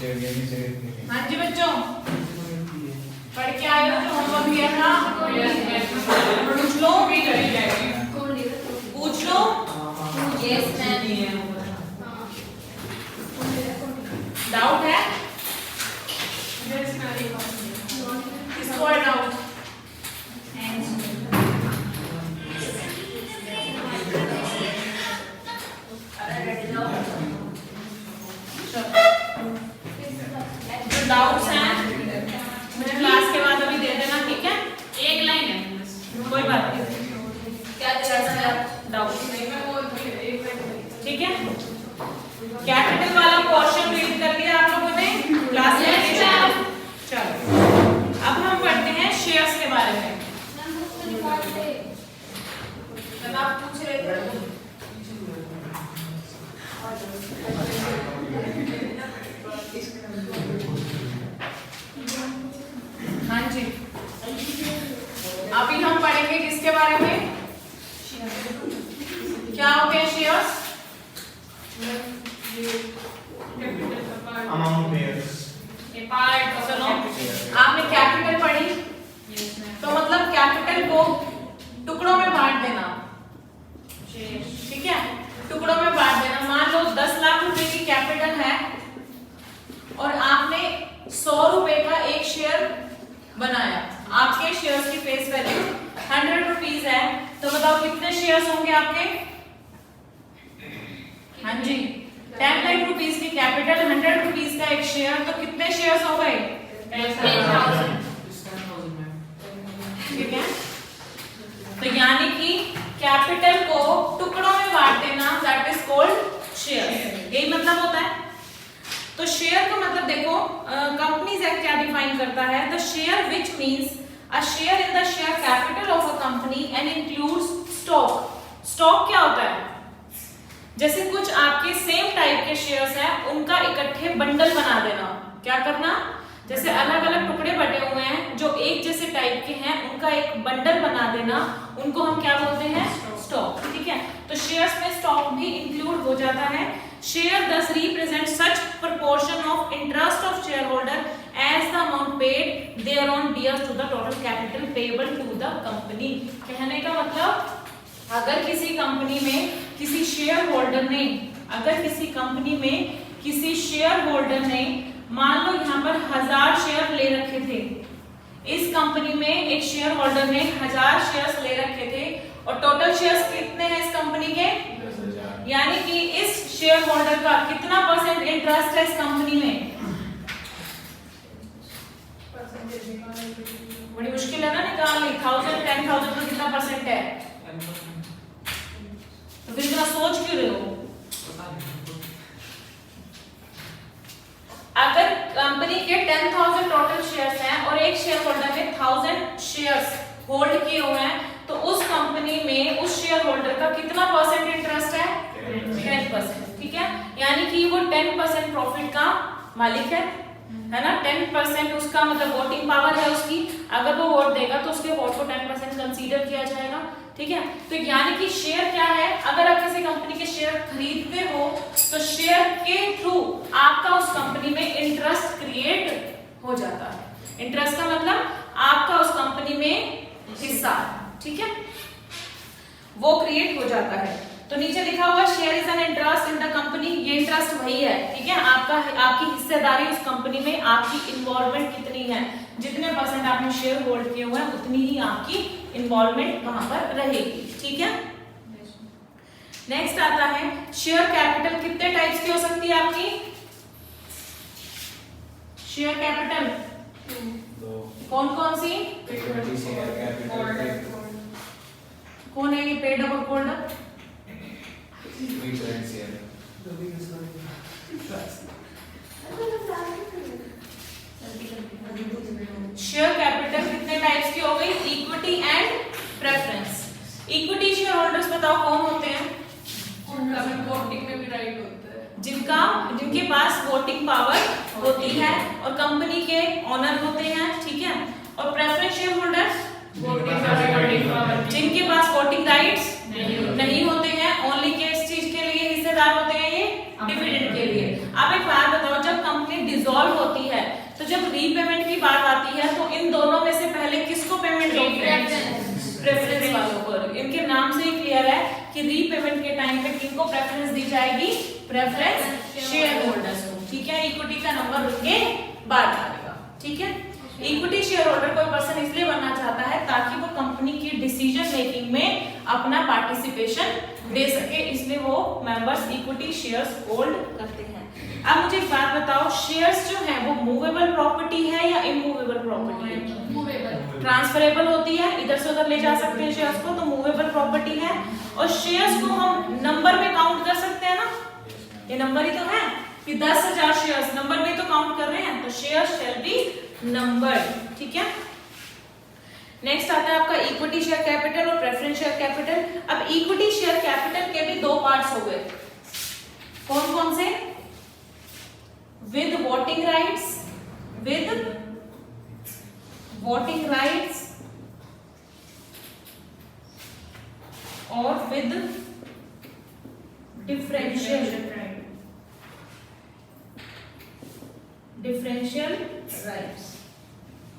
हाँ जी बच्चों, पढ़ के आए हो जो होमवर्क दिया था? पूछ लो, पूछ लो। Yes ma'am. डाउट है? किसको है डाउट? जो डाउट्स हैं मुझे क्लास के बाद अभी दे देना, ठीक है? एक लाइन है, कोई बात नहीं। क्या डाउट? ठीक है, कैपिटल वाला पोर्शन रीड कर लिया आप लोगों ने क्लास में? चलो अब हम पढ़ते हैं शेयर्स के बारे में। आप पूछ रहे थे हाँ जी, अभी हम पढ़ेंगे किसके बारे में? क्या हो गया शेयर्स? सुनो, आपने कैपिटल पढ़ी तो मतलब कैपिटल को टुकड़ों में बांट देना, ठीक है? टुकड़ों में बांट देना। मान लो 10 लाख रुपए की कैपिटल है और आपने 100 रुपए का एक शेयर बनाया। आपके शेयर्स की फेस वैल्यू 100 रुपीज है, तो बताओ कितने शेयर्स होंगे आपके? हाँ जी, 10 लाख रुपीज की कैपिटल, 100 रुपीज का एक शेयर, तो कितने शेयर्स हो गए? 10,000। ठीक है, तो यानी कि कैपिटल को टुकड़ों में बांट देना, दैट इज कॉल्ड शेयर। यही मतलब होता है। तो शेयर का मतलब देखो, कंपनीज एक्ट क्या डिफाइन करता है? The share which means a share in the share capital of a company and includes stock. Stock क्या होता है? जैसे कुछ आपके सेम टाइप के शेयर्स हैं, उनका इकट्ठे बंडल बना देना। क्या करना? जैसे अलग अलग टुकड़े बटे हुए हैं जो एक जैसे टाइप के हैं, उनका एक बंडल बना देना, उनको हम क्या बोलते हैं? स्टॉक। ठीक है, तो शेयर्स में स्टॉक भी इंक्लूड हो जाता है। Share thus represent such proportion of interest of shareholder as the amount paid thereon bears to the total capital payable to the company। कहने का मतलब, अगर किसी कंपनी में किसी शेयर होल्डर ने, किसी शेयर होल्डर ने मान लो यहाँ पर 1000 शेयर ले रखे थे, इस कंपनी में एक शेयर होल्डर ने 1000 शेयर्स ले रखे थे और टोटल शेयर्स कितने हैं इस कंपनी के? 10,000। यानी कि इस शेयर होल्डर का कितना % इंटरेस्ट है इस कंपनी में? बड़ी मुश्किल है ना निकालनी। 1000 10,000 का कितना % है? तो फिर इतना सोच क्यों रहे हो? अगर कंपनी के 10,000 टोटल शेयर्स हैं और एक शेयर होल्डर ने 1000 शेयर्स होल्ड किए हुए हैं, तो उस कंपनी में उस शेयर होल्डर का कितना % इंटरेस्ट है? 10%। ठीक है, यानी कि वो 10% प्रॉफिट का मालिक है ना? 10% उसका मतलब वोटिंग पावर है उसकी। अगर वो वोट देगा तो उसके वोट को 10% कंसीडर किया जाएगा। ठीक है, तो यानी कि शेयर क्या है? अगर आप किसी कंपनी के शेयर खरीदते हो तो शेयर के थ्रू आपका उस कंपनी में इंटरेस्ट क्रिएट हो जाता है। इंटरेस्ट का मतलब आपका उस कंपनी में हिस्सा, ठीक है, वो क्रिएट हो जाता है। तो नीचे लिखा हुआ share is an interest in the company. ये इंटरेस्ट वही है, ठीक है, आपकी हिस्सेदारी उस कंपनी में, आपकी इन्वॉल्वमेंट कितनी है, जितने % आपने शेयर होल्ड किए हुए हैं उतनी ही आपकी इन्वॉल्वमेंट वहां पर रहेगी। ठीक है, नेक्स्ट आता है शेयर कैपिटल। कितने टाइप्स की हो सकती है आपकी शेयर कैपिटल? कौन कौन सी? कौन है ये पेड अप और कोल्ड अप? शेयर कैपिटल कितने टाइप्स की हो गई? Equity and preference. Equity share holders बताओ कौन होते हैं? वोटिंग में भी राइट होता है, जिनके पास वोटिंग पावर होती है और कंपनी के ओनर होते हैं। ठीक है, और प्रेफरेंस शेयर होल्डर्स जिनके पास वोटिंग राइट्स नहीं होते हैं, ओनली किस चीज के लिए हिस्सेदार होते हैं? ये डिविडेंड के लिए। अब एक बात बताओ, जब कंपनी डिसॉल्व होती है तो जब रीपेमेंट की बात आती है तो इन दोनों में से पहले किसको पेमेंट होगी? प्रेफरेंस वालों को। इनके नाम से ही क्लियर है कि रीपेमेंट के टाइम पे किनको प्रेफरेंस दी जाएगी? प्रेफरेंस शेयर होल्डर्स को। ठीक है, इक्विटी का नंबर उनके बाद आएगा। ठीक है, इक्विटी शेयर होल्डर कोई पर्सन इसलिए बनना चाहता है ताकि वो कंपनी की डिसीजन मेकिंग में अपना पार्टिसिपेशन दे सके, इसलिए वो मेंबर्स इक्विटी शेयर्स होल्ड करते हैं। अब मुझे एक बात बताओ, शेयर्स जो है वो मूवेबल प्रॉपर्टी है या इमूवेबल प्रॉपर्टी है? मूवेबल। ट्रांसफरेबल होती है, इधर से उधर ले जा सकते हैं शेयर्स को, तो मूवेबल प्रॉपर्टी है। और शेयर्स को हम नंबर में काउंट कर सकते हैं ना, ये नंबर ही तो है कि 10,000 शेयर्स नंबर में तो काउंट कर रहे हैं, तो शेयर्स शैल बी नंबर्ड। ठीक है, नेक्स्ट आता है आपका इक्विटी शेयर कैपिटल और प्रेफरेंस शेयर कैपिटल। अब इक्विटी शेयर कैपिटल के भी दो पार्ट्स हो गए, कौन कौन से? With voting rights, with voting rights और विद डिफरेंशियल राइट्स।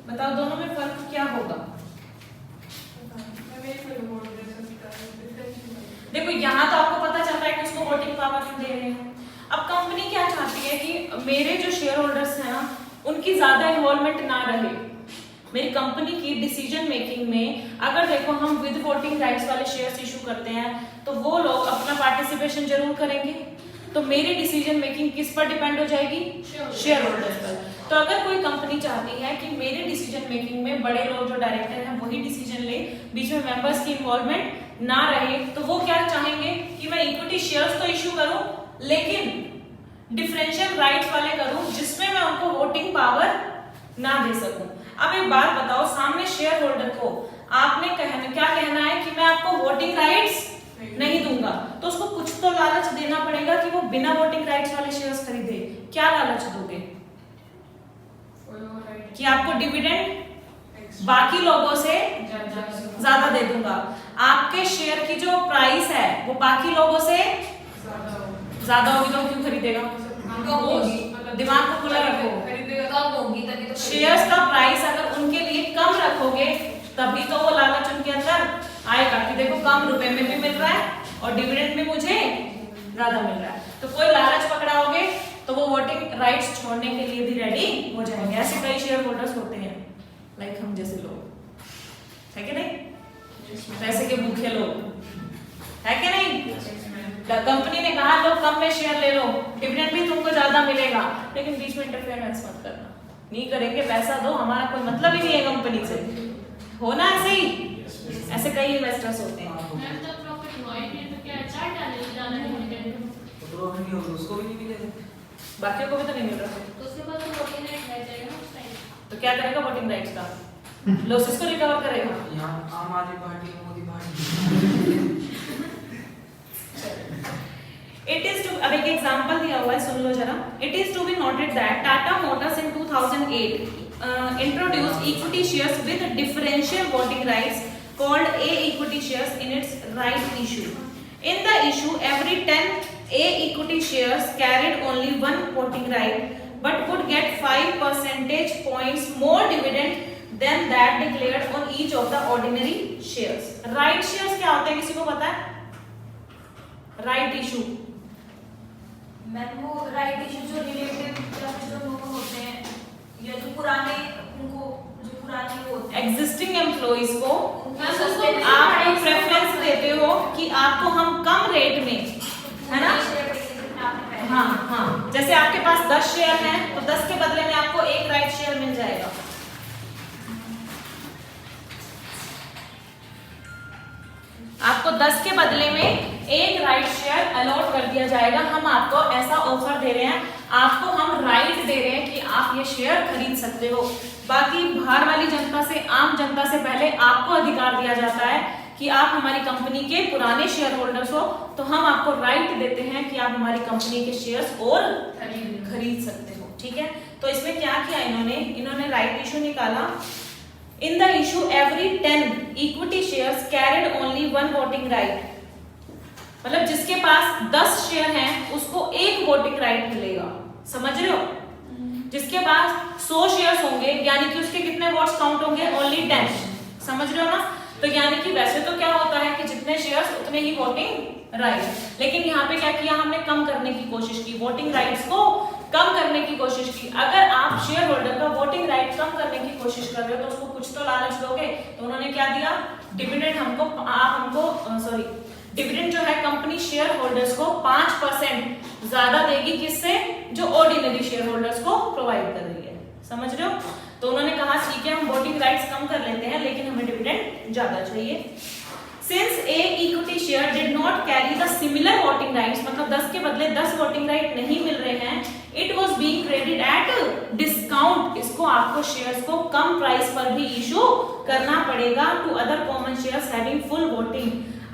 बताओ दोनों में फर्क क्या होगा? देखो यहाँ तो आपको पता चल रहा है कि उसको वोटिंग पावर क्यों दे रहे हैं। अब कंपनी क्या चाहती है कि मेरे जो शेयर होल्डर्स हैं ना, उनकी ज्यादा इन्वॉल्वमेंट ना रहे मेरी कंपनी की डिसीजन मेकिंग में। अगर देखो हम विद वोटिंग राइट्स वाले शेयर्स इशू करते हैं तो वो लोग अपना पार्टिसिपेशन जरूर करेंगे, तो मेरी डिसीजन मेकिंग किस पर डिपेंड हो जाएगी? शेयर होल्डर्स पर। तो अगर कोई कंपनी चाहती है कि मेरे डिसीजन मेकिंग में बड़े लोग जो डायरेक्टर हैं वही डिसीजन ले, बीच में मेंबर्स की इन्वॉल्वमेंट ना रहे, तो वो क्या चाहेंगे कि मैं इक्विटी शेयर्स तो इशू करूं लेकिन डिफरेंशियल राइट्स वाले करूं जिसमें मैं उनको वोटिंग पावर ना दे सकूं। अब एक बात बताओ, सामने शेयर होल्डर को आपने क्या कहना है कि मैं आपको वोटिंग राइट्स नहीं दूंगा, तो उसको कुछ तो लालच देना पड़ेगा कि वो बिना वोटिंग राइट्स वाले शेयर्स खरीदे। क्या लालच दोगे? कि आपको डिविडेंड बाकी लोगों से ज्यादा दे दूंगा, आपके शेयर की जो प्राइस है वो बाकी लोगों से ज्यादा होगी, तो क्यों खरीदेगा? दिमाग को खुला रखो, कम होगी तभी तो। शेयर्स का प्राइस अगर उनके लिए कम रखोगे तभी तो वो लालच उनके अंदर आएगा कि देखो कम रुपए में भी मिल रहा है और डिविडेंड भी मुझे ज्यादा मिल रहा है। तो कोई लालच पकड़ाओगे तो वो वोटिंग राइट्स छोड़ने के लिए भी रेडी हो जाएंगे। ऐसे कई शेयर होल्डर्स होते हैं, लाइक हम जैसे लोग, है कि नहीं? पैसे के भूखे लोग, है कि नहीं? कंपनी ने कहा लो कम में शेयर ले लो, डिविडेंड भी तुमको ज्यादा मिलेगा, लेकिन बीच में इंटरफेरेंस मत करना, नहीं करेंगे, पैसा दो, हमारा कोई मतलब ही नहीं है कंपनी से। होना ऐसे ही, ऐसे कई इन्वेस्टर्स होते हैं। उसको भी नहीं मिलेगा, बाकियों को भी तो नहीं मिल रहा, तो क्या करेगा वोटिंग राइट्स का? लॉसेस को रिकवर करेगा। यहाँ आम आदमी party, Modi party. It is to, अब एक एग्जांपल दिया हुआ है, सुन लो जरा। It is to be noted that Tata Motors in 2008 introduced equity shares with differential voting rights called A equity shares in its right issue. In the issue, every 10 A equity shares carried only one voting right, but would get 5 percentage points more dividend than that declared on each of the ordinary shares. Right shares क्या होते हैं, किसी को पता है? Right issue वो right issue जो related जो लोग होते हैं या जो पुराने उनको जो पुराने होते हैं एग्जिस्टिंग एम्प्लॉइज को आप प्रेफरेंस देते हो कि आपको हम कम रेट में, है ना? हाँ हाँ, जैसे आपके पास 10 शेयर हैं तो 10 के बदले में आपको एक राइट शेयर मिल जाएगा। आपको 10 के बदले में एक राइट शेयर अलॉट कर दिया जाएगा। हम आपको ऐसा ऑफर दे रहे हैं, आपको हम राइट दे रहे हैं कि आप ये शेयर खरीद सकते हो। बाकी बाहर वाली जनता से, आम जनता से पहले आपको अधिकार दिया जाता है कि आप हमारी कंपनी के पुराने शेयर होल्डर्स हो, तो हम आपको राइट देते हैं कि आप हमारी कंपनी के शेयर्स और खरीद सकते हो। ठीक है, तो इसमें क्या किया इन्होंने राइट इशू निकाला। In the issue, every 10 equity shares carried only one voting right. मतलब जिसके पास 10 शेयर हैं उसको एक वोटिंग राइट मिलेगा, समझ रहे हो? जिसके पास 100 शेयर्स होंगे यानी कि उसके कितने वोट्स काउंट होंगे? ओनली 10, समझ रहे हो ना? तो यानी कि वैसे तो क्या होता है कि जितने शेयर्स उतने ही वोटिंग राइट, लेकिन यहाँ पे क्या किया हमने? कम करने की कोशिश की, वोटिंग राइट्स को कम करने की कोशिश की। अगर आप शेयर होल्डर का वोटिंग राइट कम करने की कोशिश कर रहे हो तो उसको कुछ तो लालच दोगे। तो उन्होंने क्या दिया? डिविडेंड डिविडेंड जो है कंपनी शेयर होल्डर्स को 5% ज्यादा देगी, किससे? जो ऑर्डिनरी शेयर होल्डर्स को प्रोवाइड कर रही है, समझ रहे हो? तो उन्होंने कहा ठीक है हम वोटिंग राइट्स कम कर लेते हैं लेकिन हमें डिविडेंड ज्यादा चाहिए। Since a equity share did not carry the similar voting rights, मतलब 10 के बदले 10 वोटिंग राइट नहीं मिल रहे हैं, it was being traded at discount, इसको आपको शेयर्स को कम प्राइस पर भी इशू करना पड़ेगा to other common shares having full voting.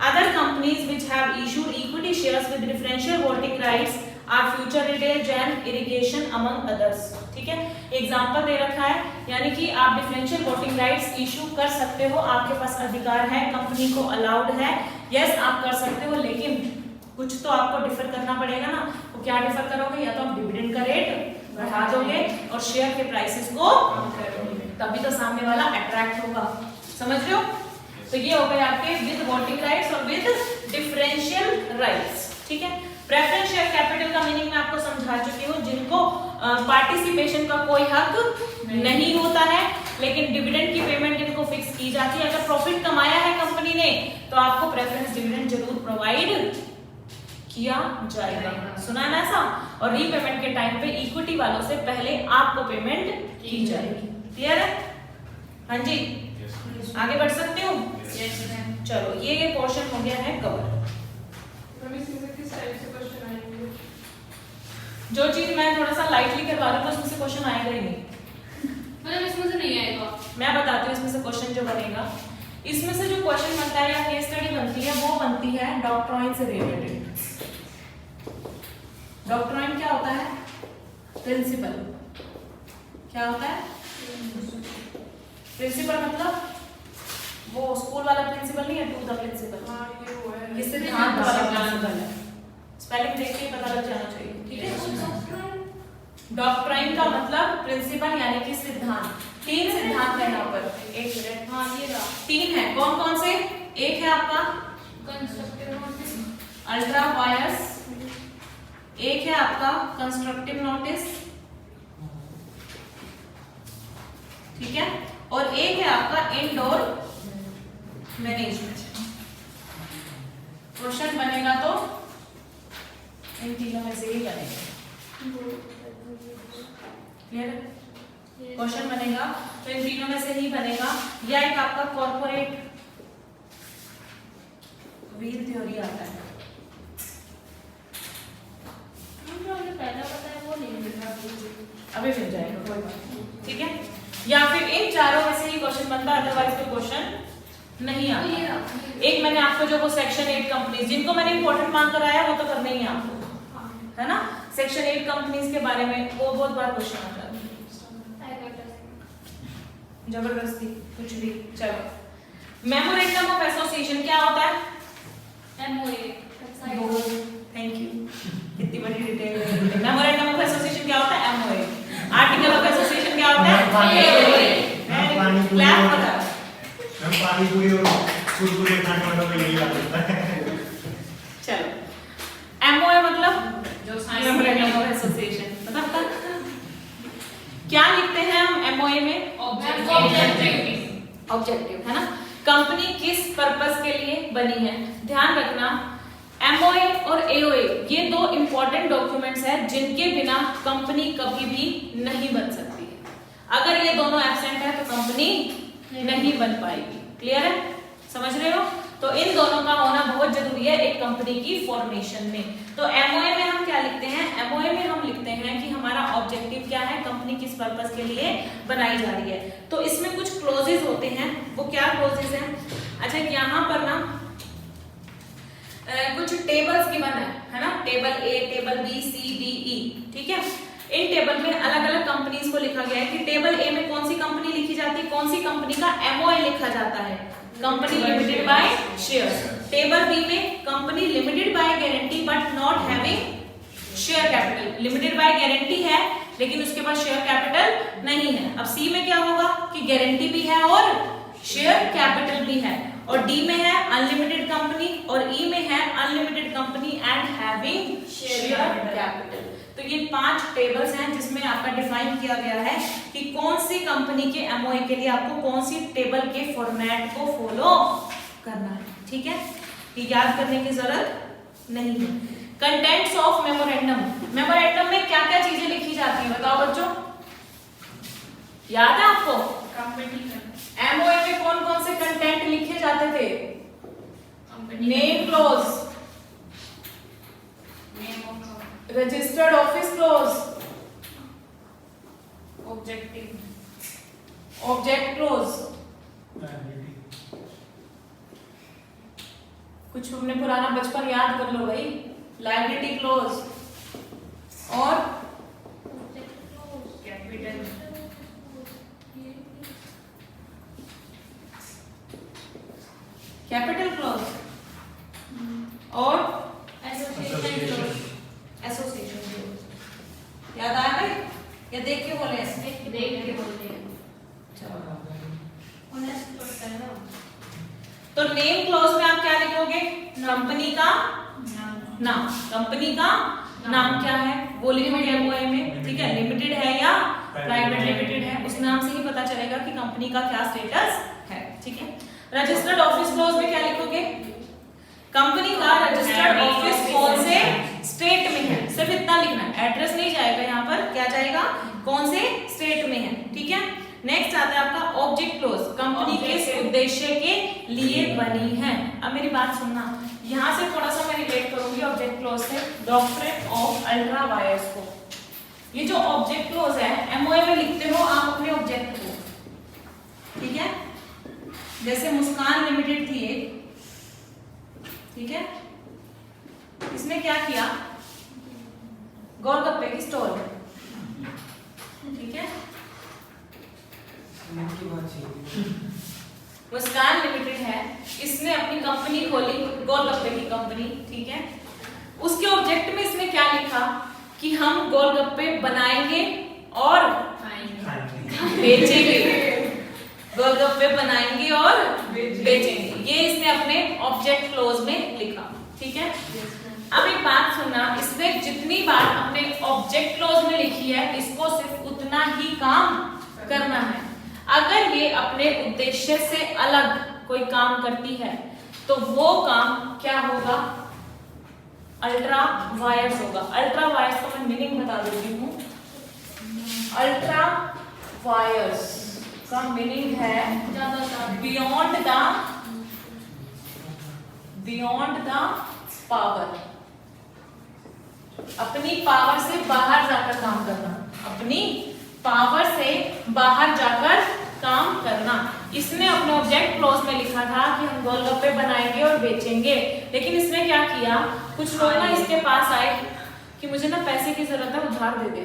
Other companies which have issued equity shares with differential voting rights are Future Retail, Jain Irrigation among others. ठीक है, example दे रखा है, यानी कि आप डिफरेंशियल वोटिंग राइट्स इशू कर सकते हो, आपके पास अधिकार है, कंपनी को अलाउड है, यस आप कर सकते हो, लेकिन कुछ तो आपको डिफर करना पड़ेगा ना। तो क्या डिफर करोगे? या तो आप डिविडेंड का रेट बढ़ा दोगे और शेयर के प्राइसेस को कम कर दोगे, तभी तो सामने वाला अट्रैक्ट होगा, समझ रहे हो? तो ये हो गए आपके विद वोटिंग राइट्स और विद डिफरेंशियल राइट्स, ठीक है। प्रेफरेंस शेयर कैपिटल का मीनिंग मैं आपको समझा चुकी हूँ, जिनको पार्टिसिपेशन का कोई हक नहीं होता है, लेकिन डिविडेंड की पेमेंट इनको फिक्स की जाती है। अगर प्रॉफिट कमाया है कंपनी ने तो आपको प्रेफरेंस डिविडेंड जरूर प्रोवाइड किया जाएगा, सुना है ना ऐसा? और रीपेमेंट के टाइम पे इक्विटी वालों से पहले आपको पेमेंट की जाएगी, क्लियर है? हाँ जी, आगे बढ़ सकते हो? चलो ये पोर्शन हो गया है कवर। जो चीज मैं थोड़ा सा लाइटली करवा रही हूँ उसमें से क्वेश्चन आएगा ही नहीं, मतलब इसमें से नहीं आएगा। मैं बताती हूँ इसमें से क्वेश्चन जो बनेगा। इसमें से जो क्वेश्चन बनता है या केस स्टडी बनती है वो बनती है डॉक्ट्राइन से रिलेटेड। डॉक्ट्राइन क्या होता है? प्रिंसिपल। क्या होता है? प्रिंसिपल मतलब वो स्कूल वाला प्रिंसिपल नहीं है, टू द प्रिंसिपल, ये सिद्धांत वाला प्रिंसिपल है। स्पेलिंग देख के पता लग जाना चाहिए, ठीक है? डॉक्ट्राइन का मतलब प्रिंसिपल यानी कि सिद्धांत। 3 सिद्धांत है यहाँ पर, एक मिनट, हाँ ये 3 है। कौन कौन से? एक है आपका अल्ट्रा वायर्स, एक है आपका कंस्ट्रक्टिव नोटिस, ठीक है, और एक है आपका इनडोर मैनेजमेंट। क्वेश्चन बनेगा तो इन तीनों में से ही बनेगा, क्लियर? क्वेश्चन बनेगा तो इन तीनों में से ही बनेगा, या एक आपका कॉर्पोरेट व्हील थ्योरी आता है, पहला पता है वो नहीं मिल रहा, अभी मिल जाएगा कोई बात नहीं, ठीक है? या फिर इन चारों में से ही क्वेश्चन बनता है, अदरवाइज तो क्वेश्चन नहीं आता। एक मैंने आपको जो वो सेक्शन 8 कंपनीज जिनको मैंने इंपॉर्टेंट मान कराया वो तो करना ही है आपको, है ना? सेक्शन 8 कंपनीज के बारे में वो बहुत बार क्वेश्चन आता है, जबरदस्ती कुछ भी। चलो मेमोरेंडम ऑफ एसोसिएशन क्या होता है? एमओए। थैंक यू, इतनी बड़ी डिटेल है। मेमोरेंडम ऑफ एसोसिएशन क्या होता है? एमओए। आर्टिकल ऑफ एसोसिएशन क्या होता है? एओए। क्लैप बता। हम पानी पूरी और कुरकुरे खाने वालों में यही आता है। चलो एमओए मतलब जो मेमोरेंडम ऑफ एसोसिएशन, पता क्या लिखते हैं हम एमओए में? ऑब्जेक्टिव, है ना? कंपनी किस पर्पस के लिए बनी है? ध्यान रखना एमओए और एओए ये 2 इंपॉर्टेंट डॉक्यूमेंट्स हैं जिनके बिना कंपनी कभी भी नहीं बन सकती है। अगर ये दोनों एब्सेंट है तो कंपनी नहीं बन पाएगी, क्लियर है? समझ रहे हो? तो इन दोनों का होना बहुत जरूरी है एक कंपनी की फॉर्मेशन में। तो एमओए में हम क्या लिखते हैं? एमओए में हम लिखते हैं कि हमारा ऑब्जेक्टिव क्या है, कंपनी किस पर्पस के लिए बनाई जा रही है। तो इसमें कुछ क्लोजेस होते हैं, वो क्या क्लोजेस हैं? अच्छा यहाँ पर ना कुछ टेबल्स गिवन है ना? टेबल ए, टेबल बी, सी, डी, ई, ठीक है? इन टेबल में अलग अलग कंपनीज को लिखा गया है कि टेबल ए में कौन सी कंपनी लिखी जाती है, कौन सी कंपनी का एमओए लिखा जाता है, company limited by shares. Table B में company limited by guarantee but not having share capital, limited by guarantee है लेकिन उसके पास शेयर कैपिटल नहीं है। अब सी में क्या होगा कि गारंटी भी है और शेयर कैपिटल भी है, और डी में है अनलिमिटेड कंपनी, और ई में है unlimited company and having share capital. तो ये 5 टेबल्स हैं जिसमें आपका डिफाइन किया गया है कि कौन सी कंपनी के एमओए के लिए आपको कौन सी टेबल के फॉर्मेट को फॉलो करना है। ठीक है, ये याद करने की जरूरत नहीं है। कंटेंट्स ऑफ मेमोरेंडम, मेमोरेंडम में क्या क्या चीजें लिखी जाती है बताओ बच्चों, याद है आपको? एमओए में कौन कौन से कंटेंट लिखे जाते थे? Name close, registered office close, object close, कुछ हमने पुराना बचपन याद कर लो भाई, लायबिलिटी क्लोज और कैपिटल, कैपिटल क्लोज और एसोसिएशन क्लोज, एसोसिएशन क्लोज। याद आया भाई या देख के बोले? देख के बोलते हैं। तो नेम क्लोज में आप क्या लिखोगे? कंपनी का नाम, कंपनी का नाम क्या है वो लिखोगे एमओए में। ठीक है, लिमिटेड है या प्राइवेट लिमिटेड है, उस नाम से ही पता चलेगा कि कंपनी का क्या स्टेटस है। ठीक है, रजिस्टर्ड ऑफिस क्लोज में क्या लिखोगे? कंपनी का रजिस्टर्ड ऑफिस कौन से स्टेट में है, सिर्फ इतना लिखना है, एड्रेस नहीं जाएगा यहाँ पर, क्या जाएगा? कौन से स्टेट में है। ठीक है, नेक्स्ट आता है आपका ऑब्जेक्ट क्लोज, कंपनी किस उद्देश्य के लिए बनी है। अब मेरी बात सुनना, यहाँ से थोड़ा सा मैं रिलेट करूंगी ऑब्जेक्ट क्लोज से डॉक्ट्रिन ऑफ अल्ट्रा वायर्स को। ये जो ऑब्जेक्ट क्लोज है एमओए में लिखते हो आप अपने ऑब्जेक्ट को। ठीक है, जैसे मुस्कान लिमिटेड थी एक, ठीक है, इसने क्या किया? गोलगप्पे की स्टोर, ठीक है, मुस्कान लिमिटेड है, इसने अपनी कंपनी खोली गोलगप्पे की कंपनी। ठीक है, उसके ऑब्जेक्ट में इसने क्या लिखा कि हम गोलगप्पे बनाएंगे और बेचेंगे, गोलगप्पे बनाएंगे और बेचेंगे, ये इसने अपने ऑब्जेक्ट क्लोज में लिखा। ठीक है, अब एक बात सुनना, इसने जितनी बार अपने ऑब्जेक्ट क्लोज में लिखी है इसको सिर्फ उतना ही काम करना है। अगर ये अपने उद्देश्य से अलग कोई काम करती है तो वो काम क्या होगा? अल्ट्रा वायर्स होगा। अल्ट्रा वायर्स का मैं मीनिंग बता देती हूँ। अल्ट्रा वायर्स का मीनिंग है बियॉन्ड द पावर, अपनी पावर से बाहर जाकर काम करना, अपनी पावर से बाहर जाकर काम करना। इसने अपने ऑब्जेक्ट क्लोज में लिखा था कि हम गोलगप्पे बनाएंगे और बेचेंगे, लेकिन इसने क्या किया? कुछ लोग ना इसके पास आए कि मुझे ना पैसे की जरूरत है, उधार दे दे।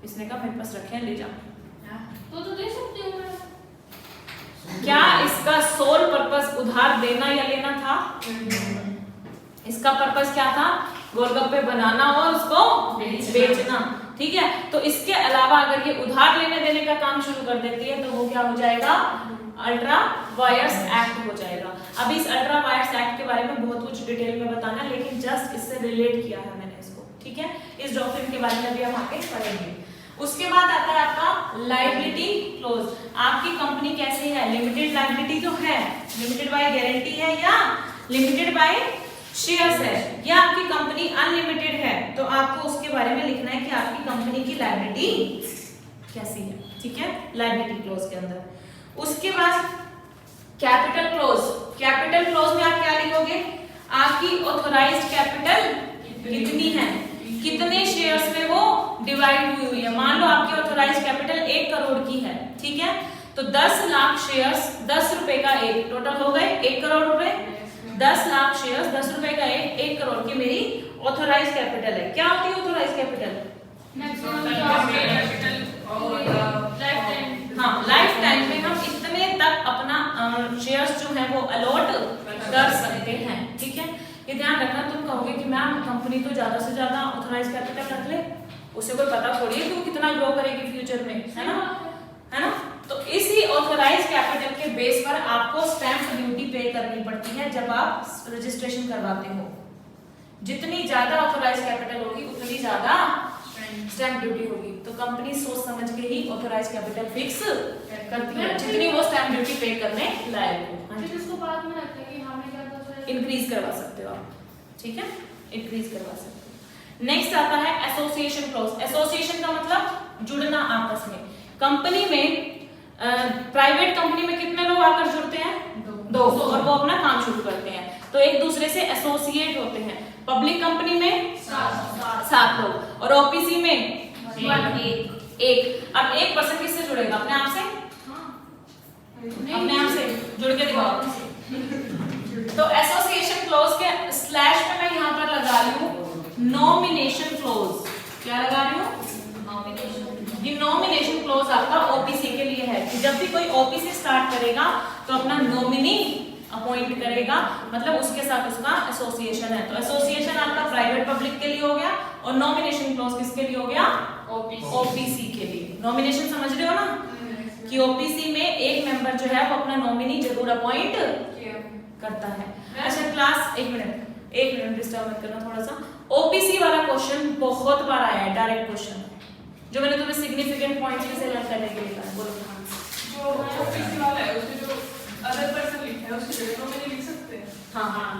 इसने कहा मेरे पास रखे हैं, ले जा। तो दे सकती हूँ मैं। क्या इसका सोल पर्पस उधार देना या लेना था? इसका पर्पस क्या था? गोलगप्पे बनाना और उसको बेचना। ठीक है, तो इसके अलावा अगर ये उधार लेने देने का काम शुरू कर देती है तो वो क्या हो जाएगा? अल्ट्रा वायर्स एक्ट हो जाएगा। अभी इस अल्ट्रा वायर्स एक्ट के बारे में बहुत कुछ डिटेल में बताना, लेकिन जस्ट इससे रिलेट किया है मैंने इसको। ठीक है, इस डॉक्ट्रिन के बारे में भी हम आगे पढ़ेंगे। उसके बाद आता है आपका लायबिलिटी क्लोज। आपकी कंपनी कैसी है? लिमिटेड लायबिलिटी तो है, लिमिटेड बाय गारंटी है या लिमिटेड बाय शेयर्स है, या आपकी कंपनी अनलिमिटेड है, तो आपको उसके बारे में लिखना है कि आपकी कंपनी की लायबिलिटी कैसी है। ठीक है, लायबिलिटी क्लोज के अंदर। उसके बाद कैपिटल क्लोज। कैपिटल क्लोज में आप क्या लिखोगे? आपकी ऑथराइज्ड कैपिटल कितनी है, कितने शेयर्स में वो डिवाइड हुई है। मान लो आपकी ऑथराइज्ड कैपिटल 1 करोड़ की है, ठीक है, तो 10 लाख शेयर्स 10 रुपए का एक, टोटल हो गए 1 करोड़ रुपए। 10 लाख शेयर्स 10 रुपए का एक, 1 करोड़ की मेरी ऑथराइज्ड कैपिटल है। क्या होती है ऑथराइज्ड कैपिटल? हाँ, लाइफ टाइम में हम इतने तक अपना शेयर्स जो है वो अलॉट कर सकते हैं। ठीक है, ये ध्यान रखना। तुम कहोगे कि मैम कंपनी तो ज्यादा से ज्यादा ऑथराइज कैपिटल रख ले, उसे कोई पता थोड़ी है कि वो कितना ग्रो करेगी फ्यूचर में, है ना। तो इसी ऑथराइज कैपिटल के बेस पर आपको स्टैंप ड्यूटी पे करनी पड़ती है जब आप रजिस्ट्रेशन करवाते हो। जितनी ज्यादा ऑथराइज कैपिटल होगी उतनी ज्यादा स्टैंप ड्यूटी होगी। तो कंपनी सोच समझ के ही ऑथराइज कैपिटल फिक्स करती है, जितनी वो स्टैंप ड्यूटी पे करने लायक हो। फिर उसको बाद में रखते हैं कि हमें क्या पता इंक्रीज करवा सकते हो आप, ठीक है, इंक्रीज करवा सकते हो। नेक्स्ट आता है एसोसिएशन क्लॉज। एसोसिएशन का मतलब जुड़ना आपस में। कंपनी में प्राइवेट कंपनी में कितने लोग आकर जुड़ते हैं? दो, और वो अपना काम शुरू करते हैं, तो एक दूसरे से एसोसिएट होते हैं। पब्लिक कंपनी में 7 लोग, और ओपीसी में एक। अब 1% किससे जुड़ेगा? अपने आप से, अपने आप से जुड़ के दिखाओ। तो एसोसिएशन क्लॉज के स्लैश में मैं यहाँ पर लगा रही हूँ नॉमिनेशन क्लॉज। क्या लगा रही हूँ? ये नॉमिनेशन क्लॉज आपका ओपीसी के लिए है कि जब भी कोई ओपीसी स्टार्ट करेगा तो अपना नॉमिनी अपॉइंट करेगा, मतलब उसके साथ उसका एसोसिएशन है। तो एसोसिएशन आपका प्राइवेट पब्लिक के लिए हो गया, और नॉमिनेशन क्लॉज किसके लिए हो गया? ओपीसी के लिए। नॉमिनेशन समझ रहे हो ना, कि ओपीसी में एक मेंबर जो है वो अपना नॉमिनी जरूर अपॉइंट करता है। अच्छा क्लास, एक मिनट डिस्टर्ब मत करना थोड़ा सा। ओपीसी वाला क्वेश्चन बहुत बार आया है, डायरेक्ट क्वेश्चन, जो मैंने तुम्हें सिग्निफिकेंट पॉइंट्स में से लर्न करने के लिए कहा। बोलो। जो ओपीसी वाला है उसमें जो अदर पर्सन लिखा है उसकी जगह मैंने लिख सकते हैं। हाँ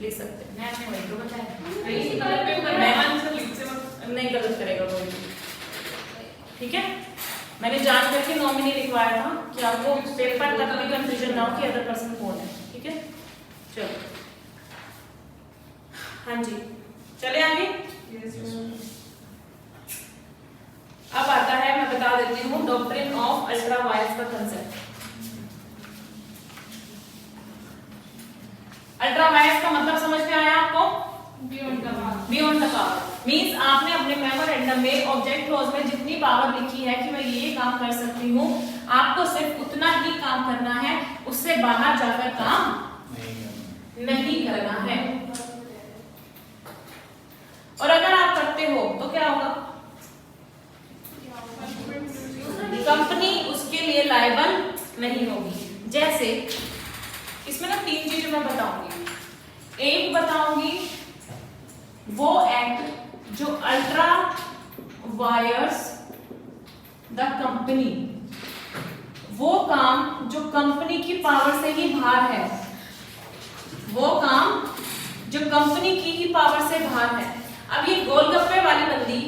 लिख सकते हैं, मैंने वही तो बताया। नहीं कलर पेपर में आंसर लिख से नहीं गलत करेगा कोई, ठीक है। मैंने जान करके नॉमिनी लिखवाया था कि आपको पेपर तक भी कंफ्यूजन ना हो कि अदर पर्सन कौन है, ठीक है। चलो हाँ जी, चले आगे। अब आता है, मैं बता देती हूँ डॉक्ट्रिन ऑफ अल्ट्रा वायर्स का कंसेप्ट। अल्ट्रा वायर्स का मतलब समझ में आया आपको? बियॉन्ड द पावर मींस आपने अपने मेमोरेंडम में ऑब्जेक्ट क्लॉज में जितनी पावर लिखी है कि मैं ये काम कर सकती हूँ, आपको सिर्फ उतना ही काम करना है, उससे बाहर जाकर काम नहीं करना है। और अगर आप करते हो तो क्या होगा? कंपनी उसके लिए लायबल नहीं होगी। जैसे इसमें ना 3 चीजें मैं बताऊंगी। एक बताऊंगी वो एक्ट जो अल्ट्रा वायर्स द कंपनी, वो काम जो कंपनी की पावर से ही बाहर है, वो काम जो कंपनी की ही पावर से बाहर है। अब ये गोलगप्पे वाली बंदी,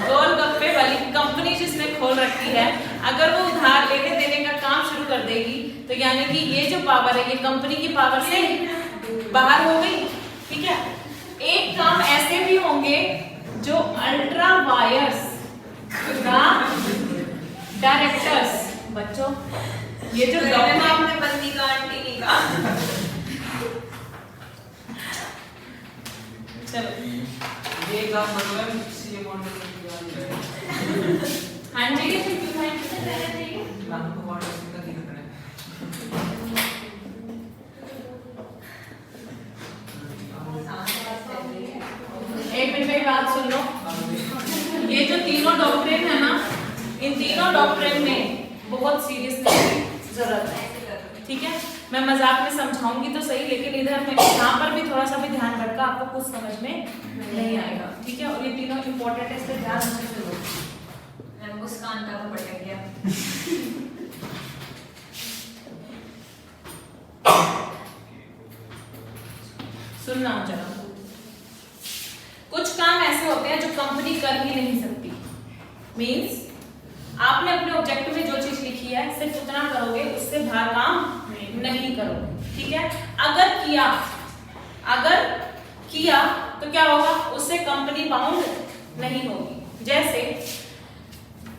गोलगप्पे वाली कंपनी जिसने खोल रखी है, अगर वो उधार लेने देने का काम शुरू कर देगी तो यानी कि ये जो पावर है ये कंपनी की पावर से बाहर हो गई, ठीक है। एक काम ऐसे भी होंगे जो अल्ट्रा वायर्स डायरेक्टर्स, बच्चों ये जो आपने बंदी का आंटी नहीं कहा। चलो ये काम मतलब सीए मॉडल में हाँ जी आपको मॉडल का दिखना है। एक मिनट मेरी बात सुन लो। ये जो तीनों डॉक्ट्रिन है ना, इन तीनों डॉक्ट्रिन में बहुत सीरियसनेस की जरूरत है, ठीक है। मैं मजाक में समझाऊंगी तो सही, लेकिन इधर मैं यहाँ पर भी थोड़ा सा भी ध्यान रखा, आपको कुछ समझ में नहीं आएगा, ठीक है। और ये तीनों इंपॉर्टेंट है, इसलिए ध्यान अच्छे से लो। मुस्कान का तो पटक गया। सुनना जरा, कुछ काम ऐसे होते हैं जो कंपनी कर ही नहीं सकती। मींस आपने अपने ऑब्जेक्टिव में जो चीज लिखी है सिर्फ उतना करोगे, उससे बाहर काम नहीं करोगे, ठीक है। अगर किया तो क्या होगा? उससे कंपनी बाउंड नहीं होगी। जैसे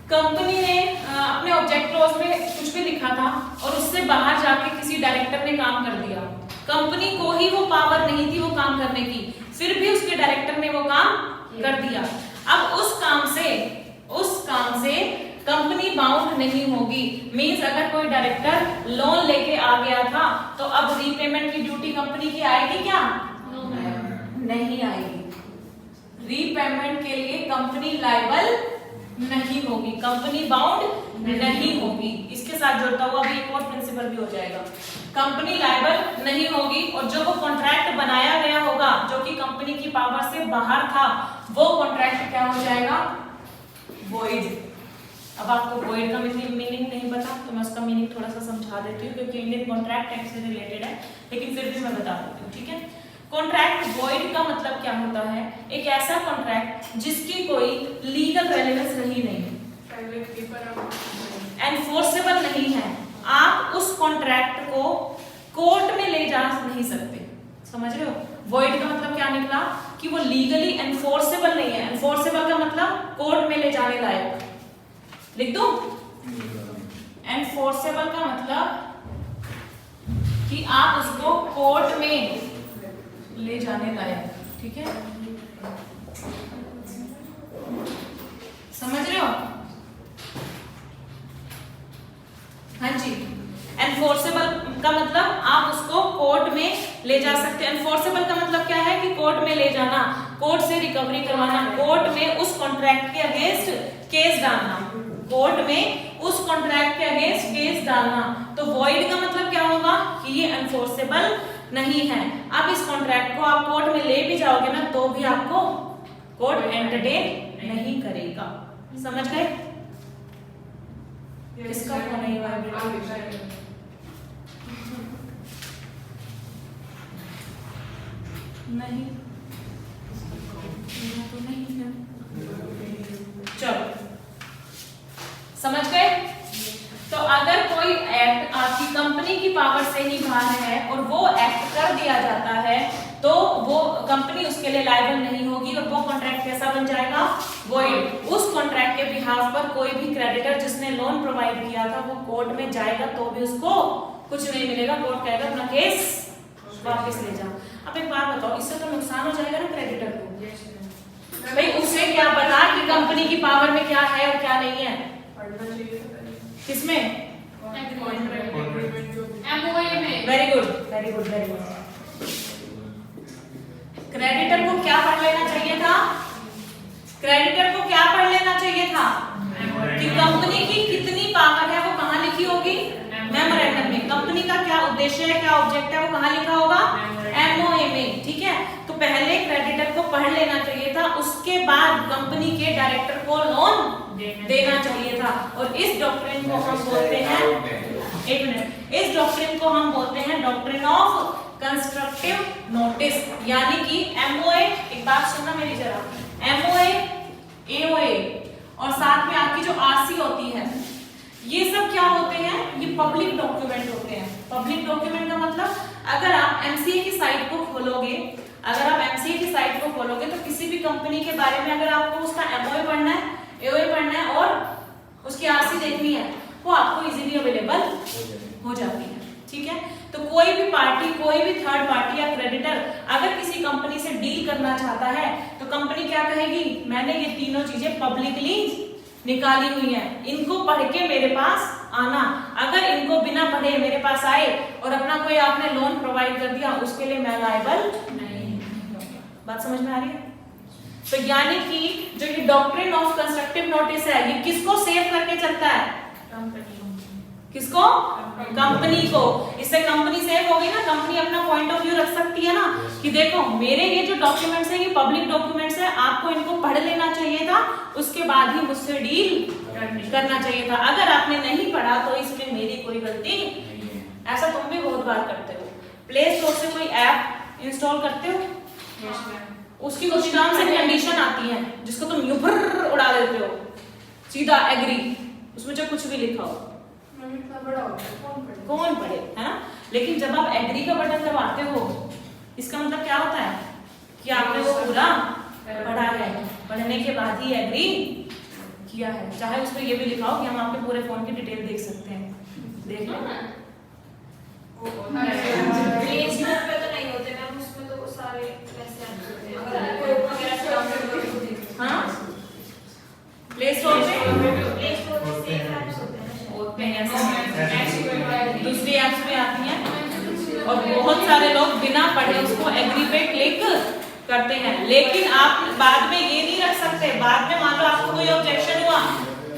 कंपनी ने अपने ऑब्जेक्ट क्लॉज में कुछ भी लिखा था और उससे बाहर जाके किसी डायरेक्टर ने काम कर दिया, कंपनी को ही वो पावर नहीं थी वो काम करने की, फिर भी उसके डायरेक्टर ने वो काम कर दिया। अब उस काम से कंपनी बाउंड नहीं होगी। मींस अगर कोई डायरेक्टर लोन लेके आ गया था तो अब रीपेमेंट की ड्यूटी कंपनी की आएगी क्या? नहीं आएगी। रीपेमेंट के लिए कंपनी लायबल नहीं होगी, कंपनी बाउंड नहीं होगी। इसके साथ जुड़ता हुआ भी एक और प्रिंसिपल भी हो जाएगा, कंपनी लायबल नहीं होगी। और जो वो कॉन्ट्रैक्ट बनाया गया होगा जो कि कंपनी की पावर से बाहर था, वो कॉन्ट्रैक्ट क्या हो जाएगा? वॉइड। अब आपको वॉइड का मीनिंग नहीं पता तो मैं उसका मीनिंग थोड़ा सा समझा देती हूँ, क्योंकि इंडियन कॉन्ट्रैक्ट एक्ट से रिलेटेड है, लेकिन फिर भी मैं बता देती हूँ, ठीक है। कॉन्ट्रैक्ट वॉइड का मतलब क्या होता है? एक ऐसा कॉन्ट्रैक्ट जिसकी कोई लीगल रेलेवेंस नहीं एनफोर्सेबल नहीं है। आप उस कॉन्ट्रैक्ट को कोर्ट में ले जा नहीं सकते, समझ रहे हो? वॉइड का मतलब क्या निकला कि वो लीगली एनफोर्सेबल नहीं है। एनफोर्सेबल का मतलब कोर्ट में ले जाने लायक। लिख दो, एनफोर्सेबल का मतलब कि आप उसको कोर्ट में ले जाने लायक, ठीक है, समझ रहे हो? हाँ जी। एनफोर्सेबल का मतलब आप उसको कोर्ट में ले जा सकते हैं। एनफोर्सेबल का मतलब क्या है कि कोर्ट में ले जाना, कोर्ट से रिकवरी करवाना, कोर्ट में उस कॉन्ट्रैक्ट के अगेंस्ट केस डालना, कोर्ट में उस कॉन्ट्रैक्ट के अगेंस्ट केस डालना। तो वॉइड का मतलब क्या होगा कि ये एनफोर्सेबल नहीं है। अब इस कॉन्ट्रैक्ट को आप कोर्ट में ले भी जाओगे ना तो भी आपको कोर्ट एंटरटेन नहीं करेगा, समझ गए? किसका फोन नहीं हुआ? नहीं तो नहीं है। चलो समझ गए? तो अगर कोई एक्ट आपकी कंपनी की पावर से ही बाहर है और वो एक्ट कर दिया जाता है तो वो कंपनी उसके लिए लायबल नहीं होगी और वो कॉन्ट्रैक्ट कैसा बन जाएगा? वॉइड। उस कॉन्ट्रैक्ट के बिहाफ पर कोई भी क्रेडिटर जिसने लोन प्रोवाइड किया था वो कोर्ट में जाएगा तो भी उसको कुछ नहीं मिलेगा। कोर्ट कहेगा अपना केस वापस ले जाओ। अब एक बात बताओ, इससे तो नुकसान हो जाएगा ना क्रेडिटर को। भाई उसे क्या पता कि कंपनी की पावर में क्या है और क्या नहीं है? किसमें? एमओए में। Very good, very good, very good. Creditor को क्या पढ़ लेना चाहिए था? क्रेडिटर को क्या पढ़ लेना चाहिए था कि कंपनी की कितनी पावर है वो कहाँ लिखी होगी? मेमोरेंडम में। कंपनी का क्या उद्देश्य है, क्या ऑब्जेक्ट है, वो कहाँ लिखा होगा? एमओए में, ठीक है। तो पहले क्रेडिटर को पढ़ लेना चाहिए था, उसके बाद कंपनी के डायरेक्टर को लोन देना चाहिए था। और इस डॉक्ट्रिन को हम बोलते हैं, एक मिनट, इस डॉक्ट्रिन को हम बोलते हैं डॉक्ट्रिन ऑफ कंस्ट्रक्टिव नोटिस। यानी कि एमओए, एक बात सुनना मेरी जरा, एमओए, एओए और साथ में आपकी जो आरसी होती है, ये सब क्या होते हैं? ये पब्लिक डॉक्यूमेंट होते हैं। पब्लिक डॉक्यूमेंट का मतलब अगर आप एमसीए की साइट को खोलोगे, अगर आप एमसीए की साइट को खोलोगे तो किसी भी कंपनी के बारे में अगर आपको उसका एमओए पढ़ना है, एओए पढ़ना है और उसकी आरसी देखनी है, वो आपको इजीली अवेलेबल हो जाती है, ठीक है। तो कोई भी पार्टी, कोई भी थर्ड पार्टी या क्रेडिटर अगर किसी कंपनी से डील करना चाहता है तो कंपनी क्या कहेगी? मैंने ये तीनों चीजें पब्लिकली निकाली हुई हैं, इनको पढ़ के मेरे पास आना। अगर इनको बिना पढ़े मेरे पास आए और अपना कोई आपने लोन प्रोवाइड कर दिया, उसके लिए मैं लायबल नहीं होगा। बात समझ में आ रही है? तो यानी कि जो ये डॉक्ट्रिन ऑफ कंस्ट्रक्टिव नोटिस है, ये किसको सेव करके चलता है? किसको? कंपनी को। इससे कंपनी सेव होगी ना, कंपनी अपना पॉइंट ऑफ व्यू रख सकती है ना कि देखो मेरे ये जो डॉक्यूमेंट्स है ये पब्लिक डॉक्यूमेंट्स है, आपको इनको पढ़ लेना चाहिए था, उसके बाद ही मुझसे डील करना चाहिए था। अगर आपने नहीं पढ़ा तो इसमें मेरी कोई गलती नहीं है। ऐसा तुम भी बहुत बार करते हो। प्ले स्टोर से कोई ऐप इंस्टॉल करते हो, उसकी कुछ टर्म्स एंड कंडीशन आती है जिसको तुम यूं भर उड़ा देते हो, सीधा एग्री, उसमें जो कुछ भी लिखा हो कौन पढ़े, है ना। लेकिन जब आप एग्री का बटन दबाते हो, इसका मतलब क्या होता है कि आपने वो पूरा पढ़ा है, पढ़ने के बाद ही एग्री किया है। चाहे उसमें ये भी लिखा हो कि हम आपके पूरे फोन की डिटेल देख सकते हैं, देख लो। प्ले स्टोर पे तो नहीं होते मैम, उसमें तो वो सारे वैसे आते हैं। अगर कोई वगैरह से डाउनलोड करके, हाँ प्ले स्टोर पे, प्ले स्टोर और बहुत सारे लोग बिना पढ़े उसको एग्री पे क्लिक करते हैं। लेकिन आप बाद में ये नहीं रख सकते, बाद में मान लो आपको कोई ऑब्जेक्शन हुआ,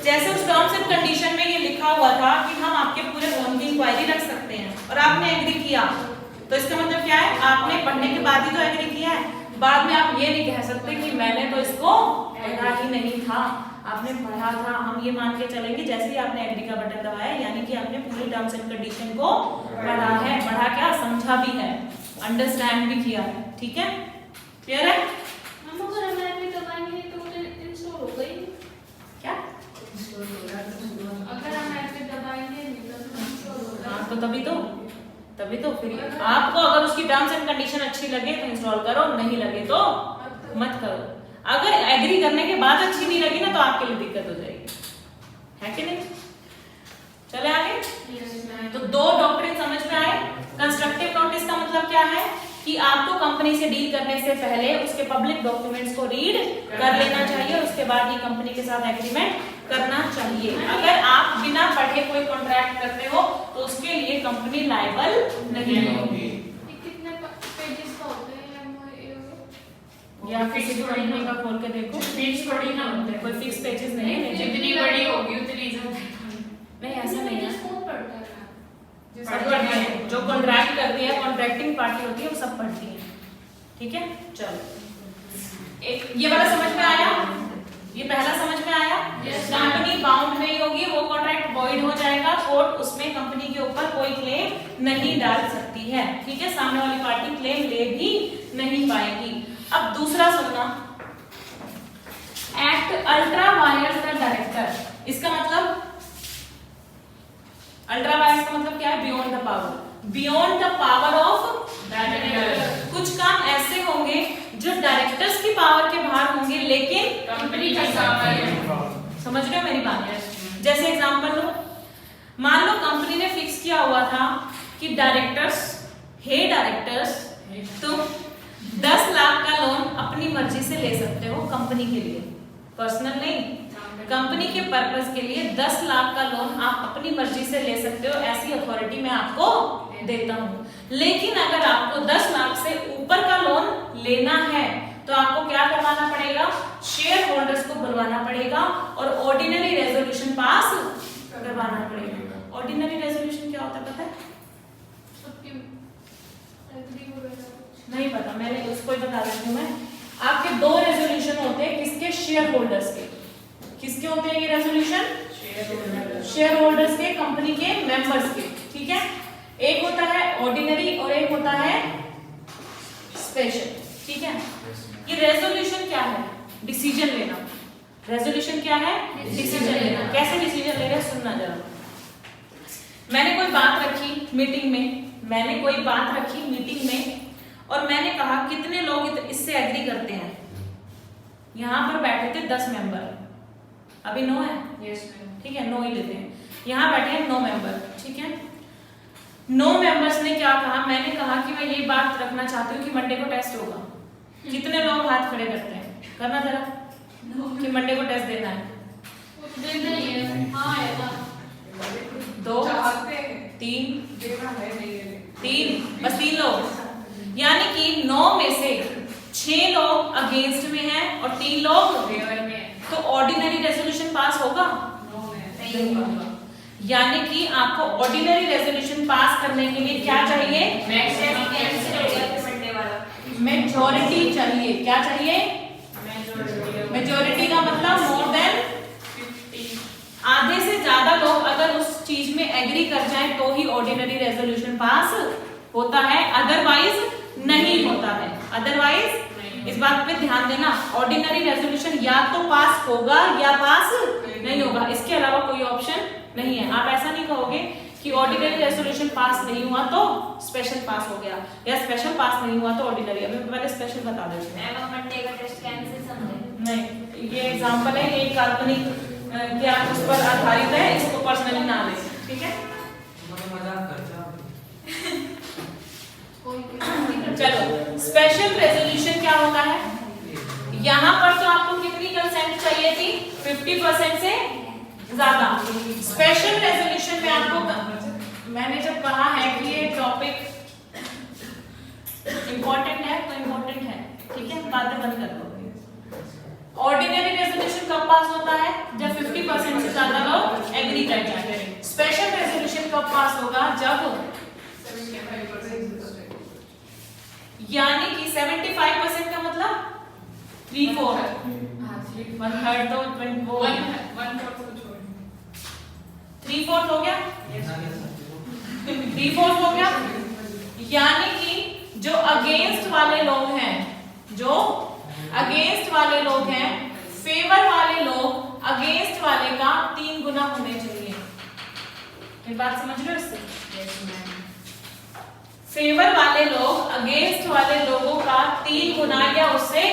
जैसे उस टर्म्स एंड कंडीशन में ये लिखा हुआ था कि हम आपके पूरे लोन की इंक्वायरी रख सकते हैं और आपने एग्री किया, तो इसका मतलब क्या है, आपने पढ़ने के बाद ही तो एग्री किया है। बाद में आप ये नहीं कह सकते कि मैंने तो इसको पढ़ा ही नहीं था, आपने पढ़ा था। हम ये मान के चलेंगे जैसे ही आपने एग्री का बटन दबाया यानी कि आपने पूरी टर्म्स एंड कंडीशन को पढ़ा है, पढ़ा क्या, समझा भी है, अंडरस्टैंड भी किया है। ठीक है, क्लियर है? हम अगर हमें भी दबाएंगे तो मुझे इंस्टॉल हो गई क्या? अगर हम ऐप पे दबाएंगे नहीं तो इंस्टॉल होगा। हाँ, तो तभी तो फिर आपको अगर उसकी टर्म्स एंड कंडीशन अच्छी लगे तो इंस्टॉल करो, नहीं लगे तो मत करो। अगर एग्री करने के बाद अच्छी नहीं लगी ना तो आपके लिए दिक्कत हो जाएगी, है कि नहीं? चले आगे। तो दो डॉक्ट्रिन समझ में आए। कंस्ट्रक्टिव नोटिस का मतलब क्या है कि आपको कंपनी से डील करने से पहले उसके पब्लिक डॉक्यूमेंट्स को रीड कर लेना चाहिए, उसके बाद ही कंपनी के साथ एग्रीमेंट करना चाहिए। अगर आप बिना पढ़े कोई कॉन्ट्रैक्ट करते हो तो उसके लिए कंपनी लायबल नहीं होगी। ये कितने पेजेस का होते हैं MOU? या किसी भी कंपनी का खोल के देखो, फिक्स थोड़ी ना होते हैं, कोई फिक्स पेजेस नहीं है। जितनी बड़ी होगी उतनी ज्यादा। नहीं, ऐसा नहीं है, कौन पढ़ता है? सब पढ़ती है। जो कॉन्ट्रैक्ट करती है, कॉन्ट्रैक्टिंग पार्टी होती है, वो सब पढ़ती है। ठीक है, चलो एक ये वाला समझ में आया, ये पहला समझ में आया। कंपनी बाउंड नहीं होगी, वो कॉन्ट्रैक्ट वॉइड हो जाएगा, कोर्ट उसमें कंपनी के ऊपर कोई क्लेम नहीं डाल सकती है। ठीक है, सामने वाली पार्टी क्लेम ले भी नहीं पाएगी। अब दूसरा सुनना, act ultra vires the director. इसका मतलब अल्ट्रा वायर्स का मतलब क्या है, beyond the power, beyond the power of director. कुछ काम ऐसे होंगे जो डायरेक्टर्स की पावर के बाहर होंगे लेकिन कंपनी का सामान है। समझ रहे हो मेरी बात? जैसे एग्जांपल लो, मान लो कंपनी ने फिक्स किया हुआ था कि डायरेक्टर्स, हे डायरेक्टर्स, तुम 10 लाख का लोन अपनी मर्जी से ले सकते हो कंपनी के लिए, पर्सनल नहीं, कंपनी के पर्पस के लिए 10 लाख का लोन आप अपनी मर्जी से ले सकते हो, ऐसी अथॉरिटी मैं आपको देता हूँ। लेकिन अगर आपको 10 लाख से ऊपर का लोन लेना है तो आपको क्या करवाना पड़ेगा, शेयर होल्डर्स को बुलवाना पड़ेगा और ऑर्डिनरी रेजोल्यूशन पास करवाना पड़ेगा। ऑर्डिनरी रेजोल्यूशन क्या होता है पता है? सबकी एग्री वगैरह नहीं पता, मैंने उसको ही बता देती हूँ मैं। आपके 2 रेजोल्यूशन होते हैं, किसके, शेयर होल्डर्स के। किसके होते हैं ये रेजोल्यूशन? शेयर होल्डर्स के, कंपनी के मेंबर्स के। ठीक है, एक होता है ऑर्डिनरी और एक होता है स्पेशल। ठीक है, ये रेजोल्यूशन क्या है, डिसीजन लेना। रेजोल्यूशन क्या है, डिसीजन लेना। कैसे डिसीजन ले रहे हैं सुनना जरा। मैंने कोई बात रखी मीटिंग में, और मैंने कहा कितने लोग इससे एग्री करते हैं। यहाँ पर बैठे थे 10 मेंबर, अभी 9 है, ठीक है, 9 ही लेते हैं। यहाँ बैठे हैं 9 मेंबर, ठीक है। 9 मेंबर्स ने क्या कहा, मैंने कहा कि मैं ये बात रखना चाहती हूँ कि मंडे को टेस्ट होगा। कितने लोग हाथ खड़े करते हैं, करना जरा, कि मंडे को टेस्ट देना है। देना ही है। हाँ है ना, 2 चाहते हैं 3 देना है, नहीं है 3, बस 3 लोग, यानी कि 9 में से 6 लोग अगेंस्ट में हैं और 3 लोग फेवर में, तो ऑर्डिनरी रेजोल्यूशन पास होगा, नहीं होगा। यानी कि आपको ऑर्डिनरी रेजोल्यूशन पास करने के लिए क्या चाहिए, मेजॉरिटी चाहिए। क्या चाहिए, मेजॉरिटी का मतलब मोर देन 50, आधे से ज्यादा लोग अगर उस चीज में एग्री कर जाएं तो ही ऑर्डिनरी रेजोल्यूशन पास होता है, अदरवाइज नहीं होता है। अदरवाइज इस बात पे ध्यान देना, ऑर्डिनरी रेजोल्यूशन या तो पास होगा या पास नहीं होगा, इसके अलावा कोई ऑप्शन नहीं है। आप ऐसा नहीं कहोगे कि ऑर्डिनरी रेजोल्यूशन पास नहीं हुआ तो स्पेशल पास हो गया, या स्पेशल पास नहीं हुआ तो ऑर्डिनरी। अभी पहले स्पेशल बता देते हैं। मंडे का टेस्ट कैंसिल समझे नहीं, ये एग्जांपल है, ये काल्पनिक क्या उस पर आधारित है, इसको पर्सनली ना ले, ठीक है। चलो, स्पेशल रेजोल्यूशन क्या होता है, यहाँ पर तो आपको कितनी कंसेंट चाहिए थी, 50% से ज्यादा। स्पेशल रेजोल्यूशन में आपको, मैंने जब कहा है कि ये टॉपिक इंपॉर्टेंट है तो इंपॉर्टेंट है, ठीक है, बातें बंद कर दो। ऑर्डिनरी रेजोल्यूशन कब पास होता है? जब 50% से ज्यादा लोग एग्री कर जाते हैं। स्पेशल रेजोल्यूशन कब पास होगा? जब 75% यानी कि 75% का मतलब 3/4, 1/3 तो 1/4 को छोड़ 3/4 हो गया, 3/4 हो गया। यानी कि जो अगेंस्ट वाले लोग हैं, जो अगेंस्ट वाले लोग हैं, फेवर वाले लोग अगेंस्ट वाले का 3 गुना होने चाहिए। ये बात समझ रहे हो इससे? फेवर वाले लोग अगेंस्ट वाले लोगों का 3 गुना या उससे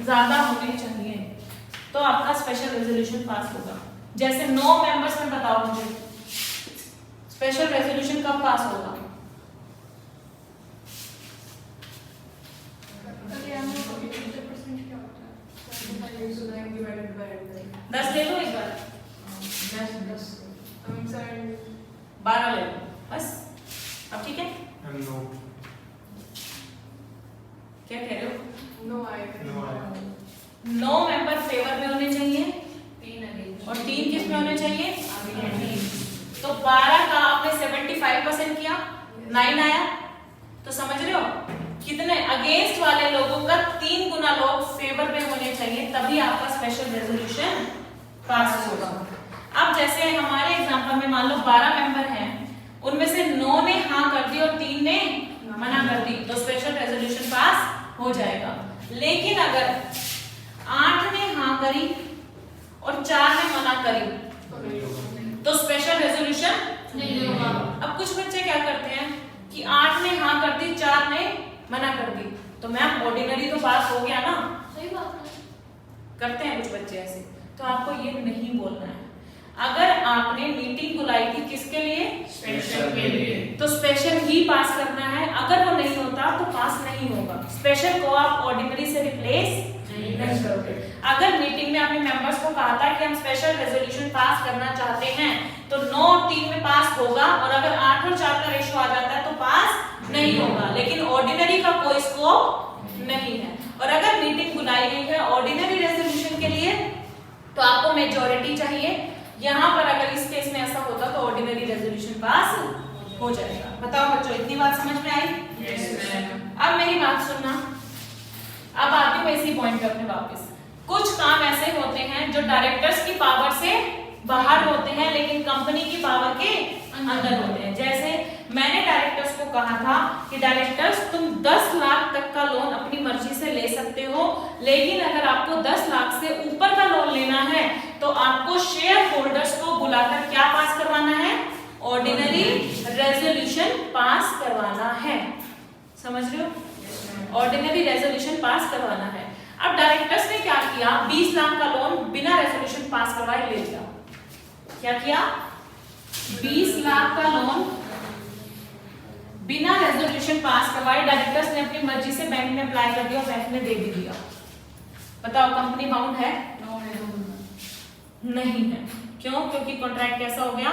ज्यादा होने चाहिए, तो आपका स्पेशल रेजोल्यूशन पास होगा। जैसे 9 मेंबर्स में बताओ मुझे स्पेशल रेजोल्यूशन कब पास होगा? डिवाइडेड बाय 10 ले लो एक बार, 12 ले लो बस। अब ठीक है, नो क्या कह रहे हो? नो 9 मेंबर फेवर में होने चाहिए और 3 किस में होने चाहिए? तो 12 का आपने 75% किया, 9 आया। तो समझ रहे हो कितने अगेंस्ट वाले लोगों का 3 गुना लोग फेवर में होने चाहिए, तभी आपका स्पेशल रेजोल्यूशन पास होगा। अब जैसे हमारे एग्जांपल में मान लो 12 मेंबर हैं, उनमें से 9 ने हाँ कर दी और 3 ने मना कर दी, तो स्पेशल रेजोल्यूशन पास हो जाएगा। लेकिन अगर 8 ने हाँ करी और 4 ने मना करी तो स्पेशल रेजोल्यूशन नहीं होगा। अब कुछ बच्चे क्या करते हैं कि 8 ने हाँ कर दी, 4 ने मना कर दी, तो मैम ऑर्डिनरी तो पास हो गया ना। सही बात है। करते हैं कुछ बच्चे ऐसे, तो आपको ये नहीं बोलना है। अगर आपने मीटिंग बुलाई थी किसके लिए? स्पेशल के लिए, तो स्पेशल ही पास करना है। अगर वो नहीं होता तो पास नहीं होगा। स्पेशल को आप ऑर्डिनरी से रिप्लेस नहीं करोगे। अगर मीटिंग में आपने मेंबर्स को कहा था कि हम स्पेशल रेजोल्यूशन पास करना चाहते हैं, तो 9 और 3 में पास होगा, और अगर 8 और 4 का रेशियो आ जाता है तो पास नहीं होगा। लेकिन ऑर्डिनरी का कोई स्कोप नहीं है। और अगर मीटिंग बुलाई गई है ऑर्डिनरी रेजोल्यूशन के लिए तो आपको मेजॉरिटी चाहिए। यहाँ पर अगर इस केस में ऐसा होता तो ऑर्डिनरी रेजोल्यूशन पास हो जाएगा। बताओ बच्चों, इतनी बात समझ में आई? अब मेरी बात सुनना, अब आती हूँ इसी पॉइंट पे अपने वापस। कुछ काम ऐसे होते हैं जो डायरेक्टर्स की पावर से बाहर होते हैं लेकिन कंपनी की पावर के अंदर होते हैं। जैसे मैंने डायरेक्टर्स को कहा था कि डायरेक्टर्स तुम 10 लाख तक का लोन अपनी मर्जी से ले सकते हो, लेकिन अगर आपको 10 लाख से ऊपर का लोन लेना है तो आपको शेयर होल्डर्स को बुलाकर क्या पास करवाना है? ऑर्डिनरी रेजोल्यूशन पास करवाना है। समझ रहे हो? ऑर्डिनरी रेजोल्यूशन पास करवाना है। अब डायरेक्टर्स ने क्या किया? 20 लाख का लोन बिना रेजोल्यूशन पास करवाए ले लिया। क्या किया? 20 लाख का लोन बिना रेजोल्यूशन पास करवाए डायरेक्टर्स ने अपनी मर्जी से बैंक में अप्लाई कर दिया और बैंक ने दे भी दिया। बताओ कंपनी बाउंड है? नहीं है। क्यों? क्योंकि कॉन्ट्रैक्ट कैसा हो गया?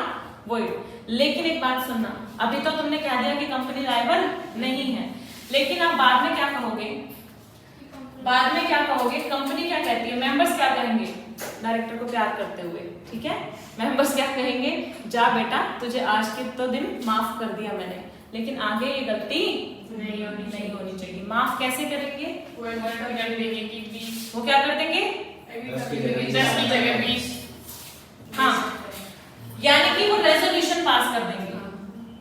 वॉइड। लेकिन एक बात सुनना, अभी तो तुमने कह दिया कि कंपनी लायबल नहीं है, लेकिन आप बाद में क्या कहोगे? बाद में क्या कहोगे? कंपनी क्या कहती है? मेंबर्स क्या कहेंगे डायरेक्टर को प्यार करते हुए? ठीक है, मेंबर्स क्या कहेंगे? जा बेटा, तुझे आज के तो दिन माफ कर दिया मैंने, लेकिन आगे ये गलती नहीं होनी चाहिए। माफ कैसे करेंगे? वो कर देंगे कि 20 वो क्या कर देंगे? 10 की जगह 20। हाँ, यानी कि वो रेजोल्यूशन पास कर देंगे।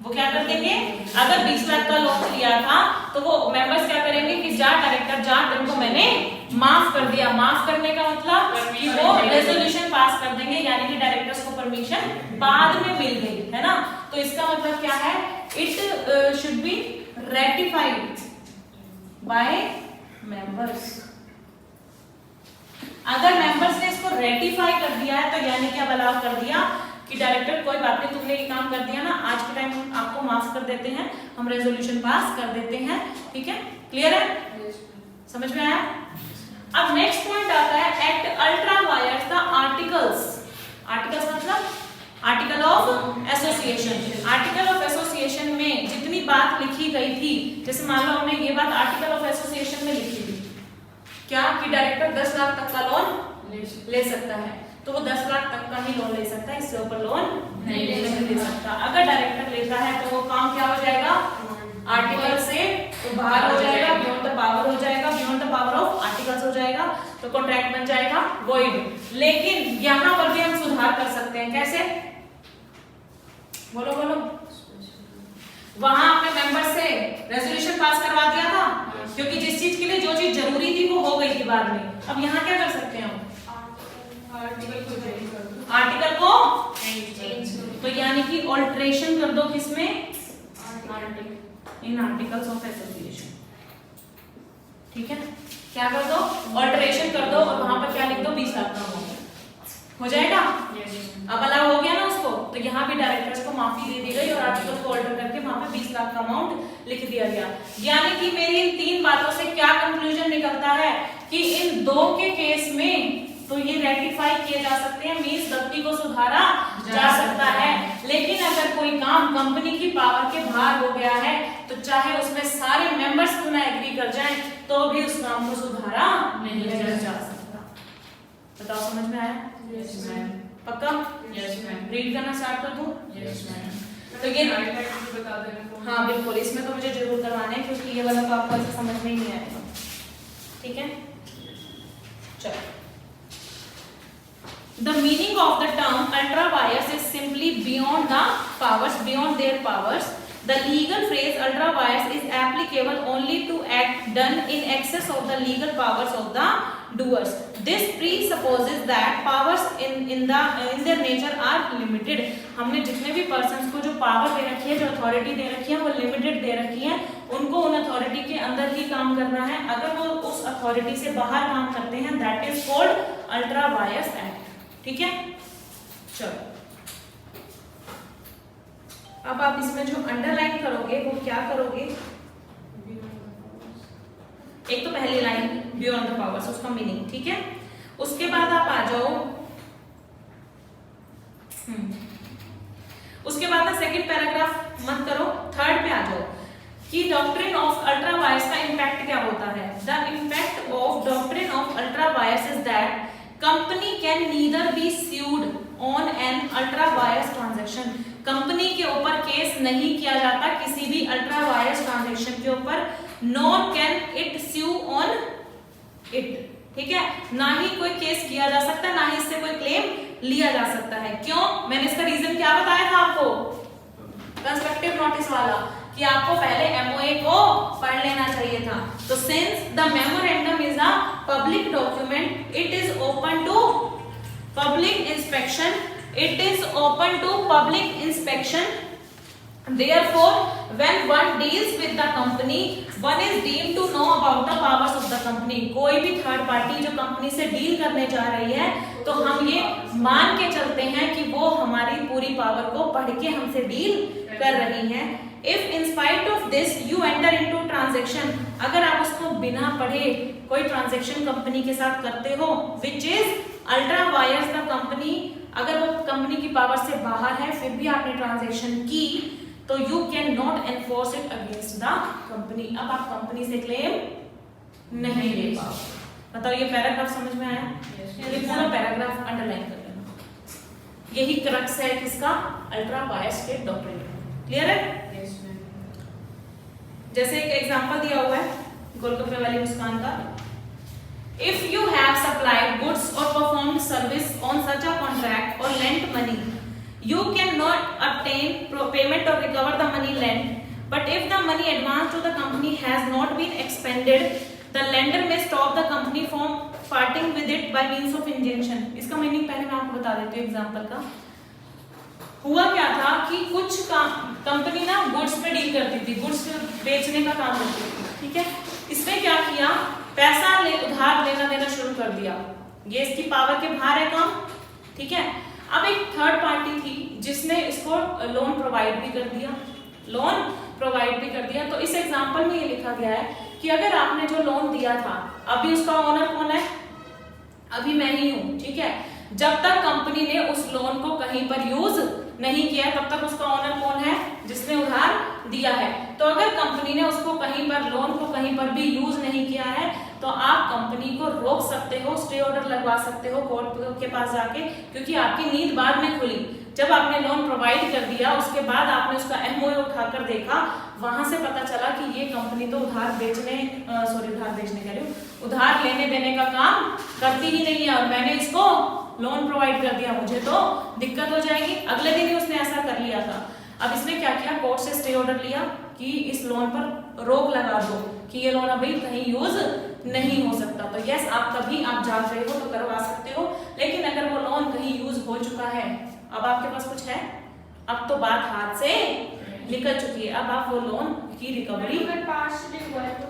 वो क्या कर देंगे? अगर 20 लाख का लोन लिया था तो वो मेंबर्स क्या करेंगे कि जा डायरेक्टर जा, तुमको मैंने माफ कर दिया। माफ करने का मतलब कि वो रेजोल्यूशन पास कर देंगे, यानी कि डायरेक्टर्स को परमिशन बाद में मिल गई, है ना? तो इसका मतलब क्या है? It should be ratified by members. अगर मेंबर्स ने इसको रेटिफाई कर दिया है तो यानी कि अब अलाउ कर दिया कि डायरेक्टर कोई बात नहीं, तुमने ये काम कर दिया ना, आज के टाइम हम आपको माफ कर देते हैं, हम रेजोल्यूशन पास कर देते हैं। ठीक है, क्लियर है? समझ में आया? अब नेक्स्ट पॉइंट आता है act ultra vires the articles. Articles मतलब article of association. Article of association में जितनी बात लिखी गई थी, जैसे मान लो हमने ये बात आर्टिकल ऑफ एसोसिएशन में लिखी थी क्या कि डायरेक्टर 10 लाख तक का लोन ले सकता है, तो वो 10 लाख तक का ही लोन ले सकता है, इससे ऊपर लोन नहीं ले सकता। अगर डायरेक्टर लेता है तो वो काम क्या हो जाएगा, आर्टिकल से तो बाहर हो जाएगा, बियॉन्ड द पावर हो जाएगा, beyond the power of articles हो जाएगा, तो कॉन्ट्रैक्ट बन जाएगा वॉइड। लेकिन यहाँ पर भी हम सुधार कर सकते हैं, कैसे, बोलो बोलो। वहां अपने मेंबर से रेजोल्यूशन पास करवा दिया था, क्योंकि जिस चीज के लिए जो चीज जरूरी थी वो हो गई थी बाद में। अब यहाँ क्या कर सकते हैं हम, आर्टिकल को चेंज तो यानी कि ऑल्ट्रेशन कर दो, किसमें, इन आर्टिकल्स ऑफ एसोसिएशन, ठीक है, क्या कर दो, ऑल्ट्रेशन कर दो और वहां पर क्या लिख दो, 20 लाख का हो जाएगा। अब अलाउ हो गया ना उसको, तो यहाँ भी डायरेक्टर्स को माफी दे दी गई और आर्टिकल को ऑल्टर करके वहां पे 20 लाख का अमाउंट लिख दिया गया। यानी कि मेरी इन 3 बातों से क्या कंक्लूजन निकलता है कि इन 2 के केस में तो ये रेक्टिफाई किए जा सकते हैं, मींस गलती को सुधारा जा सकता है। लेकिन अगर कोई काम कंपनी की पावर के बाहर हो गया है तो चाहे उसमें सारे मेंबर्स क्यों ना एग्री कर जाएं तो भी उस काम को सुधारा नहीं जा सकता। बताओ समझ में आया? Yes ma'am. पक्का? Yes ma'am. रीड करना स्टार्ट कर दूं? Yes ma'am. तो ये बता देना। हाँ बिल्कुल, इसमें तो मुझे जरूर करवाना है क्योंकि ये वाला तो आपको ऐसे समझ में ही नहीं आएगा, ठीक है। चलो, the meaning of the term ultra vires is simply beyond the powers, beyond their powers. The legal phrase ultra vires is applicable only to act done in excess of the legal powers of the doers. This presupposes that powers in their nature are limited. हमने जितने भी persons को जो power दे रखी है, जो authority दे रखी है, वो limited दे रखी है, उनको उन authority के अंदर ही काम करना है। अगर वो उस authority से बाहर काम करते हैं, that is called ultra vires act, ठीक है। चलो, अब आप इसमें जो अंडरलाइन करोगे वो क्या करोगे, एक तो पहली लाइन बियॉन्ड द पावर्स, उसका मीनिंग, ठीक है। उसके बाद आप आ जाओ, उसके बाद ना सेकंड पैराग्राफ मत करो, थर्ड पे आ जाओ कि डॉक्ट्रिन ऑफ अल्ट्रा वायर्स का इंपैक्ट क्या होता है। The impact of doctrine of ultra vires is that company can neither be sued on an ultra vires transaction. Company के ऊपर केस नहीं किया जाता किसी भी अल्ट्रा वायर्स ट्रांजैक्शन के ऊपर, nor can it sue on it, ठीक है। ना ही कोई केस किया जा सकता, ना ही इससे कोई क्लेम लिया जा सकता है। क्यों? मैंने इसका रीजन क्या बताया था आपको, कंस्ट्रक्टिव नोटिस वाला, कि आपको पहले एमओए को पढ़ लेना चाहिए था। तो since the memorandum is a public document, it is open to public inspection, it is open to public inspection. Therefore, when one deals with the company, one is deemed to know about the powers of the company. कोई भी third party जो company से deal करने जा रही है तो हम ये मान के चलते हैं कि वो हमारी पूरी पावर को पढ़ के हमसे डील कर रही है। If in spite of this you enter into transaction, अगर आप उसको बिना पढ़े कोई ट्रांजेक्शन कंपनी के साथ करते हो, which is ultra wires the company, अगर वो कंपनी की पावर से बाहर है फिर भी आपने ट्रांजैक्शन की, तो you can not enforce it against the company. अब आप कंपनी से क्लेम नहीं ले पाओगे। बताओ ये पैराग्राफ समझ में आया? ये पूरा पैराग्राफ अंडरलाइन कर लेना, यही क्रक्स है किसका, अल्ट्रा वायर्स के डॉक्ट्रिन। क्लियर है? Yes ma'am. जैसे एक एग्जांपल दिया हुआ है गोलगप्पे वाली मुस्कान का, if you have supplied goods or performed service on such a contract or lent money, you cannot obtain payment or recover the money lent, but if the money advanced to the company has not been expended, the lender may stop the company from parting with it by means of injunction. इसका meaning पहले मैं आपको बता देती हूँ example का। हुआ क्या था कि कुछ कंपनी ना गुड्स पे डील करती थी, गुड्स बेचने का काम करती थी, ठीक है। इसने क्या किया, पैसा उधार लेना देना शुरू कर दिया, ये इसकी पावर के बाहर है काम, ठीक है। अब एक थर्ड पार्टी थी जिसने इसको लोन प्रोवाइड भी कर दिया, लोन प्रोवाइड भी कर दिया। तो इस एग्जांपल में ये लिखा गया है कि अगर आपने जो लोन दिया था, अभी उसका ओनर कौन है, अभी मैं ही हूँ, ठीक है। जब तक कंपनी ने उस लोन को कहीं पर यूज नहीं किया तब तक उसका ऑनर कौन है, जिसने उधार दिया है। तो अगर कंपनी ने उसको कहीं पर लोन को कहीं पर भी यूज नहीं किया है तो आप कंपनी को रोक सकते हो, स्टे ऑर्डर लगवा सकते हो कोर्ट के पास जाके, क्योंकि आपकी नींद बाद में खुली। जब आपने लोन प्रोवाइड कर दिया उसके बाद आपने उसका एमओयू उठाकर देखा, वहां से पता चला कि ये कंपनी तो उधार बेचने कह रही हूँ, उधार लेने देने का काम करती ही नहीं है और मैंने इसको लोन प्रोवाइड कर दिया, मुझे तो दिक्कत हो जाएगी। अगले दिन ही उसने ऐसा कर लिया था। अब इसने क्या किया, कोर्ट से स्टे ऑर्डर लिया कि इस लोन पर रोक लगा दो कि ये लोन अभी कहीं यूज नहीं हो सकता। तो यस, आप कभी आप जाग रहे हो तो करवा सकते हो, लेकिन अगर वो लोन कहीं यूज हो चुका है, अब आपके पास कुछ है, अब तो बात हाथ से निकल चुकी है, अब आप वो लोन की रिकवरी अगर पार्शली हुआ है तो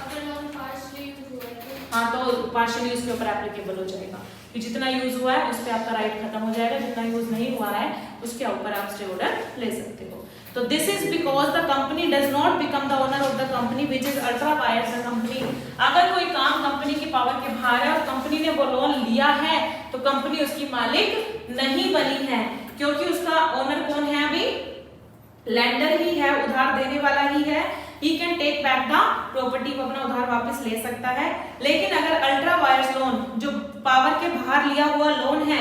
अगर लोन पार्शली हुआ है तो हाँ तो पार्शियली उसके ऊपर एप्लीकेबल हो जाएगा कि जितना यूज हुआ है उस पर आपका राइट खत्म हो जाएगा, जितना यूज नहीं हुआ है उसके ऊपर आप स्टे ऑर्डर ले सकते हो। तो this is because the company does not become the owner of the company which is ultra vires the company. अगर कोई काम कंपनी की पावर के बाहर है और कंपनी ने वो लोन लिया है तो कंपनी उसकी मालिक नहीं बनी है, क्योंकि उसका ओनर कौन है, अभी लैंडर ही है, उधार देने वाला ही है। He can take back the property, को अपना उधार वापस ले सकता है। लेकिन अगर अल्ट्रा वायर्स लोन जो पावर के बाहर लिया हुआ लोन है,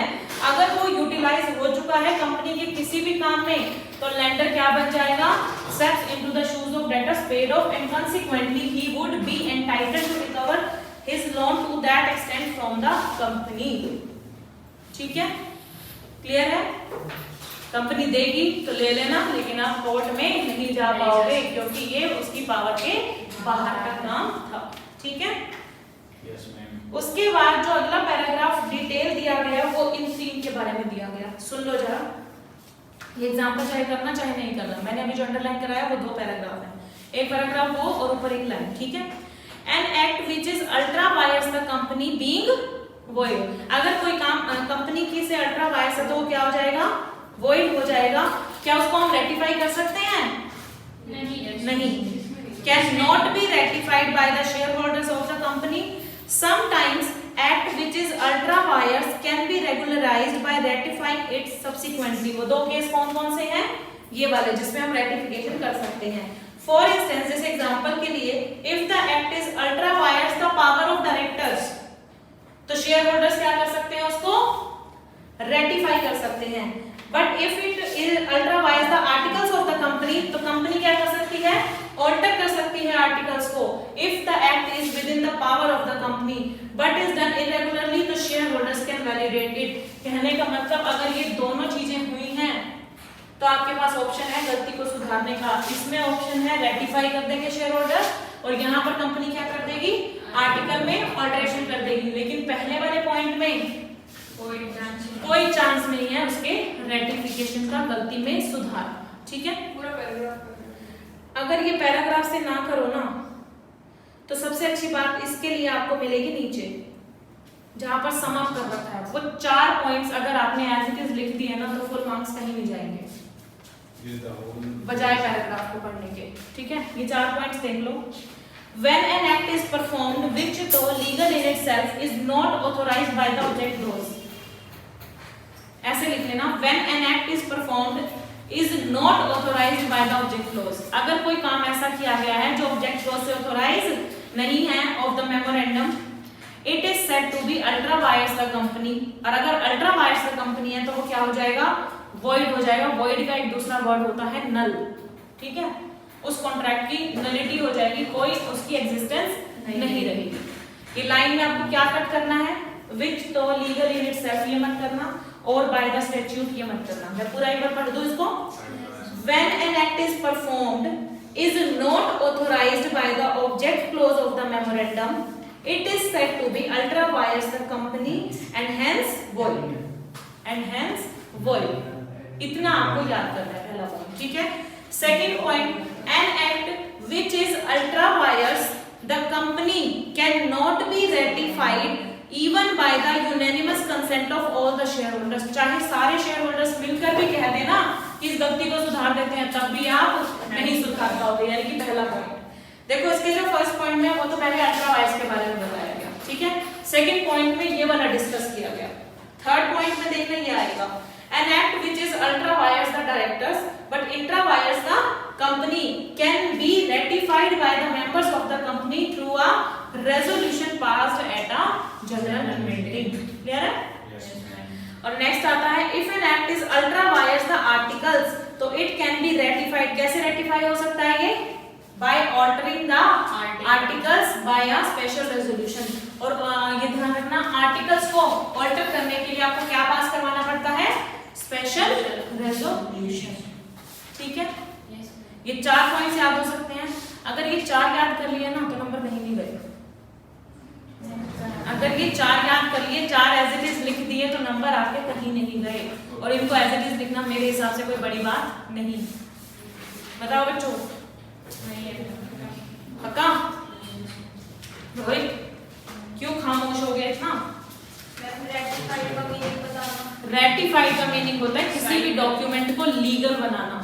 अगर वो यूटिलाइज हो चुका है कंपनी के किसी भी काम में, तो लेंडर क्या बन जाएगा, steps into the shoes of debtors paid off and consequently he would be entitled to recover his loan to that extent from the company। ठीक है, क्लियर है? कंपनी देगी तो ले लेना, लेकिन आप कोर्ट में नहीं जा पाओगे क्योंकि ये उसकी पावर के बाहर का काम था। ठीक है, यस मैम। उसके बाद जो अगला पैराग्राफ डिटेल दिया गया वो इन तीन के बारे में दिया गया। सुन लो जरा, ये एग्जांपल चाहे करना चाहे नहीं करना, मैंने अभी जो अंडरलाइन कराया वो 2 पैराग्राफ है, एक पैराग्राफ वो और ऊपर एक लाइन। ठीक है, an act which is ultra vires the company being void. अगर कोई काम कंपनी की से अल्ट्रा वायर्स है तो वो क्या हो जाएगा, वॉइड हो जाएगा। क्या उसको हम रेटिफाई कर सकते हैं? नहीं। Cannot be ratified by the shareholders of the company. Sometimes act which is ultra vires can be regularised by ratifying it subsequently. वो 2 केस कौन कौन से हैं, ये वाले जिसमें हम रेटिफिकेशन कर सकते हैं। फॉर इंस्टेंस, जैसे एग्जांपल के लिए, if the act is ultra vires the power of directors, तो शेयर होल्डर्स क्या कर सकते हैं, उसको रेटिफाई कर सकते हैं। But if it is ultra vires the articles of the company, तो कंपनी क्या कर सकती है, ऑल्टर कर सकती है आर्टिकल्स को। If the act is within the power of the company but is done irregularly, तो shareholders can validate it. कहने का मतलब अगर ये दोनों चीजें हुई हैं तो आपके पास ऑप्शन है गलती को सुधारने का। इसमें ऑप्शन है रेटिफाई कर देंगे शेयर होल्डर, और यहाँ पर कंपनी क्या कर देगी, आर्टिकल में ऑल्टरेशन कर देगी। लेकिन पहले वाले पॉइंट में कोई चांस नहीं है उसके रेटिफिकेशन का, गलती में सुधार। ठीक है, पूरा पैराग्राफ अगर ये पैराग्राफ से ना करो ना तो सबसे अच्छी बात इसके लिए आपको मिलेगी नीचे जहां पर सम अप कर रखा है, वो 4 पॉइंट्स अगर आपने एज इट इज लिख दिए ना तो फुल मार्क्स कहीं नहीं जाएंगे बजाय पैराग्राफ को पढ़ने के। ठीक है, ये 4 पॉइंट्स देख लो। When an act is performed which though legal in itself is not authorized by the object clause, ऐसे लिख लेना, when an act is performed is not authorized by the object clause। अगर कोई काम ऐसा किया गया है जो object clause से authorized नहीं है of the memorandum, it is said to be ultra vires the company। और अगर ultra vires the company है तो वो क्या हो जाएगा, void हो जाएगा। void का एक दूसरा वर्ड होता है null। ठीक है, उस कॉन्ट्रैक्ट की नलिटी हो जाएगी, कोई उसकी एग्जिस्टेंस नहीं रहेगी। ये लाइन में आपको क्या कट करना है, विच तो लीगल इन इटसेल्फ ये मत करना, और बाय द स्टैट्यूट ये मत करना। मैं पूरा एक बार पढ़ दूं इसको। When an act is performed is not authorized by the object clause of the memorandum, it is said to be ultra vires the company and hence void। and hence void। इतना आपको याद करना है पहला पॉइंट। ठीक है, second point, an act which is ultra vires the company cannot be ratified even by the unanimous consent of all the shareholders। चाहे सारे shareholders मिलकर भी कह देना कि इस गलती को सुधार देते हैं, तब भी आप नहीं सुधार पाओगे। यानी कि पहला पॉइंट देखो, इसके जो फर्स्ट पॉइंट में वो तो पहले अल्ट्रा वायर्स के बारे में बताया गया। ठीक है, सेकंड पॉइंट में ये वाला डिस्कस किया गया। थर्ड पॉइंट में देखना ये आएगा, an act which is ultra vires the directors but intra vires the company can be ratified by the members of the company through a resolution passed at a general meeting। Clear है? और next आता है if an act is ultra vires the articles, तो it can be ratified। कैसे ratify हो सकता है ये? by altering the articles by a special resolution। और ये ध्यान रखना, आर्टिकल्स को ऑल्टर करने के लिए आपको क्या पास करवाना पड़ता है? Special resolution. ठीक है, ये 4 पॉइंट्स याद हो सकते हैं। अगर ये 4 याद कर लिए ना तो नंबर कहीं नहीं गए। अगर ये 4 याद कर लिए, 4 एज इट इज लिख दिए तो नंबर आपके कहीं नहीं गए। और इनको एज इट इज लिखना मेरे हिसाब से कोई बड़ी बात नहीं। बताओ बच्चों, पक्का? रोहित क्यों खामोश हो गया इतना? रेटिफाइड का मीनिंग होता है किसी भी डॉक्यूमेंट को लीगल बनाना।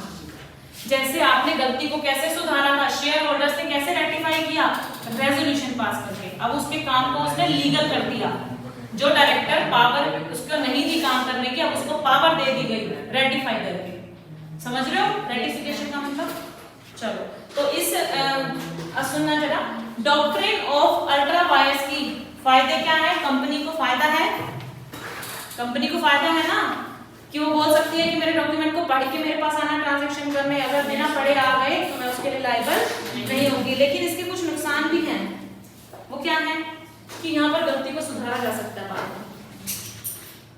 जैसे आपने गलती को कैसे सुधारा था, शेयर होल्डर्स ने कैसे रेटिफाई किया? रेजोल्यूशन पास करके। अब उसके काम को उसने लीगल कर दिया। जो डायरेक्टर पावर उसको नहीं थी काम करने की, अब उसको पावर दे दी गई रेटिफाई करके। समझ रहे हो रेटिफिकेशन का मतलब? चलो, तो इस सुनना जरा, डॉक्ट्रिन ऑफ अल्ट्रा वायर्स की फायदे क्या है? कंपनी को फायदा है, कंपनी को फायदा है ना कि वो बोल सकती है कि मेरे डॉक्यूमेंट को पढ़ के मेरे पास आना ट्रांजैक्शन करने, अगर बिना पढ़े आ गए तो मैं उसके लिए लायबल नहीं होगी। लेकिन इसके कुछ नुकसान भी हैं। वो क्या है कि यहाँ पर गलती को सुधारा जा सकता है बाद में,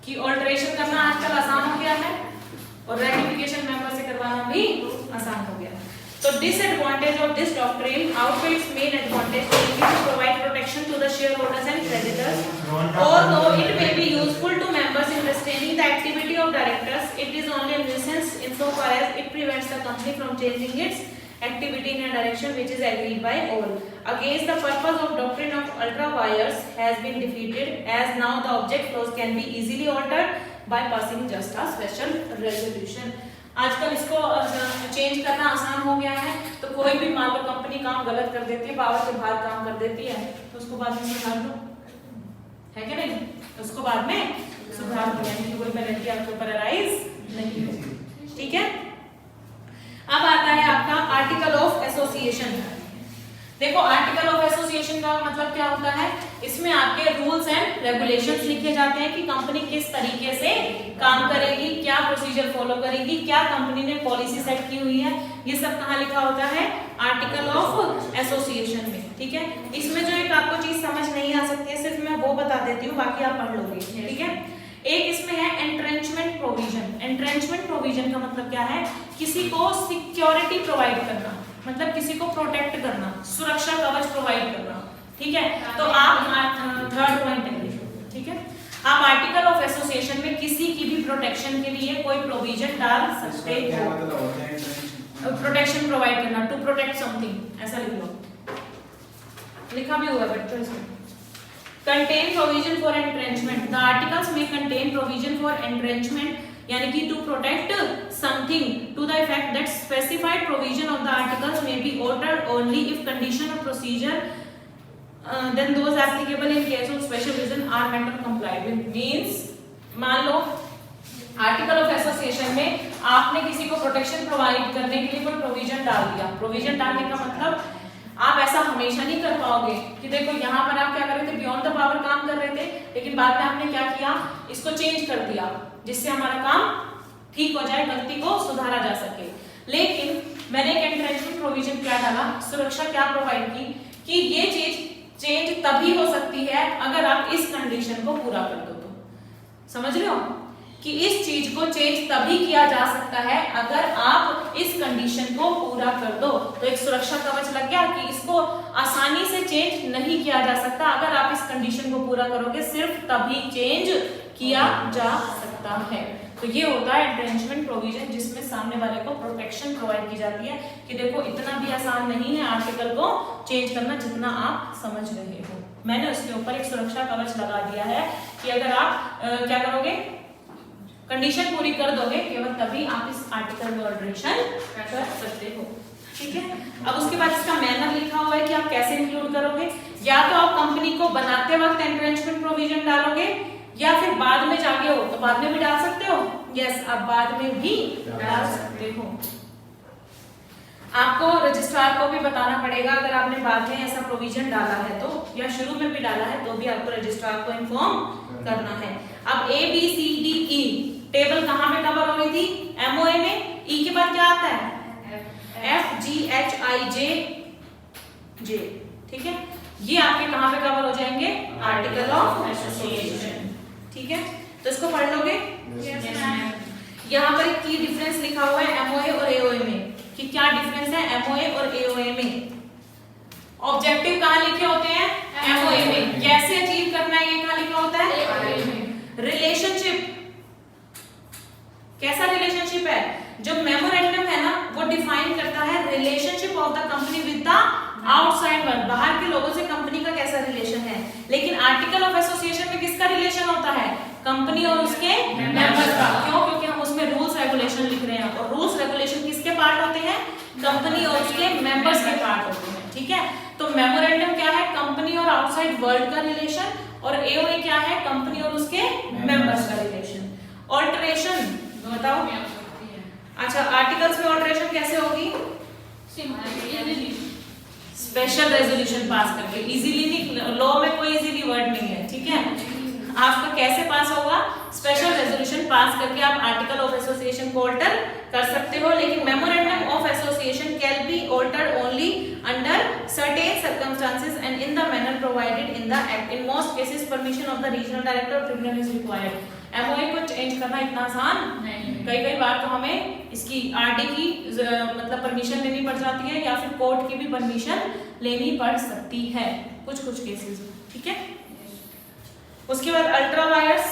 कि ऑल्टरेशन करना आजकल आसान हो गया है और रेटिफिकेशन मेंबर से करवाना भी आसान हो गया। तो disadvantage of this doctrine outweighs main advantage, namely to provide protection to the shareholders and creditors. Although it may be useful to members in restraining the activity of directors, it is only a nuisance insofar as it prevents the company from changing its activity in a direction which is agreed by all. Against the purpose of doctrine of ultra vires has been defeated, as now the object clause can be easily altered by passing just a special resolution. आजकल इसको change करना आसान हो गया है। तो कोई भी मान लो कंपनी काम गलत कर देती है, पावर के बाहर काम कर देती है, तो उसको बाद में सुधार दो, है क्या नहीं? उसको बाद में सुधार दो, यानी कोई पेनल्टी आपके ऊपर अराइज नहीं होगी। ठीक है, अब आता है आपका आर्टिकल ऑफ एसोसिएशन। देखो, आर्टिकल ऑफ एसोसिएशन का मतलब क्या होता है? इसमें आपके रूल्स एंड रेगुलेशंस लिखे जाते हैं कि कंपनी किस तरीके से काम करेगी, क्या प्रोसीजर फॉलो करेगी, क्या कंपनी ने पॉलिसी सेट की हुई है, ये सब कहाँ लिखा होता है? आर्टिकल ऑफ एसोसिएशन में। ठीक है, इसमें जो एक आपको चीज समझ नहीं आ सकती है, सिर्फ मैं वो बता देती हूँ, बाकी आप पढ़ लोगे। ठीक है, एक इसमें है एंट्रेंचमेंट प्रोविजन। एंट्रेंचमेंट प्रोविजन का मतलब क्या है? किसी को सिक्योरिटी प्रोवाइड करना, मतलब किसी को प्रोटेक्ट करना, सुरक्षा कवच प्रोवाइड करना। ठीक है, तो आप थर्ड पॉइंट लिखो। ठीक है, आप आर्टिकल ऑफ एसोसिएशन में किसी की भी प्रोटेक्शन के लिए कोई प्रोविजन डाल सकते हो। प्रोटेक्शन प्रोवाइड करना, टू प्रोटेक्ट समथिंग, ऐसा लिख लो, लिखा भी हुआ है बच्चों इसमें। Contain provision for entrenchment. The articles में कंटेन प्रोविजन फॉर एंट्रेंचमेंट, यानी कि to protect something to the effect that specified provision of the articles may be altered only if condition of procedure then those applicable in case of special reason are met or complied with। means मान लो article of association में आपने किसी को protection provide करने के लिए कोई provision डाल दिया। प्रोविजन डालने का मतलब आप ऐसा हमेशा नहीं कर पाओगे कि देखो यहाँ पर आप क्या कर रहे थे, बियॉन्ड द पावर काम कर रहे थे, लेकिन बाद में आपने क्या किया, इसको चेंज कर दिया जिससे हमारा काम ठीक हो जाए, गलती को सुधारा जा सके। लेकिन मैंने एक एंट्रेंचमेंट प्रोविजन क्या डाला, सुरक्षा क्या प्रोवाइड की कि ये चीज चेंज तभी हो सकती है अगर आप इस कंडीशन को पूरा कर दो। तो समझ रहे हो कि इस चीज को चेंज तभी किया जा सकता है अगर आप इस कंडीशन को पूरा कर दो। तो एक सुरक्षा कवच लग गया कि इसको आसानी से चेंज नहीं किया जा सकता, अगर आप इस कंडीशन को पूरा करोगे सिर्फ तभी चेंज किया जा सकता है। तो ये होता है एंट्रेंचमेंट प्रोविजन, जिसमें सामने वाले को प्रोटेक्शन प्रोवाइड की जाती है कि देखो इतना भी आसान नहीं है आर्टिकल को चेंज करना जितना आप समझ रहे हो। मैंने उसके ऊपर एक सुरक्षा कवच लगा दिया है कि अगर आप क्या करोगे, कंडीशन पूरी कर दोगे, केवल तभी आप इस आर्टिकल में ऑल्टरेशन कर सकते हो। ठीक है, अब उसके बाद इसका मैनर लिखा हुआ है कि आप कैसे इंक्लूड करोगे। या तो आप कंपनी को बनाते वक्त एंट्रेंचमेंट प्रोविजन डालोगे, या फिर बाद में जाके हो तो बाद में भी डाल सकते हो। यस, आप बाद में भी डाल सकते हो। आपको रजिस्ट्रार को भी बताना पड़ेगा अगर आपने बाद में ऐसा प्रोविजन डाला है तो, या शुरू में भी डाला है तो भी आपको रजिस्ट्रार को इन्फॉर्म करना है। अब A B C D E table कहाँ में कवर हो रही थी? एमओए में। ई के बाद क्या आता है? एफ जी एच आई जे जे, ठीक है। ये आपके कहाँ पे कवर हो जाएंगे? आर्टिकल ऑफ एसोसिएशन, ठीक है। तो इसको पढ़ लोगे? यहाँ पर एक की डिफरेंस लिखा हुआ है एमओए और एओए में, कि क्या डिफरेंस है एमओए और एओए में। ऑब्जेक्टिव कहाँ लिखे होते हैं? एमओए में। कैसे अचीव करना है ये कहाँ लिखा होता है? रिलेशनशिप। कैसा रिलेशनशिप है? जो मेमोरेंडम है ना वो डिफाइन करता है relationship of the company with the outside world, बाहर के लोगों से कंपनी का कैसा रिलेशन है। लेकिन आर्टिकल ऑफ एसोसिएशन में किसका रिलेशन होता है? कंपनी और उसके मेंबर्स का। क्यों? क्योंकि हम उसमें रूल्स रेगुलेशन लिख रहे हैं, और रूल्स रेगुलेशन किसके पार्ट होते हैं? कंपनी और उसके मेंबर्स के पार्ट होते हैं, ठीक है। तो मेमोरेंडम क्या है? कंपनी और आउटसाइड वर्ल्ड का रिलेशन, और एओए क्या है? कंपनी और उसके मेंबर्स का रिलेशन। ऑल्टरेशन बताओ। अच्छा, आर्टिकल्स में ऑल्टरेशन कैसे होगी? स्पेशल रेजोल्यूशन पास करके। इजीली नहीं, लॉ में कोई इजीली वर्ड नहीं है, ठीक है। आपका कैसे पास होगा? स्पेशल रेजोल्यूशन पास करके आप आर्टिकल ऑफ एसोसिएशन को ऑल्टर कर सकते हो। लेकिन memorandum of association can be altered only under certain circumstances and in the manner provided in the act. In most cases permission of the regional director और tribunal is required. MOA को change करना इतना आसान नहीं। कई बार तो हमें इसकी आरडी की मतलब परमिशन लेनी पड़ जाती है, या फिर कोर्ट की भी परमिशन लेनी पड़ सकती है कुछ केसेस में, ठीक है। उसके बाद अल्ट्रा वायर्स।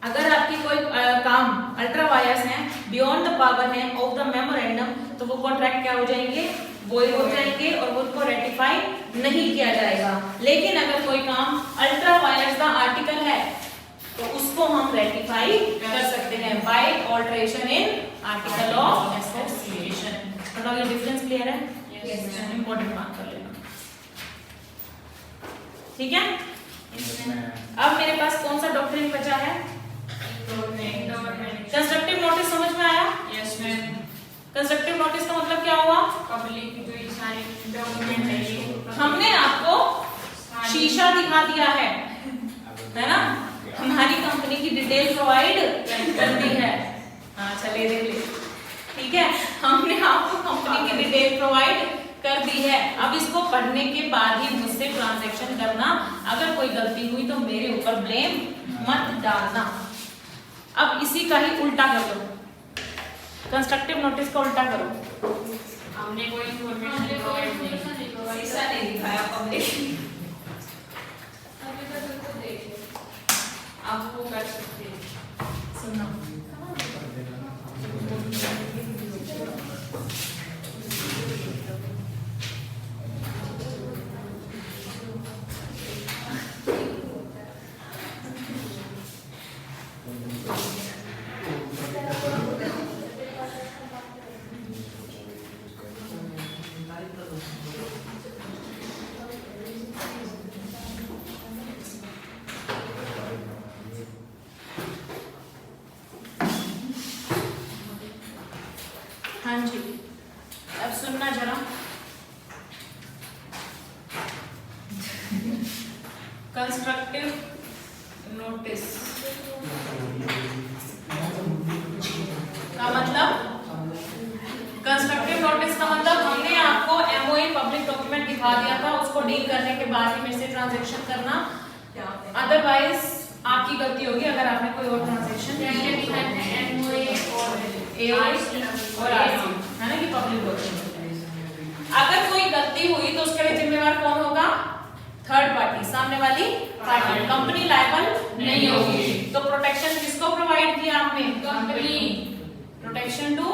अगर आपकी कोई काम अल्ट्रा वायर्स हैं, बियॉन्ड द पावर है ऑफ द मेमोरेंडम, तो वो कॉन्ट्रैक्ट क्या हो जाएंगे? वॉइड हो जाएंगे और उनको रेटिफाई नहीं किया जाएगा। लेकिन अगर कोई काम अल्ट्रा वायर्स का आर्टिकल है तो उसको हम रेटिफाई कर सकते हैं by alteration in article of association. बताओ ये डिफरेंस क्लियर है? इंपॉर्टेंट बात कर लेना, ठीक है। अब मेरे पास कौन सा डॉक्ट्रिन बचा है? कंस्ट्रक्टिव नोटिस समझ में आया? Yes ma'am. कंस्ट्रक्टिव नोटिस का मतलब क्या हुआ? पब्लिक जो ये सारे डॉक्यूमेंट है ये हमने आपको शीशा दिखा दिया है ना, हमारी कंपनी की डिटेल प्रोवाइड कर दी है। हाँ चले ले, ठीक है। हमने आपको कंपनी की डिटेल प्रोवाइड कर दी है। अब इसको पढ़ने के बाद ही मुझसे ट्रांजैक्शन करना। अगर कोई गलती हुई तो मेरे ऊपर ब्लेम मत डालना। अब इसी का ही उल्टा कर लो, कंस्ट्रक्टिव नोटिस का उल्टा करो। हमने कोई इंफॉर्मेशन प्रोवाइड नहीं दिखाया पब्लिक। आप वो कर सकते हैं। सुनो, हाँ जी, अब सुनना जरा। कंस्ट्रक्टिव नोटिस का मतलब, कंस्ट्रक्टिव नोटिस का मतलब हमने आपको एमओए पब्लिक डॉक्यूमेंट दिखा दिया था, उसको डील करने के बाद ही मेरे से ट्रांजैक्शन करना, अदरवाइज आपकी गलती होगी अगर आपने कोई और ट्रांजैक्शन एमओए और आरसी है ना कि पब्लिक डॉक्यूमेंट। अगर कोई गलती हुई तो उसके लिए जिम्मेवार कौन होगा? थर्ड पार्टी, सामने वाली पार्टी। कंपनी लायबल नहीं होगी। तो प्रोटेक्शन किसको प्रोवाइड किया आपने? कंपनी। Protection to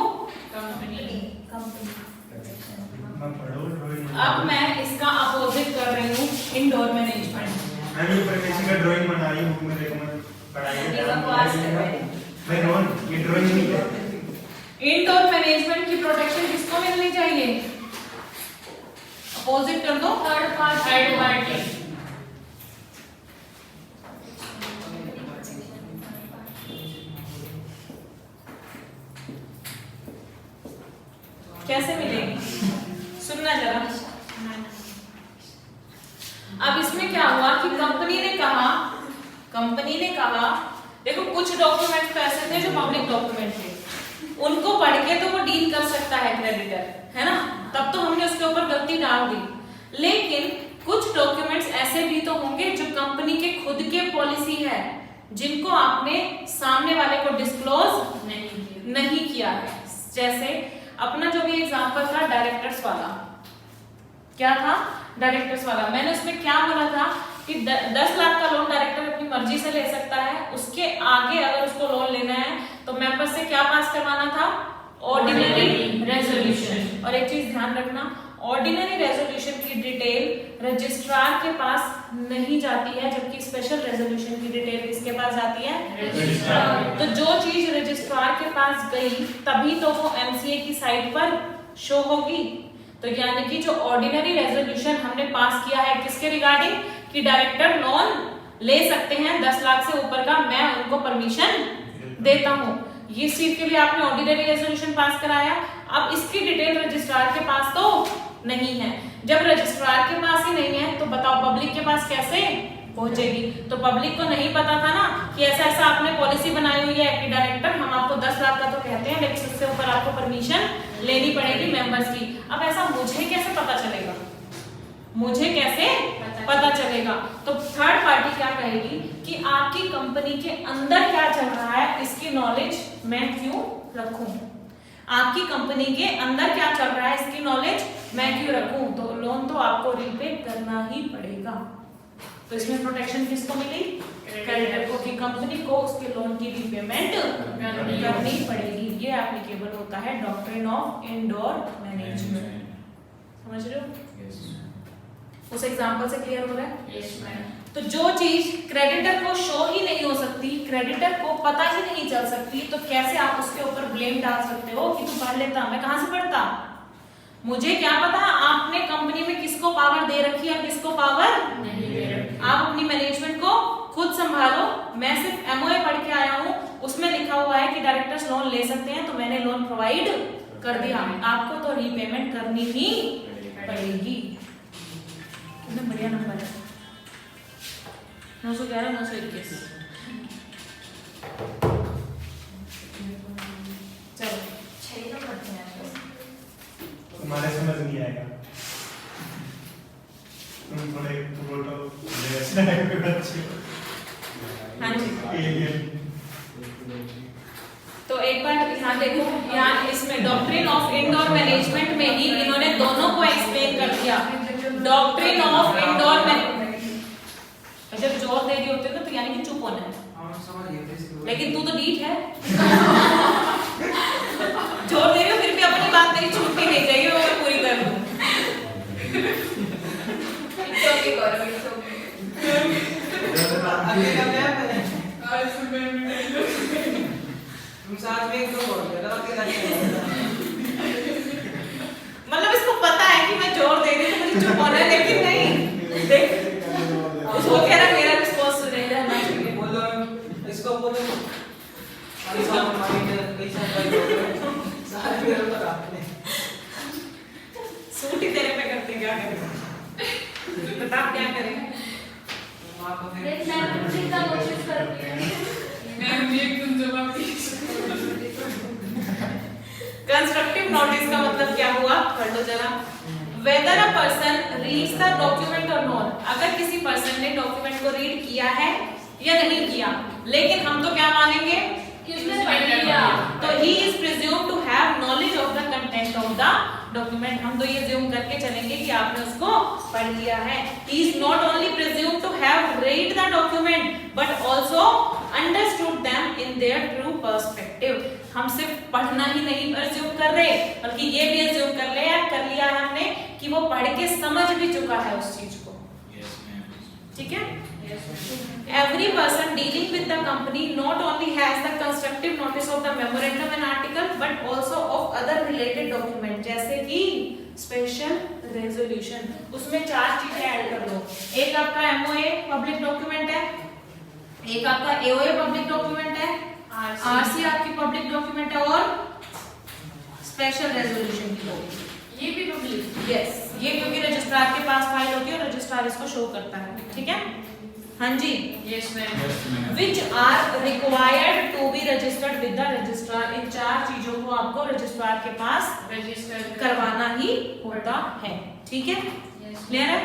company. अब मैं इसका अपोजिट कर रही हूँ, इंडोर मैनेजमेंट। मैं भी किसी का ड्राइंग बना रही हूँ, मेरे को पढ़ाई मैं ड्राइंग, ये ड्राइंग नहीं है। इंडोर मैनेजमेंट की प्रोटेक्शन किसको मिलनी चाहिए? अपोजिट कर दो, थर्ड पार्टी। Third party. कैसे मिलेगी? सुनना जरा। अब इसमें क्या हुआ कि कंपनी ने कहा देखो कुछ डॉक्यूमेंट तो ऐसे थे जो पब्लिक डॉक्यूमेंट थे, उनको पढ़ के तो वो डील कर सकता है क्रेडिटर, है ना, तब तो हमने उसके ऊपर गलती डाल दी। लेकिन कुछ डॉक्यूमेंट्स ऐसे भी तो होंगे जो कंपनी के खुद के पॉलिसी है, जिनको आपने सामने वाले को डिस्क्लोज नहीं किया है। जैसे अपना जो भी एग्जांपल था डायरेक्टर्स वाला, क्या था? डायरेक्टर्स वाला। मैंने उसमें क्या बोला था कि 10 लाख का लोन डायरेक्टर अपनी मर्जी से ले सकता है, उसके आगे अगर उसको लोन लेना है तो मेंबर से क्या पास करवाना था? Ordinary resolution. और एक चीज ध्यान रखना, ऑर्डिनरी रेजोल्यूशन की डिटेल रजिस्ट्रार के पास नहीं जाती है, जबकि स्पेशल रेजोल्यूशन की डिटेल किसके पास जाती है? रजिस्ट्रार। तो जो चीज रजिस्ट्रार के पास गई तभी तो वो एमसीए की साइट पर शो होगी। तो यानी कि जो ऑर्डिनरी रेजोल्यूशन हमने पास किया है किसके रिगार्डिंग, कि डायरेक्टर लोन ले सकते हैं 10 लाख से ऊपर का, मैं उनको परमिशन देता हूं। ये चीज के लिए आपने ऑर्डिनरी रेजोल्यूशन पास कराया। अब इसकी डिटेल रजिस्ट्रार के पास तो नहीं है। जब रजिस्ट्रार के पास ही नहीं है तो बताओ पब्लिक के पास कैसे पहुंचेगी? तो पब्लिक को नहीं पता था ना कि ऐसा ऐसा आपने पॉलिसी बनाई हुई है कि डायरेक्टर हम आपको 10 लाख का तो कहते हैं, लेकिन उससे ऊपर आपको परमिशन लेनी पड़ेगी मेंबर्स की। अब ऐसा मुझे कैसे पता चलेगा? मुझे कैसे पता चलेगा? तो थर्ड पार्टी क्या कहेगी कि आपकी कंपनी के अंदर क्या चल रहा है इसकी नॉलेज मैं क्यों रखूं? आपकी कंपनी के अंदर क्या चल रहा है इसकी नॉलेज मैं क्यों रखूं? तो लोन तो आपको रीपे करना ही पड़ेगा। तो इसमें प्रोटेक्शन किसको मिली? क्रेडिटर को, कि कंपनी को उसके लोन की रीपेमेंट करनी पड़ेगी। ये एप्लीकेबल होता है डॉक्ट्रिन ऑफ इंडोर मैनेजमेंट। समझ रहे हो? उस एग्जांपल से क्लियर हो रहा है? Yes ma'am. तो जो चीज क्रेडिटर को शो ही नहीं हो सकती, क्रेडिटर को पता ही नहीं चल सकती, तो कैसे आप उसके ऊपर ब्लेम डाल सकते हो कि तू पढ़ लेता, मैं कहां से पढ़ता, मुझे क्या पता आपने कंपनी में किसको पावर दे रखी है और किसको पावर नहीं दे रखी। आप अपनी मैनेजमेंट को खुद संभालो। मैं सिर्फ एमओए पढ़ के आया हूं, उसमें लिखा हुआ है कि डायरेक्टर्स लोन ले सकते हैं, तो मैंने लोन प्रोवाइड कर दिया। आपको तो रीपेमेंट करनी ही पड़ेगी। कितना बढ़िया नंबर है, 911 921। चलो 6 नंबर थे आपके। तुम्हारे समझ नहीं आएगा, तुम थोड़े फोटो बच्चे हाँ जी। एलियन। तो एक बार यहाँ देखो, यहाँ इसमें डॉक्ट्रिन ऑफ इंडोर मैनेजमेंट में ही इन्होंने दोनों को एक्सप्लेन कर दिया। डॉक्ट्रिन ऑफ इंडोर मैनेजमेंट जब जोर दे रही होती है ना तो यानी कि चुप होना है, लेकिन तू तो डीठ है जोर दे रही हो फिर भी अपनी बात मेरी छूटती नहीं चाहिए, वो मैं पूरी कर दूं। मतलब इसको पता है कि मैं जोर दे रही हूँ तो मुझे चुप होना है, लेकिन नहीं देख उसको कह रहा मेरा रिस्पॉन्स सुने रहना चाहिए। बोलो इसको बोलो सूट ही तेरे पे करते क्या करें, बता क्या करें? देख मैं जितना कोशिश करती हूँ। मैम ये एकदम जवाब कंस्ट्रक्टिव नोटिस का मतलब क्या हुआ, पढ़ लो जरा। Whether a person reads the document or not, अगर किसी पर्सन ने डॉक्यूमेंट को रीड किया है या नहीं किया, लेकिन हम तो क्या मानेंगे कि उसने पढ़ लिया, तो he is presumed to have knowledge of the content of the document। हम तो ये assume करके चलेंगे कि आपने उसको पढ़ लिया है। He is not only presumed to have read the document but also understood them in their true perspective। हम सिर्फ पढ़ना ही नहीं assume कर रहे, बल्कि ये भी assume कर लिया है हमने कि वो पढ़ के समझ भी चुका है उस चीज को। ठीक है? Every person dealing with the company not only has the constructive notice of the memorandum and article but also of other related document, जैसे कि special रेजोल्यूशन, उसमें 4 चीजें ऐड कर लो। एक आपका एमओए पब्लिक डॉक्यूमेंट है, एक आपका एओए पब्लिक डॉक्यूमेंट है, आरसी आपकी पब्लिक डॉक्यूमेंट है, और स्पेशल रेजोल्यूशन की कॉपी। ये भी पब्लिक। यस, ये क्योंकि रजिस्ट्रार के पास फाइल होती है और रजिस्ट्रार इसको शो करता है। ठीक है, हाँ जी। Yes ma'am. Which are required to be registered with the registrar, इन 4 चीजों को आपको रजिस्ट्रार के पास रजिस्टर करवाना ही होता है। ठीक है, यस। क्लियर है?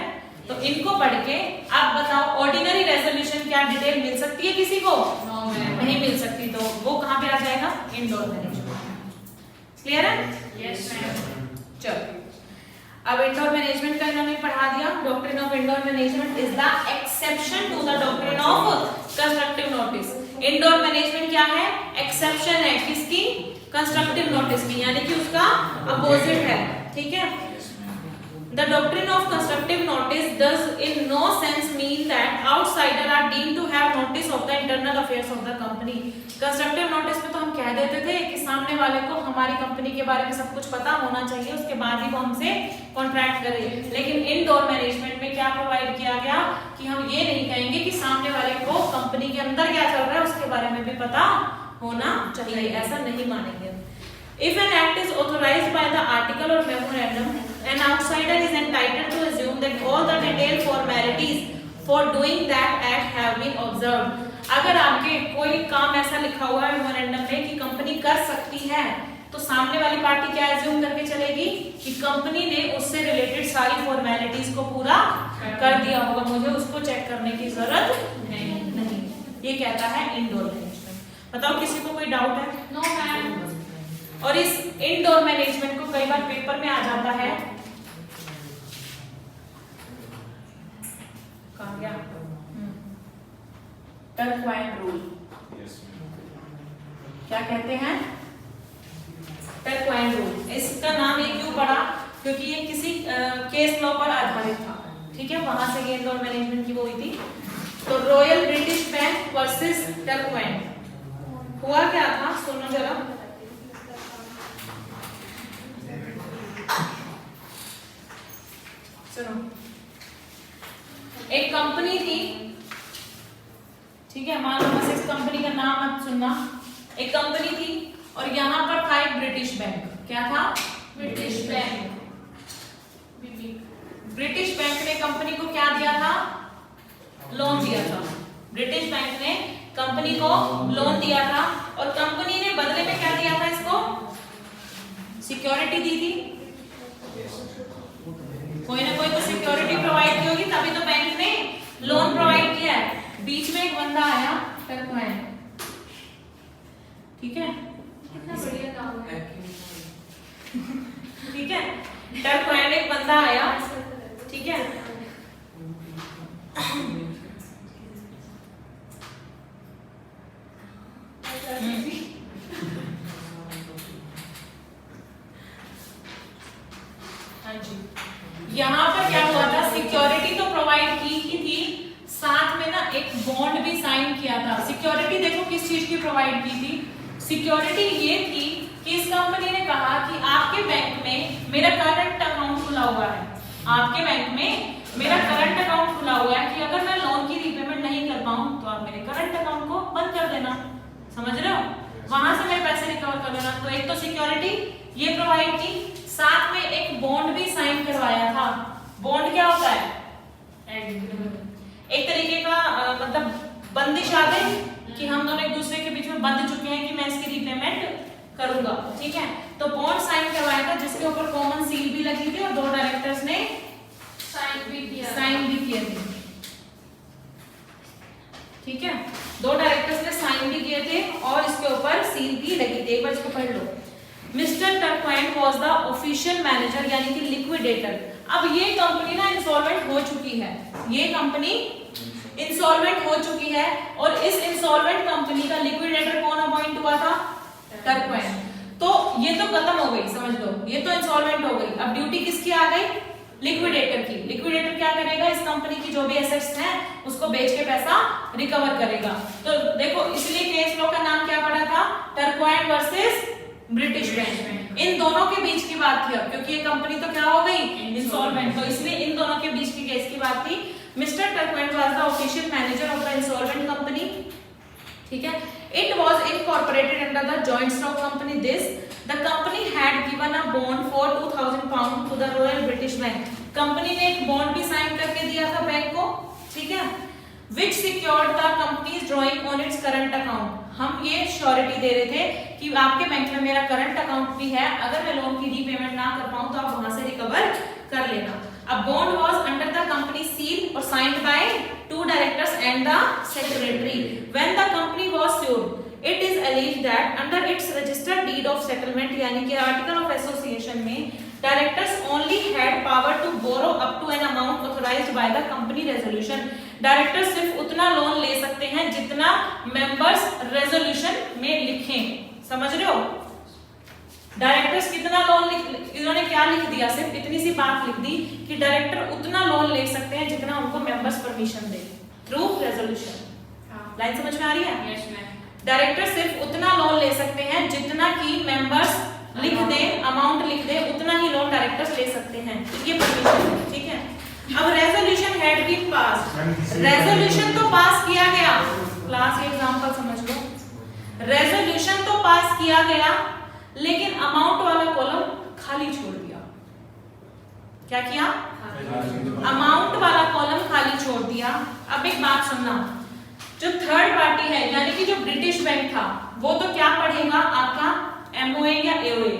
तो इनको पढ़ के आप बताओ ऑर्डिनरी रेजोल्यूशन क्या डिटेल मिल सकती है किसी को? No ma'am. नहीं मिल सकती, तो वो कहाँ पे आ जाएगा? Indoor management. क्लियर है? Yes ma'am. चलो, अब इंडोर मैनेजमेंट का इन्होंने पढ़ा दिया। Doctrine of indoor management is the exception to the doctrine of constructive notice. Indoor management क्या है? एक्सेप्शन है किसकी? कंस्ट्रक्टिव नोटिस की, यानी कि उसका अपोजिट है। ठीक है, the doctrine of constructive notice does in no sense mean that outsider are deemed to have notice of the internal affairs of the company। Constructive notice में तो हम कह देते थे कि सामने वाले को हमारी कंपनी के बारे में सब कुछ पता होना चाहिए, उसके बाद ही वो हमसे कॉन्ट्रैक्ट करे। लेकिन इनडोर मैनेजमेंट में क्या प्रोवाइड किया गया कि हम ये नहीं कहेंगे कि सामने वाले को कंपनी के अंदर क्या चल रहा है उसके बारे में भी पता होना चाहिए, ऐसा नहीं मानेंगे। If an act is authorized by the article or memorandum, an outsider is entitled to assume that all the detailed formalities for doing that act have been observed। अगर आपके कोई काम ऐसा लिखा हुआ है मेमोरेंडम में कि कंपनी कर सकती है, तो सामने वाली पार्टी क्या एज्यूम करके चलेगी कि कंपनी ने उससे रिलेटेड सारी फॉर्मेलिटीज को पूरा कर दिया होगा, मुझे उसको चेक करने की जरूरत नहीं। ये कहता है इंडोर मैनेजमेंट। बताओ किसी को कोई डाउट है? No ma'am. और इस इनडोर मैनेजमेंट को कई बार पेपर में आ जाता है, कहाँ गया? टर्क्वाइन रूल। क्या कहते हैं? टर्क्वाइन रूल। इसका नाम ये क्यों पड़ा? क्योंकि ये किसी केस लॉ पर आधारित था। ठीक है, वहां से ये इनडोर मैनेजमेंट की वो हुई थी। तो रॉयल ब्रिटिश बैंक वर्सेस टर्क्वाइन हुआ क्या था, सुनो जरा। सुनो, एक कंपनी थी, ठीक है, मान लो बस इस कंपनी का नाम मत सुनना। एक कंपनी थी और यहाँ पर था एक ब्रिटिश बैंक। क्या था? British bank. ब्रिटिश बैंक ने कंपनी को क्या दिया था? लोन दिया था। ब्रिटिश बैंक ने कंपनी को लोन दिया था और कंपनी ने बदले में क्या दिया था इसको? सिक्योरिटी दी थी। कोई ना कोई तो सिक्योरिटी प्रोवाइड की होगी, तभी तो बैंक ने लोन प्रोवाइड किया है। बीच में एक बंदा आया, टर्क्वाइन। ठीक है, कितना बढ़िया नाम है। ठीक है, टर्क्वाइन एक बंदा आया, ठीक है, हाँ जी। यहाँ पर क्या हुआ था? सिक्योरिटी तो प्रोवाइड की ही थी, साथ में ना एक बॉन्ड भी साइन किया था। सिक्योरिटी देखो किस चीज की प्रोवाइड की थी? सिक्योरिटी ये थी कि इस कंपनी ने कहा कि आपके बैंक में मेरा करंट अकाउंट खुला हुआ है, आपके बैंक में मेरा करंट अकाउंट खुला हुआ है कि अगर मैं लोन की रीपेमेंट नहीं कर पाऊं तो आप मेरे करंट अकाउंट को बंद कर देना। समझ रहे हो? वहां से मेरे पैसे रिकवर कर लेना। तो एक तो सिक्योरिटी ये प्रोवाइड की, साथ में एक बॉन्ड भी साइन करवाया था। बॉन्ड क्या होता है? एक तरीके का मतलब बंदिश आ गई कि हम दोनों एक दूसरे के बीच में बंध चुके हैं कि मैं इसकी रीपेमेंट करूंगा। ठीक है, तो बॉन्ड साइन करवाया था जिसके ऊपर कॉमन सील भी लगी थी और 2 डायरेक्टर्स ने साइन भी किए थे। ठीक है, 2 डायरेक्टर्स ने साइन भी किए थे और इसके ऊपर सील भी लगी थी। एक बार इसको पढ़ लो। Mister Turquand was the official manager, यानी कि लिक्विडेटर। अब ये कंपनी ना इंसॉल्वेंट हो चुकी है, ये कंपनी इंसॉल्वेंट हो चुकी है और इस इंसॉल्वेंट कंपनी का लिक्विडेटर कौन अपॉइंट हुआ था? टर्क्वाइन। तो ये तो खत्म हो गई, समझ लो, ये तो इंसॉल्वेंट हो गई। अब ड्यूटी किसकी आ गई? लिक्विडेटर की। लिक्विडेटर क्या करेगा? इस कंपनी की जो भी एसेट्स हैं उसको बेच के पैसा रिकवर करेगा। तो देखो, इसलिए केस लॉ का नाम क्या पड़ा था? टर्क्वाइन वर्सेस ब्रिटिश बैंक। इन दोनों के बीच की बात थी अब, क्योंकि ये कंपनी तो क्या हो गई इंसॉल्वेंट, तो इसलिए इन दोनों के बीच की केस की बात थी। Mister Turquand was the official manager of the insolvent company, ठीक है। It was incorporated under the joint stock company. This the company had given a bond for 2000 pound to the royal British Bank. Company ने एक bond भी sign करके दिया था bank को, ठीक है, which secured the company's drawing on its current account। हम ये श्योरिटी दे रहे थे कि आपके बैंक में मेरा करंट अकाउंट भी है, अगर मैं लोन की रीपेमेंट ना कर पाऊं तो आप वहां से रिकवर कर लेना। A bond was under the company's seal or signed by 2 directors and the secretary. When the company was sued, it is alleged that under its registered deed of settlement, यानी कि article of association में directors only had power to borrow up to an amount authorized by the company resolution. Directors सिर्फ उतना loan ले सकते हैं जितना members resolution में लिखें, समझ रहे हो? डायरेक्टर्स कितना लोन इन्होंने क्या लिख दिया, सिर्फ इतनी सी बात लिख दी कि डायरेक्टर उतना लोन ले सकते हैं जितना उनको मेंबर्स परमिशन दे थ्रू रेजोल्यूशन। लाइन समझ में आ रही है? Yes ma'am. डायरेक्टर सिर्फ उतना लोन ले सकते हैं जितना कि मेंबर्स लिख दे, अमाउंट लिख दे, उतना ही लोन डायरेक्टर्स ले सकते हैं, ये परमिशन है, ठीक है। अब resolution had been pass, resolution तो पास किया गया, क्लास एग्जांपल समझ लो, रेजोल्यूशन तो पास किया गया लेकिन अमाउंट वाला कॉलम खाली छोड़ दिया। क्या किया? अमाउंट वाला कॉलम खाली छोड़ दिया। अब एक बात सुनना, जो थर्ड पार्टी है यानी कि जो ब्रिटिश बैंक था वो तो क्या पढ़ेगा आपका एमओए या एओए।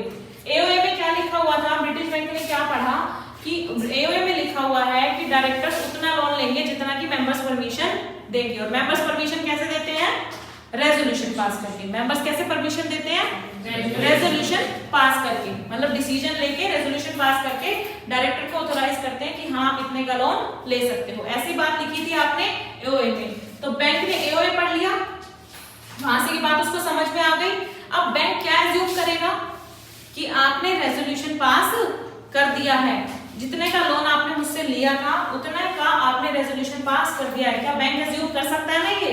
एओए में क्या लिखा हुआ था, ब्रिटिश बैंक ने क्या पढ़ा कि एओए में लिखा हुआ है कि डायरेक्टर्स उतना लोन लेंगे जितना कि मेंबर्स परमिशन देंगे, और मेंबर्स परमिशन कैसे देते हैं? रेजोल्यूशन पास करके। मेंबर्स कैसे परमिशन देते हैं? रेजोल्यूशन पास करके, मतलब डिसीजन लेके रेजोल्यूशन पास करके डायरेक्टर को ऑथराइज करते हैं कि हाँ इतने का लोन ले सकते हो। ऐसी बात लिखी थी आपने एओए में, तो बैंक ने एओए पढ़ लिया, वहां से की बात उसको समझ में आ गई। अब बैंक क्या एज्यूम करेगा कि आपने रेजोल्यूशन पास कर दिया है, जितने का लोन आपने मुझसे लिया था उतने का आपने रेजोल्यूशन पास कर दिया है। क्या बैंक एज्यूम कर सकता है ना ये?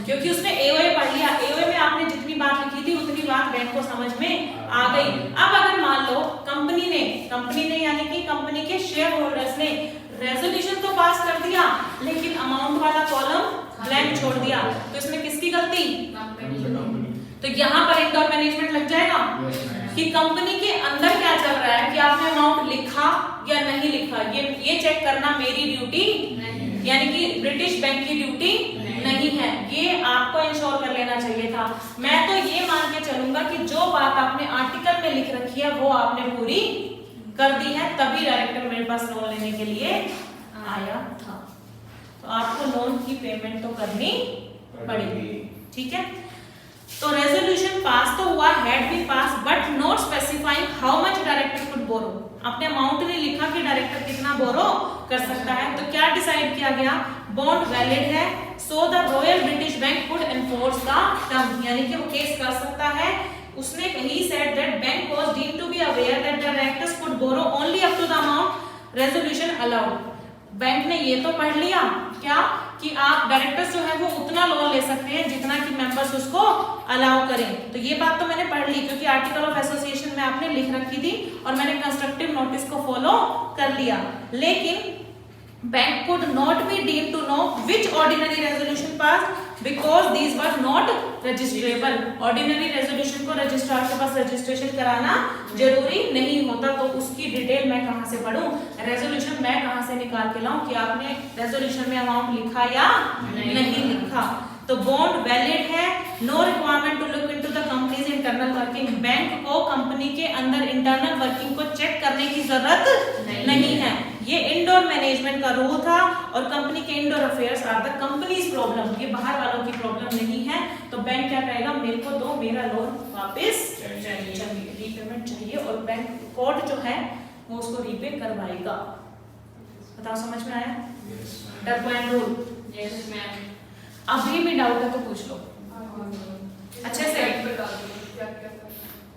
क्योंकि उसने एओए पढ़ लिया, एओए में आपने जितनी बात लिखी थी उतनी बात बैंक को समझ में आ गई। अब अगर मान लो कंपनी ने यानी कि कंपनी के शेयर होल्डर्स ने रेजोल्यूशन तो पास कर दिया लेकिन अमाउंट वाला कॉलम ब्लैंक छोड़ दिया, तो इसमें किसकी गलती? तो यहाँ पर इंडोर मैनेजमेंट लग जाएगा कि कंपनी के अंदर क्या चल रहा है, कि आपने अमाउंट लिखा या नहीं लिखा, ये चेक करना मेरी ड्यूटी यानी कि ब्रिटिश बैंक की ड्यूटी नहीं है। ये आपको इंश्योर कर लेना चाहिए था। मैं तो ये मान के चलूंगा कि जो बात आपने आर्टिकल में लिख रखी है वो आपने पूरी कर दी है, तभी डायरेक्टर मेरे पास लोन लेने के लिए आया था। तो आपको लोन की पेमेंट तो करनी पड़ेगी, ठीक है। तो रेजोल्यूशन पास तो हुआ, had been pass, but not specifying how much director could borrow. आपने अमाउंट नहीं लिखा कि डायरेक्टर कितना बोरो कर सकता है। तो क्या डिसाइड किया गया? बॉन्ड वैलिड है, so the royal British bank could enforce the term, यानी कि वो केस कर सकता है। उसने ही said that bank was deemed to be aware that directors could borrow only up to the amount resolution allowed. Bank ने ये तो पढ़ लिया क्या कि आप डायरेक्टर्स जो है वो उतना लोन ले सकते हैं जितना कि मेंबर्स उसको अलाउ करें। तो ये बात तो मैंने पढ़ ली क्योंकि आर्टिकल ऑफ एसोसिएशन में आपने लिख रखी थी और मैंने कंस्ट्रक्टिव नोटिस को फॉलो कर लिया। लेकिन bank could not be deemed to know which ordinary resolution passed because these were not registrable। ordinary resolution को रजिस्ट्रार के पास रजिस्ट्रेशन कराना जरूरी नहीं होता, तो उसकी डिटेल मैं कहां से पढूं, रेजोल्यूशन मैं कहां से निकाल के लाऊं कि आपने रेजोल्यूशन में अमाउंट लिखा या नहीं लिखा। तो बॉन्ड वैलिड है, no requirement to look into the company's internal working. Bank को कंपनी के अंदर इंटरनल वर्किंग को चेक करने की जरूरत नहीं है। ये इंडोर मैनेजमेंट का रूल था और कंपनी के indoor affairs are the company's problem, ये बाहर वालों की प्रॉब्लम नहीं है। तो बैंक क्या कहेगा, मेरे को दो, मेरा लोन वापस चाहिए, रीपेमेंट चाहिए, और बैंक कोर्ट जो है वो उसको रीपे करवाएगा। बताओ समझ में आया? डरपोइंट रूल। Yes ma'am. अभी भी डाउट है तो पूछ लो अच्छे से।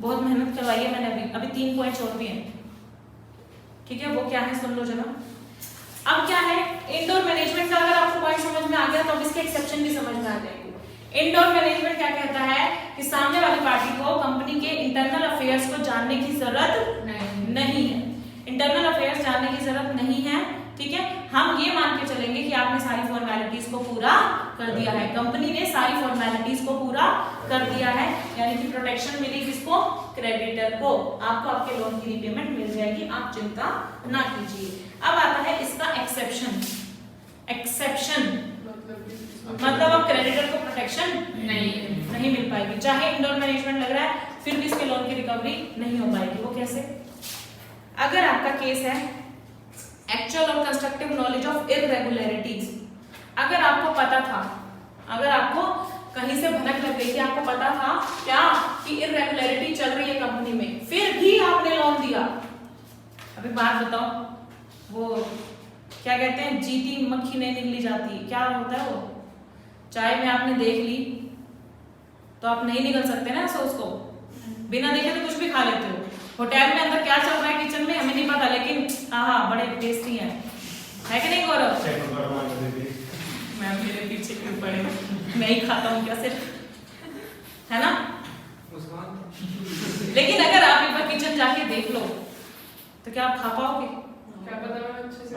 बहुत मेहनत करवाई है मैंने, अभी 3 पॉइंट्स और भी हैं, ठीक है। वो क्या है सुन लो जरा। अब क्या है, इंडोर मैनेजमेंट का अगर आपको पॉइंट समझ में आ गया तो अब इसके एक्सेप्शन भी समझ में आ जाएंगे। इंडोर मैनेजमेंट क्या कहता है कि सामने वाली पार्टी को कंपनी के इंटरनल अफेयर्स को जानने की जरूरत नहीं है। इंटरनल अफेयर्स जानने की जरूरत नहीं है, ठीक है। हम ये मान के चलेंगे कि आपने सारी फॉर्मेलिटीज को पूरा कर दिया है, कंपनी ने सारी फॉर्मेलिटीज को पूरा कर दिया है, यानी कि प्रोटेक्शन मिली किसको? क्रेडिटर को। आपको आपके लोन की रीपेमेंट मिल जाएगी, आप चिंता ना कीजिए। अब आता है इसका एक्सेप्शन। एक्सेप्शन मतलब अब क्रेडिटर को प्रोटेक्शन नहीं मिल पाएगी, चाहे इंडोर मैनेजमेंट लग रहा है फिर भी इसके लोन की रिकवरी नहीं हो पाएगी। वो कैसे? अगर आपका केस है एक्चुअल और कंस्ट्रक्टिव नॉलेज ऑफ इररेगुलरिटीज, अगर आपको पता था, अगर आपको कहीं से भनक लग गई थी, आपको पता था क्या कि इररेगुलरिटी चल रही है कंपनी में, फिर भी आपने लोन दिया। अभी बात बताओ, वो क्या कहते हैं, जीती मक्खी नहीं निगली जाती, क्या होता है वो? चाय में आपने देख ली तो आप नहीं निकल सकते ना सॉस को, बिना देखे तो कुछ भी खा लेते हो। होटल में अंदर क्या चल रहा है किचन में हमें नहीं पता, लेकिन हाँ बड़े टेस्टी है कि नहीं गौरव? मैं मेरे पीछे क्यों पड़े, मैं ही खाता हूँ क्या सिर्फ, है ना? लेकिन अगर आप एक बार किचन जाके देख लो तो क्या आप खा पाओगे? क्या पता मैं अच्छे से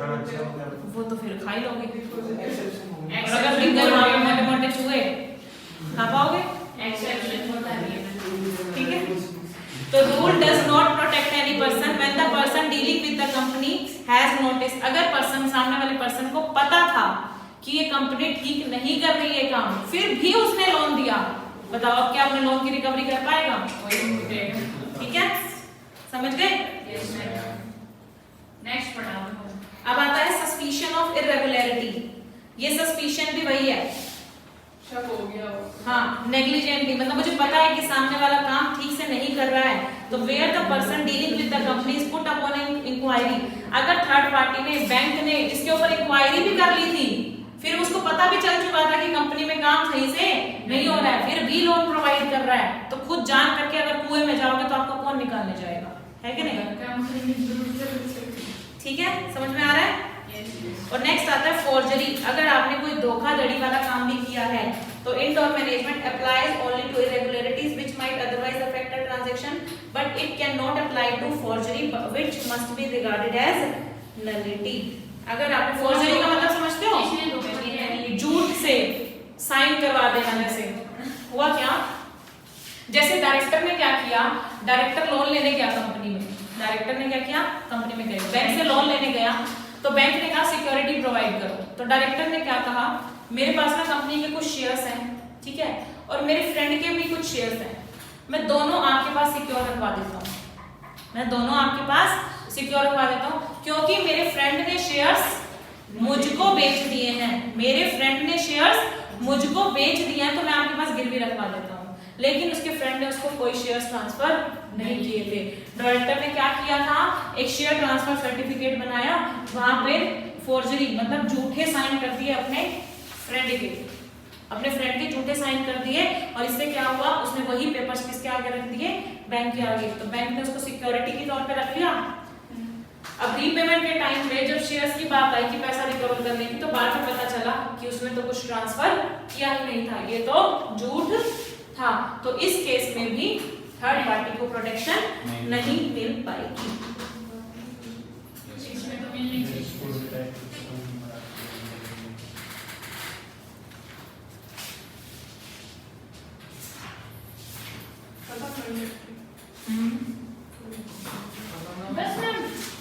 वो तो फिर खा ही लोगे। और अगर फिंगर वहां पे मोटे मोटे चूहे खा पाओगे? एक्सेप्शन होता है, ठीक है। तो rule does not protect any person when the person dealing with the company has notice. अगर पर्सन, सामने वाले पर्सन को पता था कि ये कंपनी ठीक नहीं कर रही है काम, फिर भी उसने लोन दिया, बताओ अब क्या अपने लोन की रिकवरी कर पाएगा? ठीक है, समझ गए? नेक्स्ट पढ़ाओ। अब आता है सस्पिशन ऑफ इररेगुलरिटी। ये सस्पिशन भी वही है, शक हो गया वो। हाँ, नेग्लिजेंटली, मतलब मुझे पता है कि सामने वाला काम ठीक से नहीं कर रहा है, तो where the person dealing with the company is put upon inquiry. अगर थर्ड पार्टी ने, बैंक ने इसके ऊपर इंक्वायरी भी कर ली थी, फिर उसको पता भी चल चुका था कि कंपनी में काम सही से नहीं हो रहा है, फिर भी लोन प्रोवाइड कर रहा है, तो खुद जान करके अगर कुएं में जाओगे तो आपको कौन निकालने जाएगा, है कि नहीं? ठीक है, समझ में आ रहा है? और नेक्स्ट आता है फोर्जरी। अगर आपने कोई धोखाधड़ी वाला काम भी किया है तो indoor management applies only to irregularities which might otherwise affect a transaction but it can not apply to forgery which must be regarded as nullity. अगर आप फोर्जरी का मतलब समझते हो? झूठ से साइन करवा देना। जैसे हुआ क्या, जैसे डायरेक्टर ने क्या किया, डायरेक्टर लोन लेने गया कंपनी में, डायरेक्टर ने क्या किया, कंपनी में गया, बैंक से लोन लेने गया, तो बैंक ने कहा सिक्योरिटी प्रोवाइड करो, तो डायरेक्टर ने क्या कहा, मेरे पास ना कंपनी के कुछ शेयर्स हैं, ठीक है, और मेरे फ्रेंड के भी कुछ शेयर्स हैं, मैं दोनों आपके पास सिक्योर रखवा देता हूँ, मैं दोनों आपके पास सिक्योर रखवा देता हूँ, क्योंकि मेरे फ्रेंड ने शेयर्स मुझको बेच दिए हैं, मेरे फ्रेंड ने शेयर्स मुझको बेच दिए हैं, तो मैं आपके पास गिरवी रखवा देता हूँ। लेकिन उसके फ्रेंड ने उसको कोई शेयर्स ट्रांसफर नहीं किए थे। डायरेक्टर ने क्या किया था, एक शेयर ट्रांसफर सर्टिफिकेट बनाया, वहां पे फोर्जरी मतलब झूठे साइन कर दिए अपने फ्रेंड के झूठे साइन कर दिए, और इससे क्या हुआ, उसने वही पेपर्स किसके आगे रख दिए, बैंक के आगे, तो बैंक ने उसको सिक्योरिटी के तौर पे रख लिया। अब रीपेमेंट के टाइम पे जब शेयर्स की बात आई कि पैसा रिकवर करने की, तो बाद में पता चला कि उसने तो कुछ ट्रांसफर किया ही नहीं था, ये तो झूठ था। तो इस केस में भी थर्ड पार्टी को प्रोटेक्शन नहीं मिल पाएगी। इसमें तो मिलनी चाहिए। बस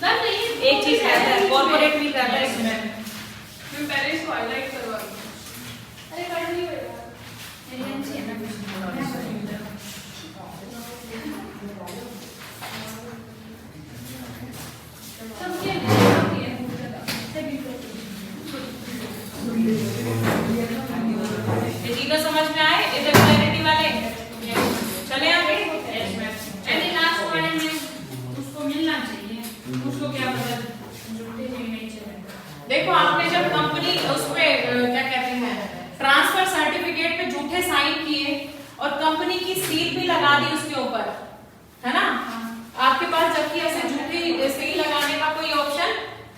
मैम नहीं, एक चीज रहता है, कॉर्पोरेट भी रहता है इसमें। मैं पहले इसको हाईलाइट करवा दूं। अरे कर नहीं पड़ेगा, तो समझ में आए इरेगुलरिटी वाले? चले आगे। लास्ट वाले में उसको मिलना चाहिए, उसको क्या पता झूठे नहीं चलेगा। देखो आपने जब कंपनी उस पे क्या कहते हैं ट्रांसफर सर्टिफिकेट पे झूठे साइन किए और कंपनी की सील भी लगा दी उसके ऊपर, है ना? आपके पास जबकि ऐसे झूठी सील लगाने का कोई ऑप्शन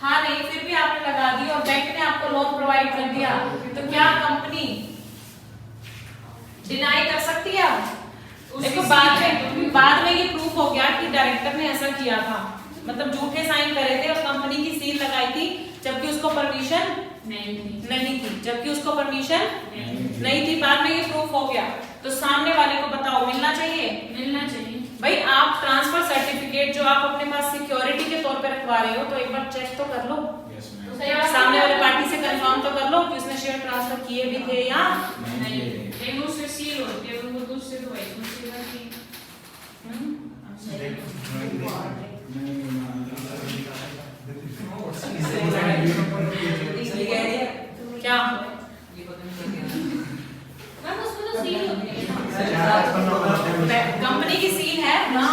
था नहीं, फिर भी आपने लगा दी और बैंक ने आपको लोन प्रोवाइड कर दिया, तो क्या कंपनी डिनाई कर सकती है आप? देखो बाद में ये प्रूफ हो गया कि डायरेक्टर ने ऐसा किया था, मतलब झूठे साइन करे थे और कंपनी की सील लगाई थी जबकि उसको परमिशन नहीं थी, जबकि उसको परमिशन नहीं थी। बाद में ये प्रूफ हो गया तो सामने वाले को बताओ मिलना चाहिए भाई। आप ट्रांसफर सर्टिफिकेट जो आप अपने पास सिक्योरिटी के तौर पे रखवा रहे हो तो एक बार चेक तो कर लो, सामने वाले पार्टी से कंफर्म तो कर लो कि उसने शेयर ट्रांसफर किए भी थे या नहीं। लेकिन उससे सील होती है, वो दूसरे तो भाई दूसरी बात की। क्या मैम उसमें तो सील होती है कंपनी की सील है ना,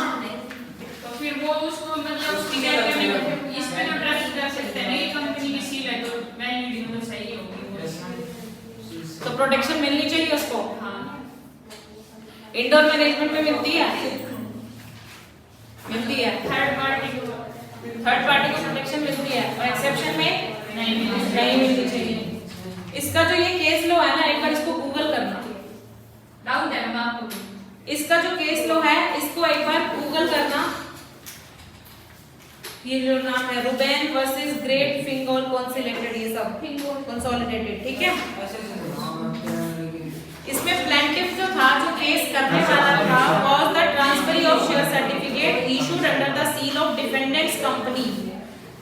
तो फिर वो उसको मतलब उसकी क्या करने को इसमें तो ट्रस्ट कर सकते हैं नहीं, कंपनी की सील है तो वैलिडिटी तो सही होगी तो प्रोटेक्शन मिलनी चाहिए उसको। हाँ इंडोर मैनेजमेंट में मिलती है थर्ड पार्टी को प्रोटेक्शन मिलती है और एक्सेप्शन में नहीं नहीं मिलनी चाहिए। इसका जो ये केस लो है ना, एक बार इसको गूगल करना, डाउट है मैम आपको? इसका जो केस लो है इसको एक बार गूगल करना। ये जो नाम है रुबेन वर्सेस ग्रेट फिंगोल कंसोलिडेटेड, ये सब कंसोलिडेटेड, ठीक है। इसमें प्लेंटिफ जो था, जो केस करने वाला था, was the transfer of share certificate issued under the seal of defendants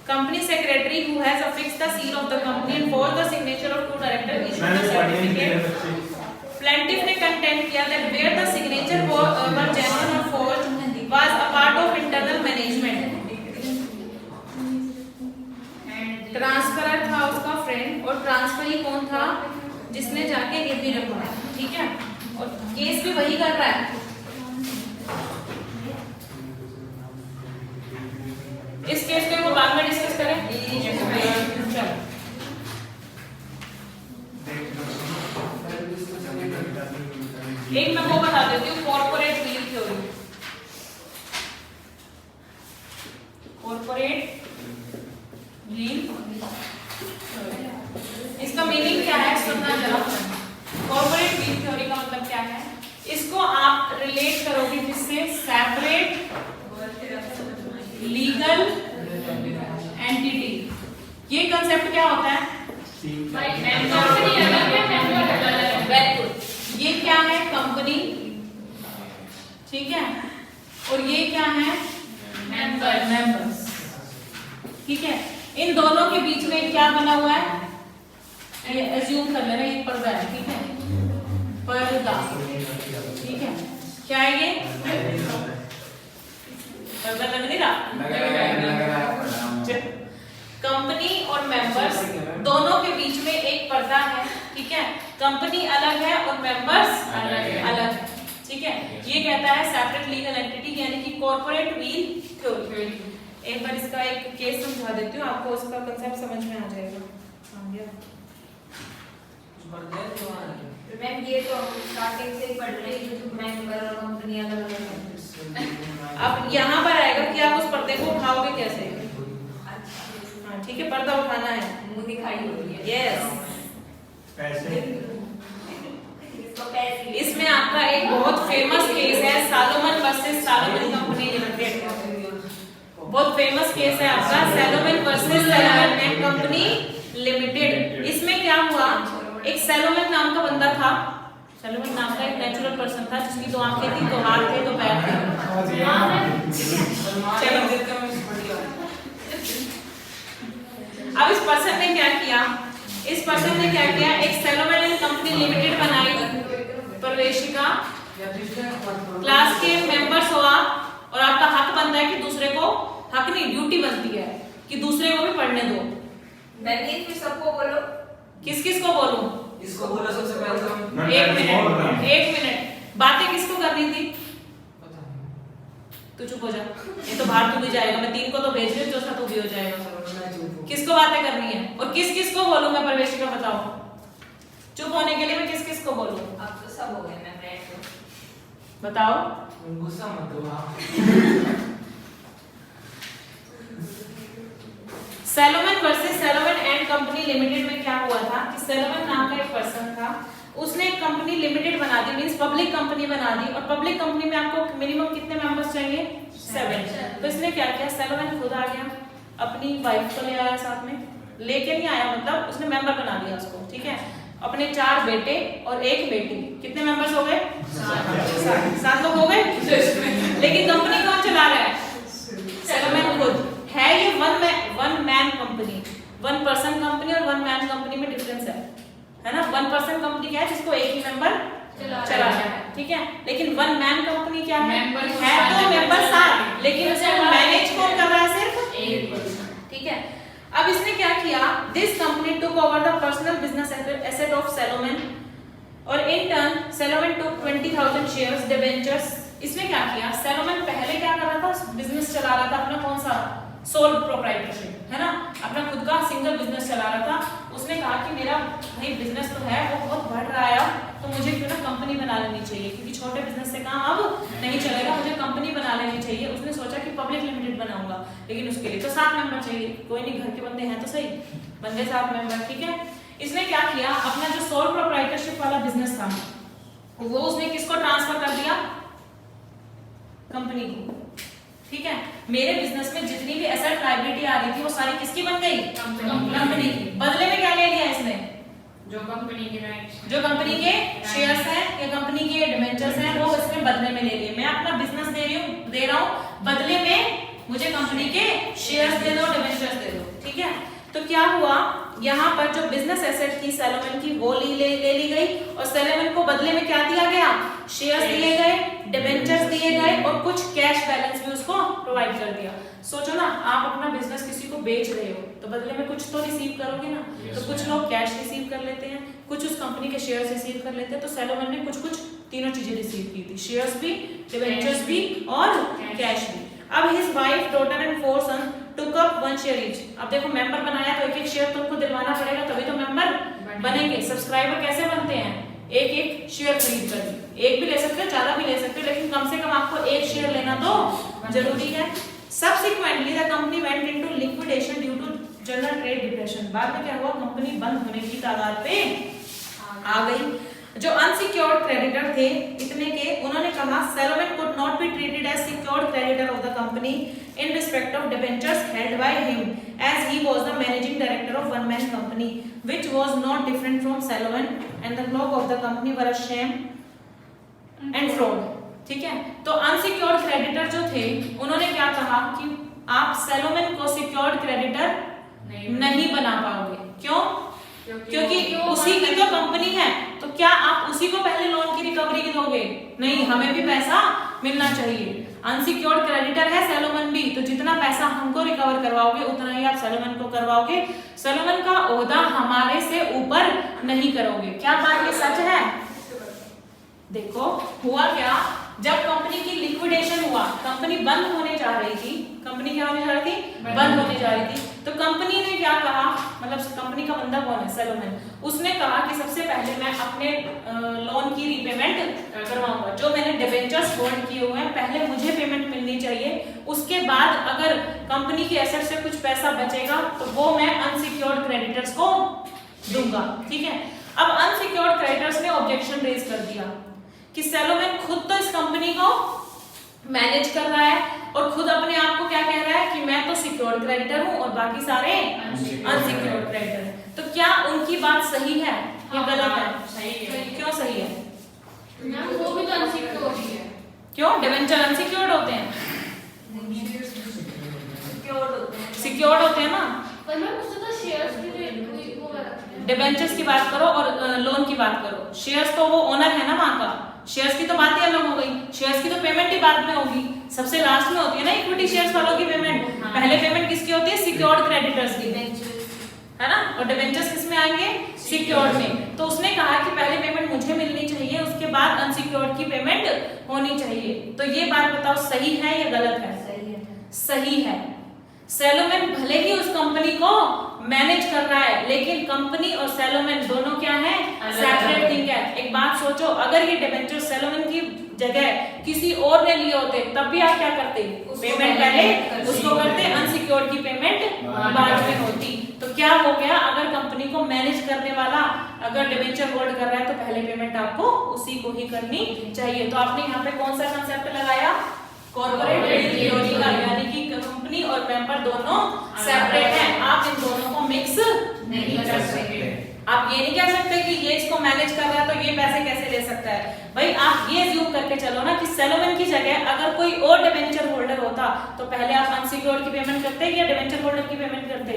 company secretary who has affixed the seal of the company and for the signature of two directors issued the certificate. Plaintiff ने contend किया that where the signature were genuine or forged was a part of internal management. Transferor था उसका friend और transferee कौन था? जिसने जाके गिरवी रखवाया, ठीक है। और केस भी वही कर रहा है। इस केस को वो बाद में डिस्कस करें। चलो एक मैं वो बता देती हूँ, corporate wheel theory. Corporate wheel इसका मीनिंग क्या है सुनना जरा। कॉर्पोरेट व्हील थ्योरी का मतलब क्या है? इसको आप रिलेट करोगे किससे? Separate legal entity. ये कंसेप्ट क्या होता है? Very good. ये क्या है? कंपनी, ठीक है। और ये क्या है? मेंबर्स, ठीक है। इन दोनों के बीच में क्या बना हुआ है? ये एज्यूम कर लेना, ये पर्दा है, ठीक है। पर्दा, ठीक है। क्या है ये? पर्दा लग नहीं रहा? कंपनी और मेंबर्स दोनों के बीच में एक पर्दा है, ठीक है। कंपनी अलग है और मेंबर्स अलग है, ठीक है। ये कहता है सेपरेट लीगल एंटिटी, यानी कि कॉर्पोरेट व्हील थ्योरी। एक बार इसका एक केस समझा देती हूँ, आपको उसका कांसेप्ट समझ में आ जाएगा। मैम ये तो स्टार्टिंग से ही पढ़ रहे हैं जो मेंबर और कंपनी अलग अलग है। अब यहाँ पर आएगा कि आप उस पर्दे को उठाओगे कैसे। हाँ ठीक है, पर्दा उठाना है, मुंह दिखाई हो रही है। यस। पैसे इसमें आपका एक बहुत फेमस केस है Salomon versus Salomon company limited. बहुत फेमस केस है आपका Salomon versus Salomon and company limited. इसमें क्या हुआ? एक सैलोमन नाम का बंदा था, सैलोमन नाम का एक नेचुरल पर्सन था जिसकी दो आंखें थी, दो हाथ थे, दो पैर थे। अब इस पर्सन ने क्या किया? इस पर्सन ने क्या किया? एक सैलोमन एंड कंपनी लिमिटेड बनाई, प्रवेशिका, क्लास के मेंबर्स हो आप, और आपका हक बनता है कि दूसरे को, हक नहीं ड्यूटी बनती है कि दूसरे को भी पढ़ने दो। मैंने फिर सबको बोलो। किस किस को बोलूं? इसको बोलो सबसे पहले तो। एक मिनट, बातें किसको करनी थी? तू चुप हो जा, ये तो बाहर तू भी जाएगा, मैं 3 को तो भेज रही हूँ, चौथा तू भी हो जाएगा। किसको बातें करनी है और किस किस को बोलूं मैं? प्रवेशिका बताओ, चुप होने के लिए मैं किस किस को बोलूं? अब तो सब हो गए, मैं फ्रेंड को बताओ। गुस्सा मत दो आप। Salomon versus Salomon and company limited में क्या हुआ था कि सैलोमन नाम का एक पर्सन था, उसने एक कंपनी लिमिटेड बना दी, मींस पब्लिक कंपनी बना दी। और पब्लिक कंपनी में आपको मिनिमम कितने मेंबर्स चाहिए? 7। तो इसने क्या किया, सैलोमन खुद आ गया, अपनी वाइफ को ले आया साथ में, लेके नहीं आया मतलब उसने मेंबर बना दिया उसको, ठीक है। अपने 4 बेटे और 1 बेटी, कितने मेंबर्स हो गए? 7 लोग हो गए। लेकिन कंपनी कौन चला रहा है? सैलोमन खुद है। ये one man company, 1 person company और 1 मैन कंपनी में डिफरेंस है ना। 1 पर्सन कंपनी क्या है, जिसको एक ही मेंबर चला रहा है, ठीक है। लेकिन 1 मैन कंपनी क्या है, तो मेंबर 7, लेकिन उसको मैनेज कौन कर रहा है? सिर्फ एक पर्सन, ठीक है। अब इसने क्या किया, this company took over the personal business asset of Salomon और in turn Salomon took 20,000 shares debentures. इसमें क्या किया, सैलोमन पहले क्या कर रहा था, बिजनेस चला रहा था अपना, कौन सा? सोल प्रोप्राइटरशिप, है ना, अपना खुद का सिंगल बिजनेस चला रहा था। उसने कहा कि मेरा भाई बिजनेस तो है, वो बहुत बढ़ रहा है, तो मुझे क्यों ना कंपनी बना लेनी चाहिए, क्योंकि छोटे बिजनेस से काम अब नहीं चलेगा, मुझे कंपनी बना लेनी चाहिए। उसने सोचा कि पब्लिक लिमिटेड बनाऊंगा, लेकिन उसके लिए तो 7 मेंबर चाहिए, कोई नहीं, घर के बंदे हैं तो सही, बंदे 7 मेंबर, ठीक है। इसने क्या किया, अपना जो सोल प्रोप्राइटरशिप वाला बिजनेस था वो उसने किसको ट्रांसफर कर दिया? कंपनी को, ठीक है। मेरे बिजनेस में जितनी भी एसेट लायबिलिटी आ रही थी वो सारी किसकी बन गई? कंपनी की। बदले में क्या ले लिया इसने? जो कंपनी के राइट्स, जो कंपनी के शेयर्स हैं या कंपनी के डिबेंचर्स हैं, वो इसने बदले में ले लिए। मैं अपना बिजनेस दे रहा हूँ, बदले में मुझे कंपनी के शेयर्स दे दो, डिबेंचर्स दे दो, ठीक है। तो क्या हुआ, यहाँ पर जो बिजनेस एसेट थी सैलोमन की वो ले ली गई, और सैलोमन को बदले में क्या दिया गया? शेयर्स दिए गए, डिबेंचर्स दिए गए, और कुछ कैश बैलेंस भी उसको प्रोवाइड कर दिया। सोचो ना, आप अपना बिजनेस किसी को बेच रहे हो तो बदले में कुछ तो रिसीव करोगे ना। तो कुछ लोग कैश रिसीव कर लेते हैं, कुछ उस कंपनी के शेयर्स रिसीव कर लेते हैं। तो सैलोमन ने कुछ तीनों चीजें रिसीव की थी, शेयर्स भी, डिबेंचर्स भी और कैश भी। अब his wife, daughter and 4 son took up 1 share each. अब देखो मेंबर बनाया तो एक शेयर तुमको दिलवाना पड़ेगा, तभी तो मेंबर बनेंगे। सब्सक्राइबर कैसे बनते हैं? एक शेयर खरीद कर, एक भी ले सकते हो, ज्यादा भी ले सकते हो, लेकिन कम से कम आपको 1 शेयर लेना तो जरूरी है। Subsequently, the company went into liquidation due to general trade depression. बाद में क्या हुआ, कंपनी बंद होने की तादाद पे आ गई। जो अनसिक्योर्ड क्रेडिटर थे इतने के, उन्होंने कहा Salomon could not be treated as secured creditor of the company in respect of debentures held by him, as he was the managing director of one man company, which was not different from Salomon, and the clock of the company were a sham and fraud. ठीक है। तो unsecured creditor जो थे उन्होंने क्या कहा कि आप सैलोमन को सिक्योर्ड क्रेडिटर नहीं बना पाओगे। क्यों? क्योंकि उसी की तो कंपनी है, तो क्या आप उसी को पहले लोन की रिकवरी की दोगे? नहीं, हमें भी पैसा मिलना चाहिए। अनसिक्योर्ड क्रेडिटर है सैलोमन भी, तो जितना पैसा हमको रिकवर करवाओगे उतना ही आप सैलोमन को करवाओगे। सैलोमन का ओहदा हमारे से ऊपर नहीं करोगे। क्या बात ये सच है? देखो हुआ क्या, जब कंपनी की लिक्विडेशन हुआ, कंपनी बंद होने जा रही थी, कंपनी क्या होने जा रही थी? बंद होने जा रही थी। तो कंपनी ने क्या कहा, मतलब कंपनी का बंदा कौन है? सैलोमन। उसने कहा कि सबसे पहले मैं अपने लोन की रीपेमेंट करवाऊंगा, जो मैंने डिबेंचर्स होल्ड किए हुए हैं, पहले मुझे पेमेंट मिलनी चाहिए। उसके बाद अगर कंपनी की एसेट से कुछ पैसा बचेगा तो वो मैं अनसिक्योर्ड क्रेडिटर्स को दूंगा। ठीक है। अब अनसिक्योर्ड क्रेडिटर्स ने ऑब्जेक्शन रेज कर दिया कि सैलोमन खुद तो इस कंपनी को मैनेज कर रहा है और खुद अपने आप को क्या कह रहा है कि मैं तो सिक्योर्ड क्रेडिटर हूं और बाकी सारे अनसिक्योर्ड क्रेडिटर हैं। तो क्या उनकी बात सही है या गलत है? सही है। क्यों सही है? मैम वो भी तो अनसिक्योर्ड ही है। क्यों? डिबेंचर अनसिक्योर्ड होते हैं? सिक्योर्ड होते हैं ना। पर मैम उससे तो शेयर्स भी वो रखते हैं। डिबेंचर्स की बात करो और लोन की बात करो। शेयर्स तो वो ओनर है ना वहां का, शेयर्स की तो बात ही अलग हो गई। शेयर्स की तो पेमेंट ही बाद में होगी, सबसे लास्ट में होती है ना इक्विटी शेयर्स वालों की पेमेंट। पहले पेमेंट किसकी होती है? सिक्योर्ड क्रेडिटर्स की, है ना। और डिबेंचर्स किस में आएंगे? सिक्योर्ड में। तो उसने कहा कि पहले पेमेंट मुझे मिलनी चाहिए, उसके बाद अनसिक्योर्ड की पेमेंट होनी चाहिए। तो ये बात बताओ सही है या गलत है? सही है। सही है। सैलोमन भले ही उस कंपनी को मैनेज कर रहा है, लेकिन कंपनी और सैलोमन दोनों क्या है? सेपरेट सेपरेट थिंग है। एक बात सोचो, अगर ये डिबेंचर सेलोमन की जगह किसी और ने लिए होते तब भी आप क्या करते? पेमेंट पहले उसको करते, अनसिक्योर्ड की पेमेंट बाद में होती। तो क्या हो गया, अगर कंपनी को मैनेज करने वाला अगर डिबेंचर होल्ड कर रहा है तो पहले पेमेंट आपको उसी को ही करनी चाहिए। तो आपने यहाँ पे कौन सा कंसेप्ट लगाया? कॉर्पोरेट थ्योरी का, यानी कि कंपनी और मेंबर दोनों सेपरेट हैं, आप इन दोनों को मिक्स नहीं कर सकते। आप ये नहीं कह सकते कि ये इसको मैनेज कर रहा है तो ये पैसे कैसे ले सकता है। भाई आप ये अज्यूम करके चलो ना कि सेलोमन की जगह अगर कोई और डिबेंचर होल्डर होता तो पहले आप अनसिक्योर्ड की पेमेंट करते या डिबेंचर होल्डर की पेमेंट करते?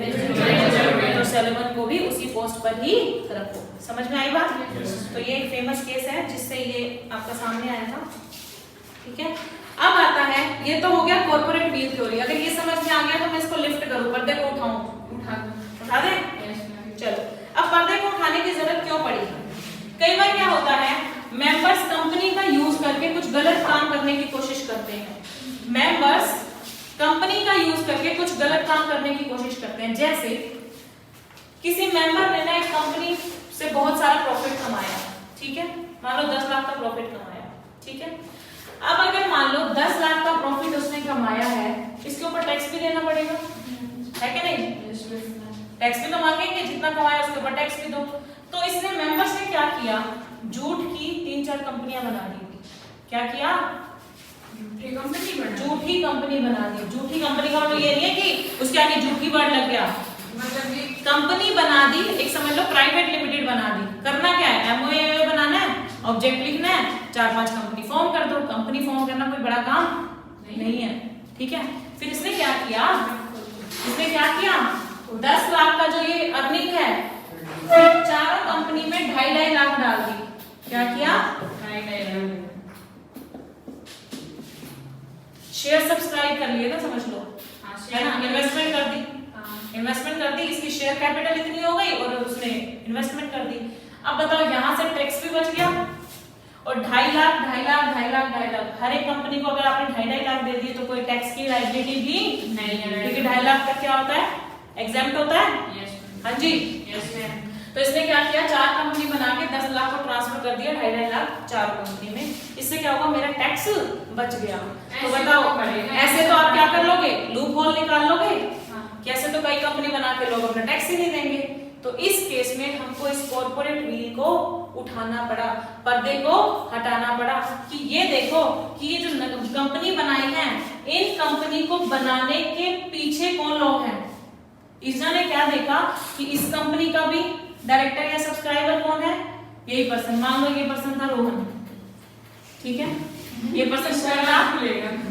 तो सेलोमन को भी उसी पोस्ट पर ही रखो। समझ में आई बात? तो ये एक फेमस केस है जिससे ये आपका सामने आया था। ठीक है, अब आता है, ये तो हो गया कॉर्पोरेट व्हील थ्योरी। अगर ये समझ में आ गया तो मैं इसको लिफ्ट करूं, पर्दे को उठा दे। चलो, अब पर्दे को उठाने की जरूरत क्यों पड़ी? कई बार क्या होता है, मेंबर्स कंपनी का यूज करके कुछ गलत काम करने की कोशिश करते हैं। मेंबर्स कंपनी का यूज करके कुछ गलत काम करने की कोशिश करते हैं। जैसे किसी मेंबर ने ना एक कंपनी से बहुत सारा प्रॉफिट कमाया, ठीक है, मान लो 10 लाख का प्रॉफिट कमाया, ठीक है। अब अगर मान लो 10 लाख का प्रॉफिट उसने कमाया है, इसके ऊपर टैक्स भी देना पड़ेगा, है कि नहीं? टैक्स भी तो मांगेंगे, जितना कमाया उसके ऊपर टैक्स भी दो। तो इसने मेंबर्स ने क्या किया, झूठ की 3-4 कंपनियां बना दी। क्या किया? झूठी कंपनी बना दी। झूठी कंपनी का मतलब ये नहीं है कि उसके आगे झूठी वर्ड लग गया, मतलब ये कंपनी बना दी, एक समझ लो प्राइवेट लिमिटेड बना दी। करना क्या है, एमओए बनाना है, ऑब्जेक्ट लिखना है, 4-5 कंपनी फॉर्म कर दो। कंपनी फॉर्म करना कोई बड़ा काम नहीं है, ठीक है। फिर इसने क्या किया, 10 लाख का जो ये अर्निंग है, फिर चारों कंपनी में 2.5 लाख डाल दी। क्या किया? 2.5 लाख शेयर सब्सक्राइब कर लिए ना, समझ लो, है ना। इन्वेस्टमेंट कर दी, इसकी शेयर कैपिटल इतनी हो गई और उसने इन्वेस्टमेंट कर दी। अब बताओ, यहाँ से टैक्स भी बच गया और 2.5 लाख हर एक कंपनी को अगर आपने 2.5 लाख दे दिए तो कोई टैक्स की लायबिलिटी भी नहीं है, क्योंकि 2.5 लाख तक क्या होता है, एग्जेम्प्ट होता है। हाँ जी, तो इसने क्या किया, 4 कंपनी बना के 10 लाख को ट्रांसफर कर दिया 2.5 लाख 4 कंपनी में। इससे क्या होगा, मेरा टैक्स बच गया। तो बताओ, ऐसे तो आप क्या कर लोगे, लूप होल निकाल लोगे, कैसे तो कई कंपनी बना के लोग अपना टैक्स ही नहीं देंगे। तो इस केस में हमको इस कॉर्पोरेट व्हील को उठाना पड़ा, पर्दे को हटाना पड़ा कि ये देखो कि ये जो कंपनी बनाई है, इन कंपनी को बनाने के पीछे कौन लोग हैं। इसने ने क्या देखा कि इस कंपनी का भी डायरेक्टर या सब्सक्राइबर कौन है, यही पर्सन। मान लो ये पर्सन था रोहन, ठीक है, ये पर्सन कौन था,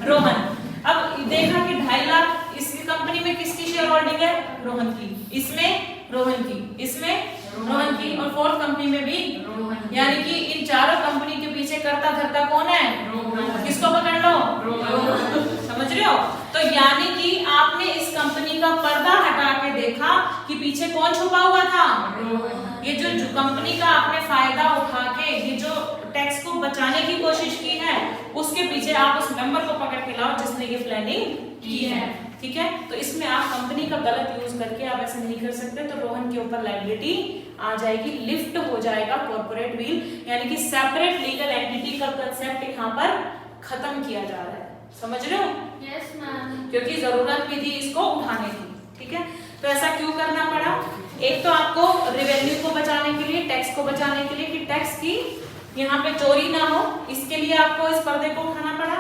रोहन। अब देखा कि 2.5 लाख इस कंपनी में किसकी शेयर होल्डिंग है, रोहन की, इसमें रोहन की, इसमें रोहन की, और 4th कंपनी में भी रोहन। यानी कि इन चारों कंपनी के पीछे करता धरता कौन है, रोहन। किसको पकड़ लो, रोहन। समझ रहे हो? तो यानी कि आपने इस कंपनी का पर्दा हटा के देखा कि पीछे कौन छुपा हुआ था, रोहन। ये जो कंपनी का आपने फायदा उठा के ये जो टैक्स को बचाने की कोशिश की है, उसके पीछे आप उस मेंबर को पकड़ के लाओ जिसने ये प्लानिंग की है, ठीक है। तो इसमें आप कंपनी का गलत यूज करके आप ऐसे नहीं कर सकते। तो रोहन के ऊपर लायबिलिटी आ जाएगी, लिफ्ट हो जाएगा कॉर्पोरेट व्हील, यानी कि सेपरेट लीगल एंटिटी का कंसेप्ट यहाँ पर खत्म किया जा रहा है। समझ रहे हो? Yes ma'am. क्योंकि जरूरत भी थी इसको उठाने की, ठीक है। तो ऐसा क्यों करना पड़ा, एक तो आपको रेवेन्यू को बचाने के लिए, टैक्स को बचाने के लिए कि टैक्स की यहाँ पे चोरी ना हो, इसके लिए आपको इस पर्दे को उठाना पड़ा।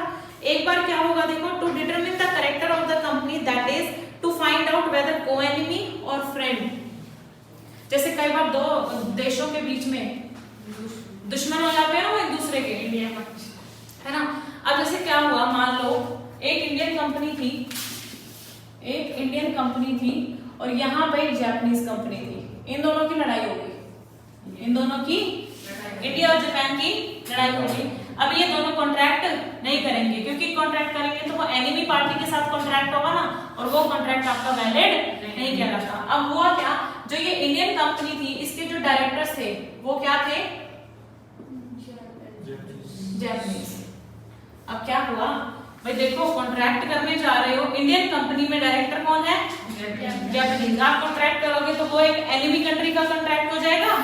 एक बार क्या होगा देखो, to determine the character of the company, that is to find out whether co enemy और फ्रेंड। जैसे कई बार दो देशों के बीच में दुश्मन हो जाते हैं ना वो एक दूसरे के, इंडिया में, है ना। अब जैसे क्या हुआ, मान लो एक इंडियन कंपनी थी और यहाँ पे एक जापानीज कंपनी थी। इन दोनों की लड़ाई हो गई, इंडिया और जापान की लड़ाई हो गई। अब ये दोनों कॉन्ट्रैक्ट नहीं करेंगे, क्योंकि कॉन्ट्रैक्ट करेंगे तो वो एनिमी पार्टी के साथ कॉन्ट्रैक्ट होगा ना, और वो कॉन्ट्रैक्ट आपका वैलिड नहीं कहलाता। अब हुआ क्या, जो ये इंडियन कंपनी थी इसके जो डायरेक्टर्स थे वो क्या थे, जापानीज। अब क्या हुआ भाई, देखो कॉन्ट्रैक्ट करने जा रहे हो, इंडियन कंपनी में डायरेक्टर कौन है, जापानीज। आप कॉन्ट्रैक्ट करोगे तो वो एक एनिमी कंट्री का कॉन्ट्रैक्ट हो जाएगा,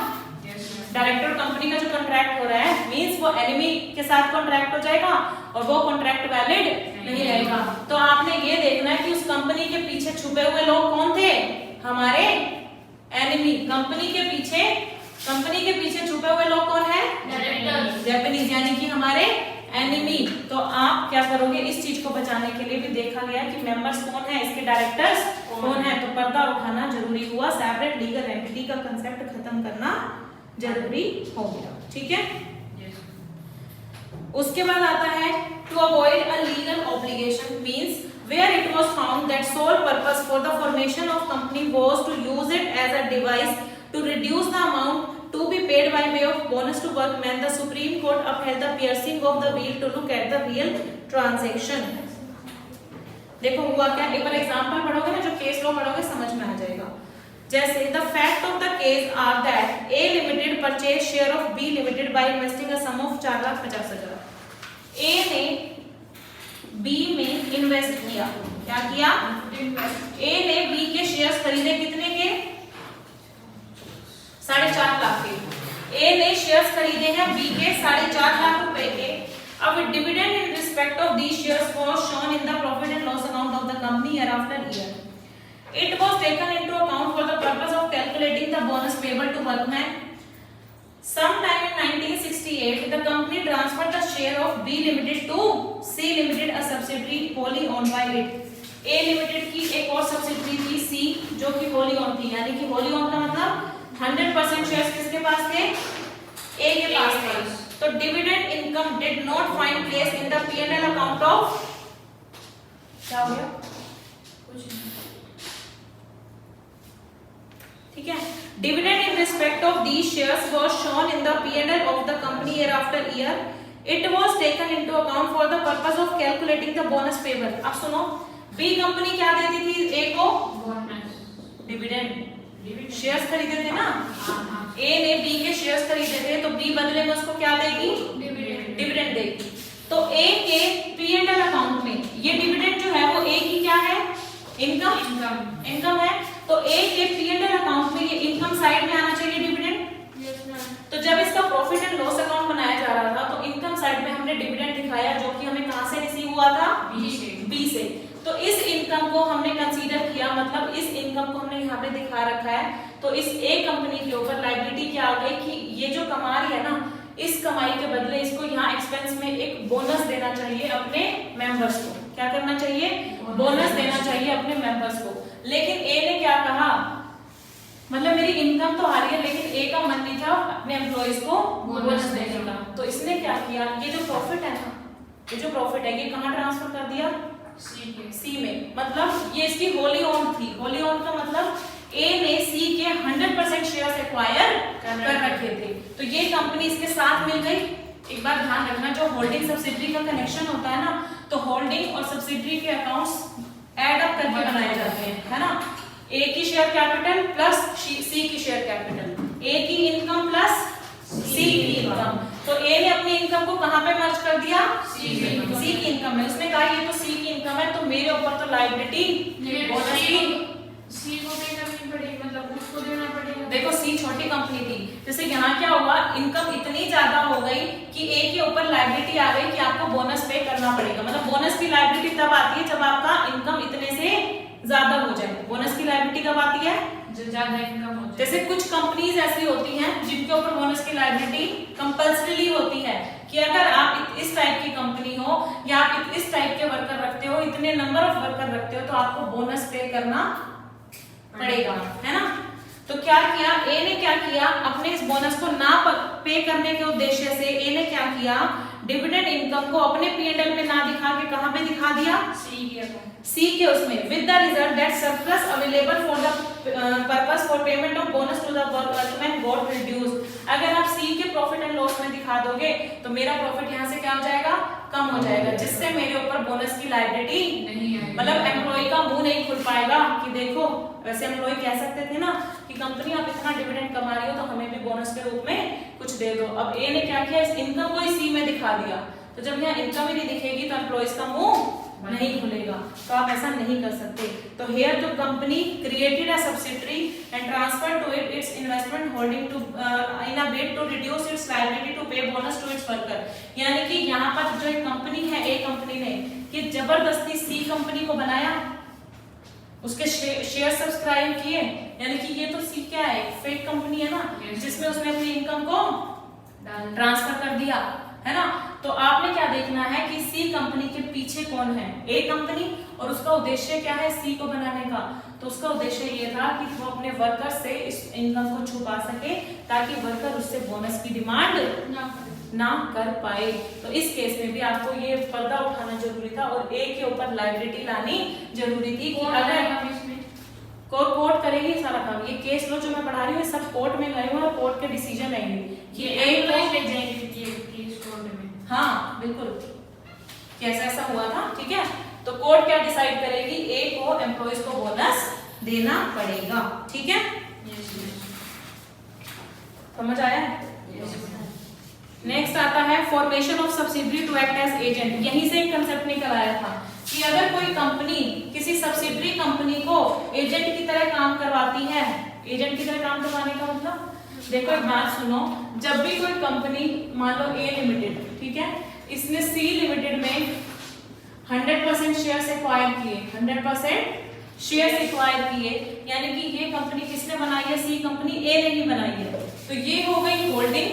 डायरेक्टर कंपनी का जो कॉन्ट्रैक्ट हो रहा है मींस वो एनिमी के साथ कॉन्ट्रैक्ट हो जाएगा और वो कॉन्ट्रैक्ट वैलिड नहीं रहेगा। तो आपने ये देखना है कि उस कंपनी के पीछे छुपे हुए लोग कौन थे, हमारे एनिमी। कंपनी के पीछे छुपे हुए लोग कौन है, जापानीज, यानी कि हमारे एनिमी। तो आप क्या करोगे, इस चीज को बचाने के लिए भी देखा गया कि मेंबर्स कौन है, इसके डायरेक्टर्स कौन है। तो पर्दा उठाना जरूरी हुआ, सेपरेट लीगल एंटिटी का कंसेप्ट खत्म करना जरूरी हो गया। ठीक है, उसके बाद आता है to avoid a legal obligation means where it was found that sole purpose for the formation of company was to use it as a device to reduce the amount to be paid by way of bonus to workmen. The Supreme Court upheld the piercing of the veil to look at the real transaction. देखो हुआ क्या, एक बार example पढ़ोगे ना, जो case law पढ़ोगे समझ में आ जाएगा। जैसे the fact of the case are that A limited purchase share of B limited by investing a sum of 4,50,000। A ने B में इन्वेस्ट किया, क्या किया, A ने B के शेयर्स खरीदे कितने के, 4.5 लाख के। A ने शेयर्स खरीदे हैं B के 4.5 लाख रुपए के। अब dividend in respect of these shares was shown in the profit and loss account of the company year after year. It was taken into account for the purpose of calculating the bonus payable to workmen. Sometime in 1968, the company transferred the share of B Limited to C Limited, a subsidiary wholly owned by it. A Limited की एक और subsidiary थी C, जो कि wholly owned थी, यानी कि wholly owned का मतलब 100% शेयर्स किसके पास थे, A के पास थे। तो dividend income did not find place in the P&L account of, क्या हो गया, कुछ नहीं, ठीक है। Dividend in respect of these shares was shown in the P&L of the company year after year. It was taken into account for the purpose of calculating the bonus payable. अब सुनो, B company क्या देती थी A को, dividend, shares खरीदे थे ना, A ने B के शेयर्स खरीदे थे, तो B बदले में उसको क्या देगी, डिविडेंड देगी। तो A के P&L अकाउंट में ये डिविडेंड जो है वो A की क्या है, इनकम है। तो A के P&L अकाउंट में ये इनकम साइड में आना चाहिए डिविडेंड। तो जब इसका प्रॉफिट एंड लॉस अकाउंट बनाया जा रहा था तो इनकम साइड में हमने डिविडेंड दिखाया, जो कि हमें कहां से रिसीव हुआ था, B से। तो इस इनकम को हमने कंसीडर किया, मतलब इस इनकम को हमने यहाँ पे दिखा रखा है। तो इस A कंपनी के ऊपर लायबिलिटी क्या आ गई कि ये जो कमा रही है ना, इस कमाई के बदले इसको यहाँ एक्सपेंस में एक बोनस देना चाहिए अपने मेंबर्स को। क्या करना चाहिए, बोनस देना चाहिए अपने मेंबर्स को। लेकिन A ने क्या कहा, मतलब मेरी इनकम तो आ रही है, लेकिन A का मन नहीं था अपने एम्प्लॉइज को बोनस देने का। तो इसने क्या किया, ये जो प्रॉफिट है ना, ये जो प्रॉफिट है ये कहाँ ट्रांसफर कर दिया, C में। मतलब ये इसकी होली ओन थी। होली ओन का मतलब A ने C के 100% शेयर्स एक्वायर कर रखे थे, तो ये कंपनी इसके साथ मिल गई। एक बार ध्यान रखना, जो होल्डिंग सब्सिडरी का कनेक्शन होता है ना, तो होल्डिंग और सब्सिडरी के अकाउंट्स ऐड अप करके बनाए जाते हैं, है ना। A की शेयर कैपिटल प्लस C की शेयर कैपिटल, A की इनकम प्लस C की इनकम। तो A ने अपनी इनकम को कहां पे मर्ज कर दिया, C की इनकम में। उसने कहा ये तो C की इनकम है, तो मेरे ऊपर तो लायबिलिटी बोनस की C को पे करनी पड़ेगी, मतलब उसको देना पड़ेगा। देखो C छोटी कंपनी थी, जैसे यहाँ क्या हुआ, इनकम इतनी ज्यादा हो गई कि A के ऊपर लायबिलिटी आ गई कि आपको बोनस पे करना पड़ेगा। मतलब बोनस की लायबिलिटी तब आती है जब आपका इनकम इतने से ज्यादा हो जाए। बोनस की लायबिलिटी कब आती है, जो ज्यादा इनकम हो। जैसे कुछ कंपनीज ऐसी होती हैं जिनके ऊपर बोनस की लायबिलिटी कंपल्सरीली होती है कि अगर आप इस टाइप की कंपनी हो या आप इस टाइप के वर्कर रखते हो, इतने नंबर ऑफ वर्कर रखते हो, तो आपको बोनस पे करना पड़ेगा, है ना। तो क्या किया A ने, क्या किया, अपने इस बोनस को ना पे करने के उद्देश्य से A ने क्या किया, डिविडेंड इनकम को अपने P&L में ना दिखा के कहां पे दिखा दिया, C के उसमें, with the result that surplus available for the purpose for payment of bonus to the workman got reduced. अगर आप C के प्रॉफिट एंड लॉस में दिखा दोगे तो मेरा प्रॉफिट यहाँ से क्या हो जाएगा, कम हो जाएगा, जिससे मेरे ऊपर बोनस की लायबिलिटी नहीं है। मतलब एम्प्लॉय का मुंह नहीं खुल पाएगा कि देखो, वैसे एम्प्लॉय कह सकते थे ना कि कंपनी आप इतना डिविडेंड कमा रही हो तो हमें भी बोनस के रूप में कुछ दे दो। अब A ने क्या किया, इस इनकम को C में दिखा दिया, तो जब यहाँ इनकम ही नहीं दिखेगी तो एम्प्लॉयज का मुंह नहीं खुलेगा, तो आप ऐसा नहीं कर सकते। तो हियर जो company created a subsidiary and transfer to it its investment holding to in a bid to reduce its liability to pay bonus to its worker. यानी कि यहाँ पर जो एक कंपनी है, ए कंपनी ने कि जबरदस्ती सी कंपनी को बनाया, उसके शेयर सब्सक्राइब किए, यानी कि ये तो सी क्या है, फेक कंपनी है ना, जिसमें उसने अपनी इनकम को ट्रांसफर कर दिया, है ना। तो आपने क्या देखना है कि सी कंपनी के पीछे कौन है, ए कंपनी, और उसका उद्देश्य क्या है सी को बनाने का। तो उसका उद्देश्य ये था कि वो अपने वर्कर से इस इनकम को छुपा सके ताकि वर्कर उससे बोनस की डिमांड ना कर पाए। तो इस केस में भी आपको ये पर्दा उठाना जरूरी था और ए के ऊपर लायबिलिटी लानी जरूरी थी कि अगर कोर्ट करेगी सारा काम। ये केस लो जो मैं पढ़ा रही हूँ सब कोर्ट में गए हुए और कोर्ट के डिसीजन आएंगे कि ए को ले जाएंगे केस कोर्ट में। हाँ बिल्कुल, कैसा ऐसा हुआ था, ठीक है। तो कोर्ट क्या डिसाइड करेगी, ए को एम्प्लॉइज को बोनस देना पड़ेगा, ठीक है। समझ आया? नेक्स्ट आता है formation of subsidiary to act as agent. यहीं से एक कंसेप्ट निकल आया था कि अगर कोई कंपनी किसी सब्सिडरी कंपनी को एजेंट की तरह काम करवाती है, एजेंट की तरह काम करवाने का मतलब देखो एक बात सुनो, जब भी कोई कंपनी मान लो ए लिमिटेड, ठीक है, इसने सी लिमिटेड में 100% शेयर एक्वायर किए, 100% शेयर एक्वायर किए, यानी कि ये कंपनी किसने बनाई है, सी कंपनी, ए ने ही बनाई है। तो ये हो गई होल्डिंग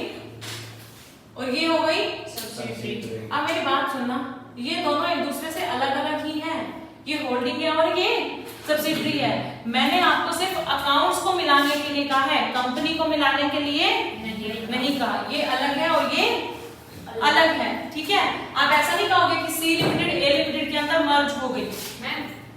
और ये हो गई सब्सिडरी। अब मेरी बात सुनना, ये दोनों एक दूसरे से अलग अलग ही हैं, ये होल्डिंग है और ये सब्सिडरी है। मैंने आपको सिर्फ अकाउंट्स को मिलाने के लिए कहा है, कंपनी को मिलाने के लिए नहीं कहा। ये अलग है और ये अलग है, ठीक है। आप ऐसा नहीं कहोगे कि सी लिमिटेड ए लिमिटेड के अंदर मर्ज हो गई,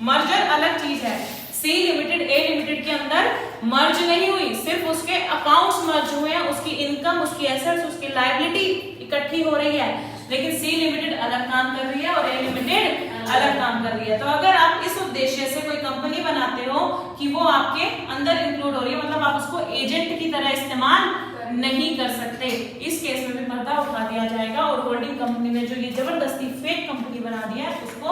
मर्जर अलग चीज है। सी लिमिटेड ए लिमिटेड के अंदर मर्ज नहीं हुई, सिर्फ उसके अकाउंट्स मर्ज हुए हैं, उसकी इनकम, उसकी एसेट्स, उसकी लायबिलिटी इकट्ठी हो रही है, लेकिन सी लिमिटेड अलग काम कर रही है और ए लिमिटेड अलग काम कर रही है। तो अगर आप इस उद्देश्य से कोई कंपनी बनाते हो कि वो आपके अंदर इंक्लूड हो रही है, मतलब आप उसको एजेंट की तरह इस्तेमाल नहीं कर सकते, इस केस में भी पर्दा उठा दिया जाएगा और होल्डिंग कंपनी ने जो ये जबरदस्ती फेक कंपनी बना दिया है उसको,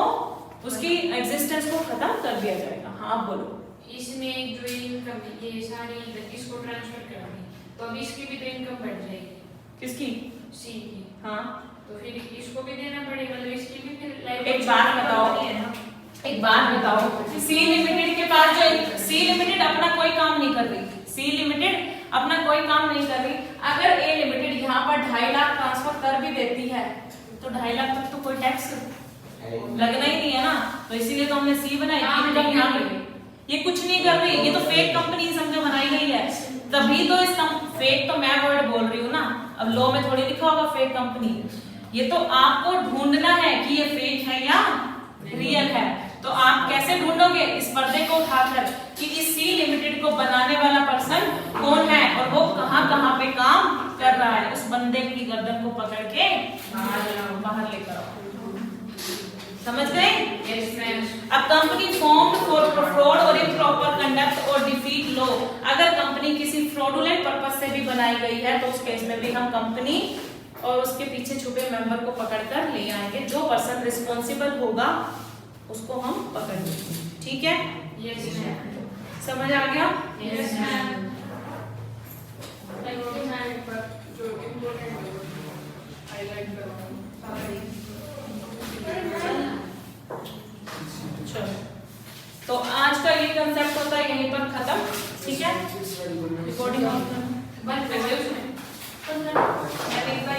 उसकी एग्जिस्टेंस को खत्म कर दिया जाएगा। हाँ बोलो। इसमें जो इनकम ये सारी इसको ट्रांसफर करनी, तो अब इसकी भी तो इनकम बढ़ जाएगी। किसकी? सी की। हाँ तो फिर इसको भी देना पड़ेगा, तो इसकी भी फिर एक बात बताओ, सी लिमिटेड के पास जो सी लिमिटेड अपना कोई काम नहीं कर रही, सी लिमिटेड अपना कोई काम नहीं कर रही। अगर ए लिमिटेड यहाँ पर 2.5 लाख ट्रांसफर कर भी देती है तो 2.5 लाख तक तो कोई टैक्स लगना ही नहीं है ना, तो इसीलिए तो हमने सी बनाई। इनकम यहाँ पे ये कुछ नहीं कर रही, ये तो फेक कंपनी समझो बनाई गई है, तभी तो इस फेक तो मैं वर्ड बोल रही हूँ ना, अब लॉ में थोड़ी लिखा होगा फेक कंपनी। ये तो आपको ढूंढना है कि ये फेक है या रियल है। तो आप कैसे ढूंढोगे? इस पर्दे को उठाकर कि इस सी लिमिटेड को बनाने वाला पर्सन कौन है और वो कहाँ पे काम कर रहा है, उस बंदे की गर्दन को पकड़ के बाहर लेकर आओ। समझ गए? अब कंपनी फॉर्म्ड फॉर फ्रॉड और इम्प्रॉपर कंडक्ट और डिफीट लॉ, अगर कंपनी किसी फ्रॉडुलेंट पर्पस से भी बनाई गई है तो उस केस में भी हम कंपनी और उसके पीछे छुपे मेंबर को पकड़कर ले आएंगे, जो पर्सन रिस्पॉन्सिबल होगा उसको हम पकड़ लेंगे, ठीक है? Yes ma'am. समझ आ गया? Yes ma'am. जो इम्पोर्टेंट हाईलाइट करवाऊं। चलो, तो आज का ये कंसेप्ट होता है यहीं पर खत्म, ठीक है? रिकॉर्डिंग ऑफ बंद कर दो उसमें। मैंने एक बार